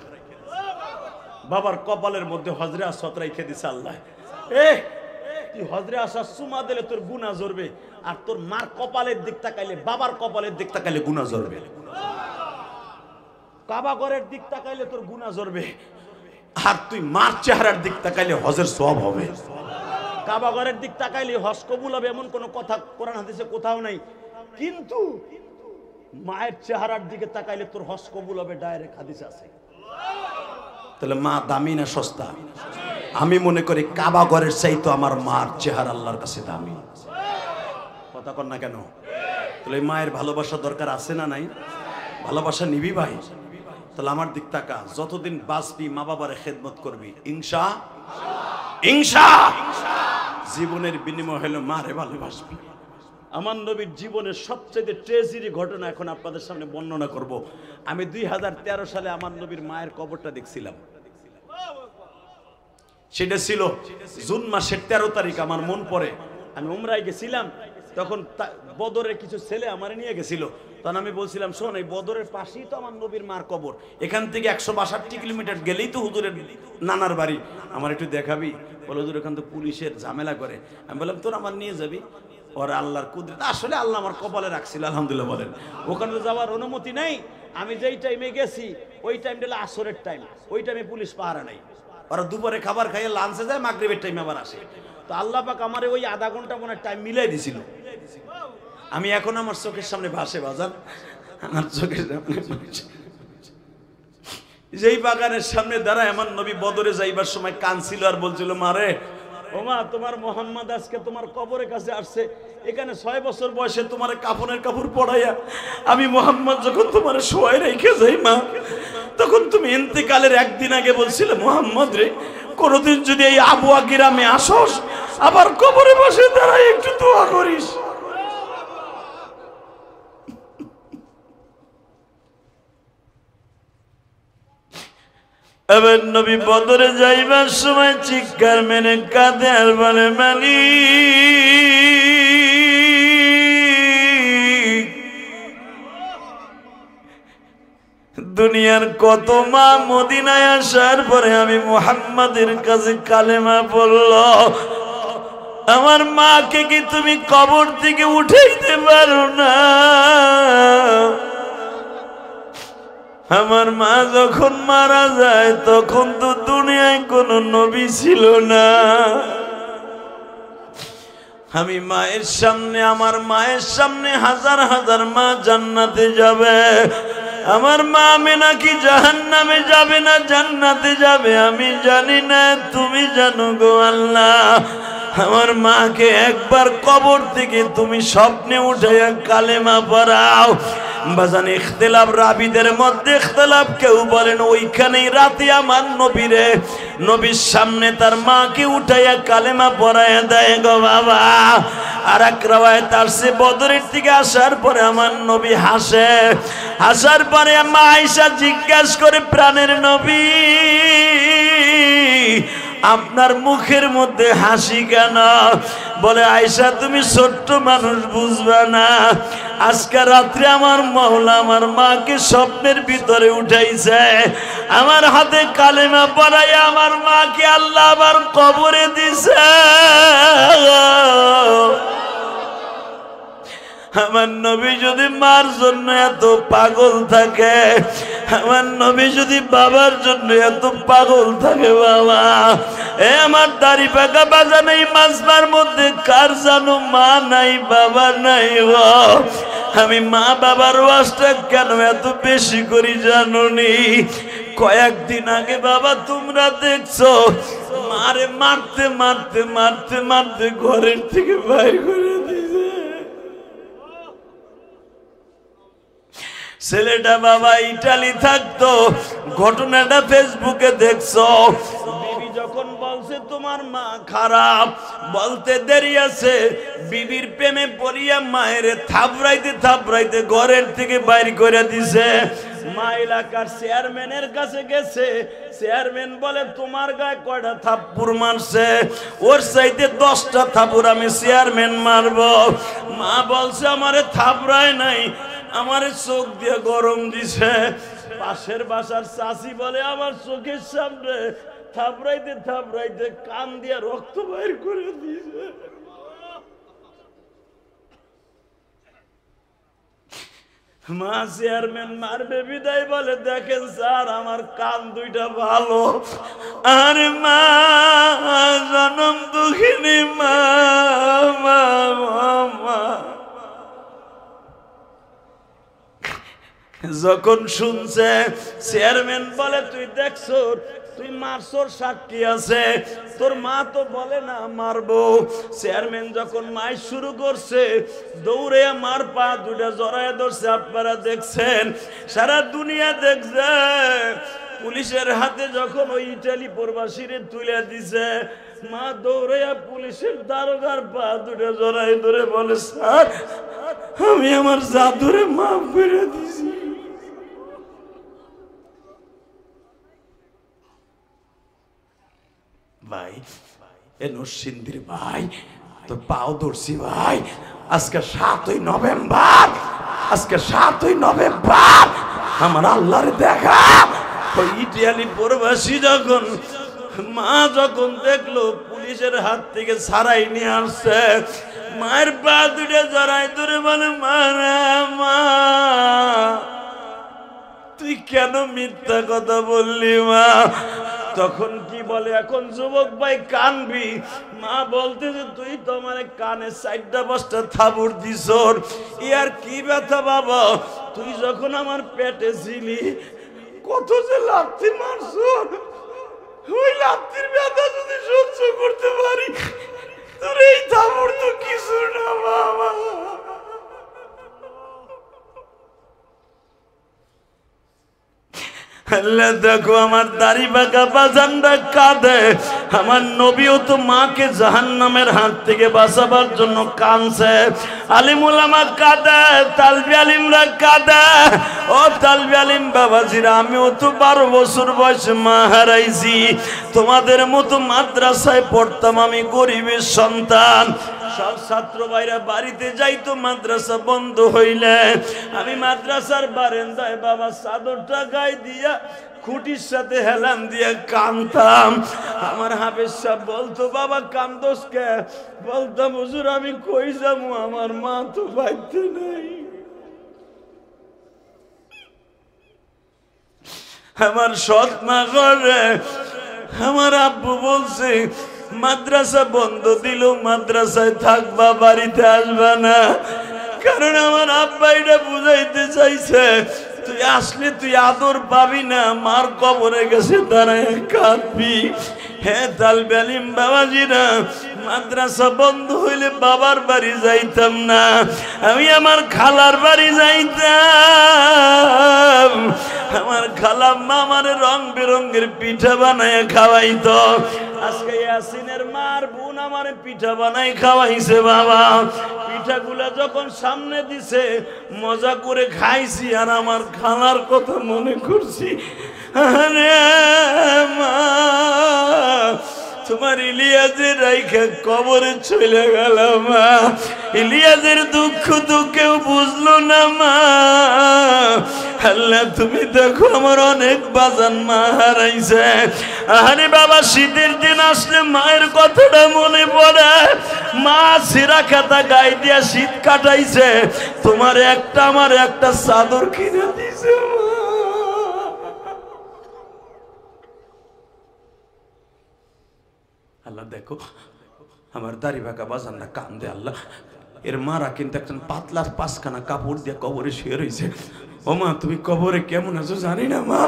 বাবার কপালের মধ্যে হজরে আসওয়াদ রেখে দিছে আল্লাহ। তুই হজরে আসওয়াদ সুমা দিলে তোর গুনাহ ঝরবে, আর তোর মার কপালের দিক তাকাইলে, বাবার কপালের দিক তাকাইলে গুনাহ ঝরবে। কাবা ঘরের দিক তাকাইলে তোর গুনাহ ঝরবে, আর তুই মার চেহারার দিক তাকাইলে হজের সওয়াব হবে। কাবা ঘরের দিক তাকাইলে হজ কবুল হবে এমন কোন কথা কোরআন হাদিসে কোথাও নাই, কিন্তু মায়ের চেহারার দিকে তাকাইলে তোর হজ কবুল হবে, ডাইরেক্ট হাদিস আছে। তাহলে মা দামি না সস্তা? আমি মনে করি কাবা ঘরের চাইতো আমার মার চেহারা আল্লাহর কাছে দামি। কথা কর না কেন? তাহলে মায়ের ভালোবাসা দরকার আছে না নাই? ভালোবাসা নিবি ভাই? তাহলে আমার দিক তাকা, যতদিন বাঁচবি মা বাবার খেদমত করবি, ইনশাআল্লাহ জীবনের বিনিময় হলো মারে ভালোবাসবি। আমার নবীর জীবনের সবচেয়ে ট্রেজেডি ঘটনা এখন আপনাদের সামনে বর্ণনা করব। আমি 2013 সালে আমার নবীর মায়ের কবরটা দেখছিলাম। সেটা ছিল জুন মাসের 13 তারিখ, আমার মন পড়ে। আমি উমরায় গেছিলাম, তখন বদরের কিছু ছেলে আমার নিয়ে গেছিল। তখন আমি বলছিলাম, শোন, এই বদরের পাশেই তো আমার নবীর মার কবর, এখান থেকে 162 কিলোমিটার গেলেই তো হুজুরের নানার বাড়ি, আমার একটু দেখাবি? বলে, হুজুর এখান তো পুলিশের ঝামেলা করে। আমি বললাম, তোর আমার নিয়ে যাবি? ওর আল্লাহর কুদরত, আসলে আল্লাহ আমার কপালে রাখছিল, আলহামদুলিল্লাহ বলেন। ওখানে যাওয়ার অনুমতি নেই। আমি যেই টাইমে গেছি ওই টাইমটা হলো আসরের টাইম, ওই টাইমে পুলিশ পাহারা নাই। ওরা দুপুরে খাবার খাইয়ে লাঞ্চে যায়, মাগরিবের টাইমে আবার আসে। তো আল্লাহ পাক আমারে ওই আধা ঘন্টা মনে টাইম মিলাই দিছিল। আমি এখন আমার চোখের সামনে ভাসে বাজান, আমার চোখের সামনে যেই বাগানের সামনে দাঁড়ায় আমার নবী বদরে যাইবার সময় কাঁদছিল আর বলছিল, মারে ও মা, তোমার মোহাম্মদ আজকে তোমার কবরের কাছে আসছে, এখানে 6 বছর বয়সে তোমার কাফনের কাপড় পড়াইয়া আমি মোহাম্মদ যখন তোমার শোয়াই রেখে যাই মা, তখন তুমি ইন্তেকালের একদিন আগে বলছিলে, মোহাম্মদ রে, কোনদিন যদি এই আবুয়া গ্রামে আসস, আবার কবরে বসে দাঁড়াই একটু দোয়া করিস। এবার নবী বদরে যাইবার সময় চিৎকার মেরে কাঁদে আর বলে, মালিক, দুনিয়ার কত মা মদিনায় আসার পরে আমি মুহাম্মাদের কাছে কালেমা পড়ল, আমার মাকে কি তুমি কবর থেকে উঠাইতে পারো না? আমার মা যখন মারা যায় তখন তো দুনিয়ায় কোনো নবী ছিল না। আমি মায়ের সামনে, আমার মায়ের সামনে হাজার হাজার মা জান্নাতে যাবে, আমার মা আমি নাকি জাহান্নামে যাবে না জান্নাতে যাবে আমি জানি না, তুমি জানো গো আল্লাহ। আমার মাকে একবার কবর থেকে তুমি স্বপ্নে উঠাইয়া কালেমা পড়াও। বাজান, ইখতিলাফ রাবিদের মধ্যে ইখতিলাফ, কেউ বলেন ওইখানেই রাতে আমার নবীরে, নবীর সামনে তার মাকে উঠাইয়া কালেমা পড়াইয়া দেয় গো বাবা। আর এক রাওয়ায়াত আসছে, বদরের থেকে আসার পরে আমার নবী হাসে, হাসার পরে মা আয়েশা জিজ্ঞাসা করে, প্রাণের নবী, আপনার মুখের মধ্যে হাসি কেন? বলে, আয়েশা তুমি ছোট্ট মানুষ, বুঝবা না, আজকে রাত্রে আমার মওলা আমার মাকে স্বপ্নের ভিতরে উঠাইছে, আমার হাতে কালেমা পড়াই আমার মাকে আল্লাহ আবার কবরে দিছে। আমার নবী যদি মার জন্য এত পাগল থাকে, আমার নবী যদি বাবার জন্য এত পাগল থাকে, বাবা এ আমার দাড়ি পাকা বাজা নেই মাজমার মধ্যে কার জানো মা নাই বাবা নাই গো। আমি মা বাবার ওয়াজটা কেন এত বেশি করি জানো নি? কয়েকদিন আগে বাবা তোমরা দেখছো মারে মারতে মারতে মারতে মারতে ঘরের থেকে বাইর করে দিয়েছে। ছেলেটা বাবা ইটালি থাকতো, ঘটনাটা ফেসবুকে দেখছো। বিবি যখন বলছে তোমার মা খারাপ, বলতে দেরি আছে, বিবির প্রেমে পড়িয়া মায়ের থাপড়াইতে থাপড়াইতে ঘরের থেকে বাইর করে দিছে। মা এলাকার চেয়ারম্যানের কাছে গেছে, চেয়ারম্যান বলে তোমার গায়ে কয়টা থাপ্পড় মারছে? ওর চাইতে 10টা থাপ্পড় আমি চেয়ারম্যান মারবো। মা বলছে আমারে থাপড়ায় নাই, আমারে চোখ দিয়ে গরম দিছে। পাশের বাসার চাচি বলে আমার চোখের সামনে থাপড়াইতে থাপড়াইতে কান দিয়ে রক্ত বাইর করে দিয়েছে। মা চেয়ারম্যান মারবে বিদায় বলে দেখেন স্যার আমার কান দুইটা ভালো। আরে মা জনম দুঃখিনী মা, মা মা। যখন শুনছে চেয়ারম্যান বলে তুই দেখছো তুই মারছোর সাক্ষী আছে, তোর মা তো বলে না মারবো। চেয়ারম্যান যখন মাই শুরু করছে দৌড়ে মার পা দুটা জড়ায় ধরছে। আপনারা দেখছেন, সারা দুনিয়া দেখছে। পুলিশের হাতে যখন ওই ইটালি প্রবাসীরে তুলে দিছে, মা দৌড়াইয়া পুলিশের দারোগার পা দুটা জড়ায় ধরে বলে স্যার আমি আমার জাদুরে মাফ করে দিছি। ভাই এ নরসিংদীর ভাই তোর পাও ধরছি ভাই। আজকে 7ই নভেম্বর, আজকে 7ই নভেম্বর আমার আল্লাহর দেখা। ওই ইটালি প্রবাসী যখন মা যখন দেখলো পুলিশের হাত থেকে ছাড়াই নিয়ে আসছে, মায়ের পা দুটো জড়াই ধরে বলে মা মা তুই কেন মিথ্যা কথা বললি মা? তখন কি বলে এখন যুবক ভাই কানবি। মা বলতেছে তুই তো আমার কানে 4টা 5টা থাবড় দিছর, ইয়ার কি ব্যথা বাবা? তুই যখন আমার পেটে ছিলি কত যে লাথি মারছর, ওই লাথির ব্যথা যদি সহ্য করতে পারি তোর এই থাবড় তো কিছু না বাবা। আল্লাহ দেখো আমার দাড়ি বাঁকা বাজানরা কাঁদে। আমার নবীও তো মাকে জাহান্নামের হাত থেকে বাঁচাবার জন্য কাঁদছে। আলিম উলামা কাঁদে, তালবি আলিমরা কাঁদে। ও তালবি আলিম বাবাজিরা, আমিও তো 12 বছর বয়সে মা হারাইছি। তোমাদের মতো মাদ্রাসায় পড়তাম, আমি গরিবের সন্তান। সব ছাত্র ভাইরা বাড়িতে যাইতো মাদ্রাসা বন্ধ হইলে, আমি মাদ্রাসার বারান্দায় বাবা চাদরটা গায়ে দিয়া খুঁটির সাথে হেলান দিয়ে কাঁদতাম। আমার হাফেজ সাহেব বলতো বাবা কান্দোস কে? বলতাম হুজুর আমি কই যাবো, আমার মা তো বাড়িতে নাই। আমার সৎ মা ঘরে, আমার আব্বু বলছে মাদ্রাসা বন্ধ দিল, মাদ্রাসায় থাকবা, বাড়িতে আসবা না। কারণ আমার আব্বা এটা বুঝাইতে চাইছে তুই আসলে তুই আদর পাবি না, মার কবরে গেছে দাঁড়ায় কাঁদবি। হ্যাঁ তালবে আলিম বাবাজিরা, মাদ্রাসা বন্ধ হইলে বাবার বাড়ি যাইতাম না, আমি আমার খালার বাড়ি যাইতাম। আমার খালা মা আমার রং বেরঙের পিঠা বানায় খাওয়াইতো। আজকে ইয়াসিনের মার বোন আমার পিঠা বানাই খাওয়াইছে বাবা। পিঠাগুলা যখন সামনে দিছে মজা করে খাইছি, আর আমার খালার কথা মনে করছি। আরে মা তোমার ইলিয়াসের রাইখা কবরে চলে গেল মা। ইলিয়াসের দুঃখ তো কেউ বুঝলো না মা। আল্লাহ তুমি দেখো আমার অনেক বাজান মা হারাইছে। আরে বাবা শীতের দিন আসলে মায়ের কথাটা মনে পড়ে। মা ছিঁড়া খাতা গায়ে দিয়া শীত কাটাইছে, তোমার একটা আমার একটা চাদর কিনে দিছে মা। আল্লাহ দেখো আমার দাড়ি বাঁকা বাজান না কান্দে। আল্লাহ এর মারা কিন্তু একটা পাতলা 5খানা কাপড় দিয়ে কবরে শুয়ে রয়েছে। ও মা তুমি কবরে কেমন আছো জানি না মা।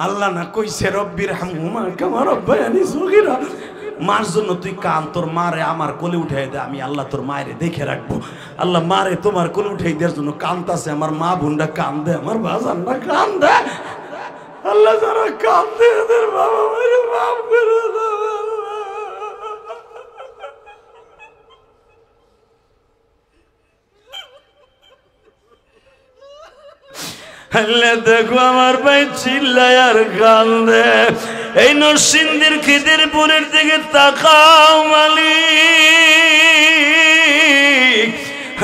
আল্লাহ না কইছে রব্বির হামহুমা কামা রব্বায়ানি সগীরা। মার জন্য তুই কান, তোর মারে আমার কোলে উঠাই দে, আমি আল্লাহ তোর মায়ের দেখে রাখবো। আল্লাহ মারে তোমার কোলে উঠাই দেওয়ার জন্য কান্দতাছে। আমার মা বোনটা কান্দে, আমার বাজানরা কান্দে। আল্লাহ যারা কান্দে এদের বাবা মায়ের মাফ করে দাও। আল্লাহ দেখো আমার ভাই চিল্লায় আর কান্দে। এই নরসিংদীর খিদিরপুরের দিকে তাকাও মালিক,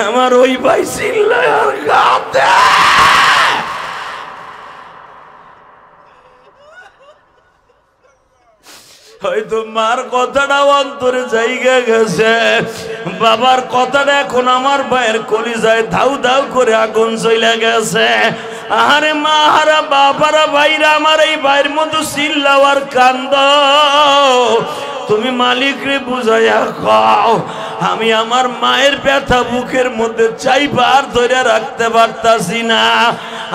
আমার ওই ভাই চিল্লায় আর কান্দে। হয়তো মার কথাটা অন্তরে জায়গা গেছে, বাবার কথাটা এখন আমার ভাইয়ের কলিজায় ধাউ ধাউ করে আগুন চলে গেছে। আরে মা হারা বাবারা ভাইরা আমার এই ভাইয়ের মতো চিল্লাওয়ার কান্দ, তুমি মালিক রে বুঝাইয়া খাও। আমি আমার মায়ের ব্যথা বুকের মধ্যে চাইবার ধরে রাখতে পারতাছি না।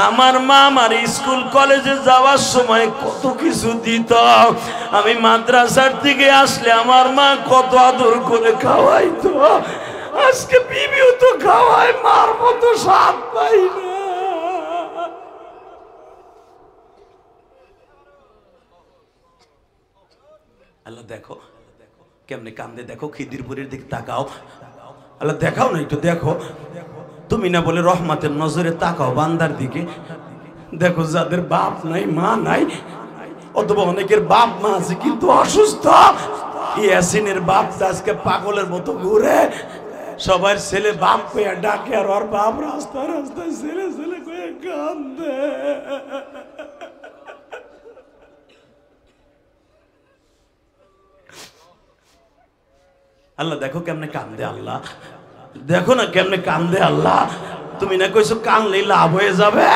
আমার মা আমার স্কুল কলেজে যাওয়ার সময় কত কিছু দিত, আমি মাদ্রাসার থেকে আসলে আমার মা কত আদর করে খাওয়াইতো। আজকে বিবিও তো খাওয়ায়, মার মতো স্বাদ পাই না। আল্লাহ দেখো কেমনে কান্দে, দেখো খিদিরপুরের দিকে তাকাও। আল্লাহ দেখাও না, একটু দেখো। তুমি না বলে রহমতের নজরে তাকাও বান্দার দিকে। দেখো যাদের বাপ নাই মা নাই, অথবা অনেকের বাপ মা আছে কিন্তু অসুস্থ, ইয়াসিনের বাপ আজকে পাগলের মতো ঘুরে, সবার ছেলে বাপ কইয়া ডাকে আর ওর বাপ রাস্তা রাস্তায় ছেলে ছেলে কইয়া কান্দে। আল্লাহ দেখো কেমনে কান্দে, আল্লাহ দেখো না কেমনে কান্দে। আল্লাহ তুমি না কইছো কানলেই লাভ হয়ে যাবে,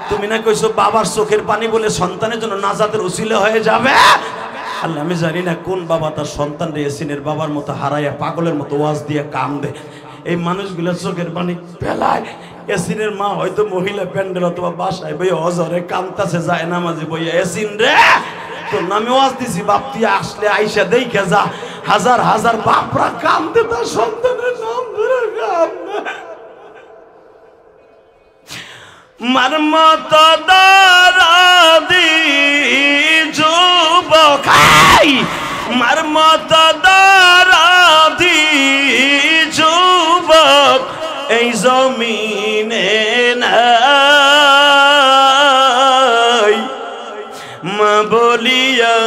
তুমি না কইছো বাবার চোখের পানি বলে সন্তানের জন্য নাজাতের উসিলা হয়ে যাবে। আল্লাহ আমি জানি না কোন বাবা তার সন্তান রে ইয়াসিনের বাবার মতো হারাইয়া পাগলের মতো ওয়াজ দিয়ে কান্দে। এই মানুষগুলো চোখের পানি ফেলায়। ইয়াসিনের মা হয়তো মহিলা প্যান্ডেল অথবা বাসায় বই অজরে কান্তাছে, যায় নামাজি বইয়া, ইয়াসিন রে তোর নামে ওয়াজ দিছি, বাপ তুই আসলে আইসা দেখে যা। হাজার হাজার বাপরা কান্দে তার সন্তানের নাম ধরে কান্দে। মার মতো দরদি যুবক, মার মতো দরদি যুবক এই জমিনে নাই। মা বলিয়া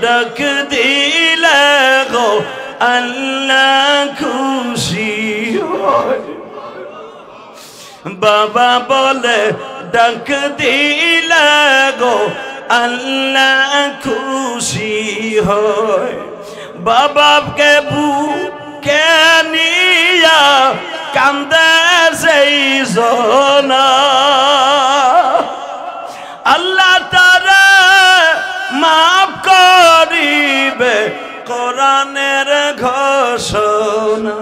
ডাক দিলে গো আল্লাহ খুশি হয়, বাবা বলে ডাক দিলে গো আল্লাহ খুশি হয়। বাবাকে বুকে নিয়া কান্দে সেই জনা, আল্লাহ তারা মাফ করিবে কোরআনের ঘোষণা।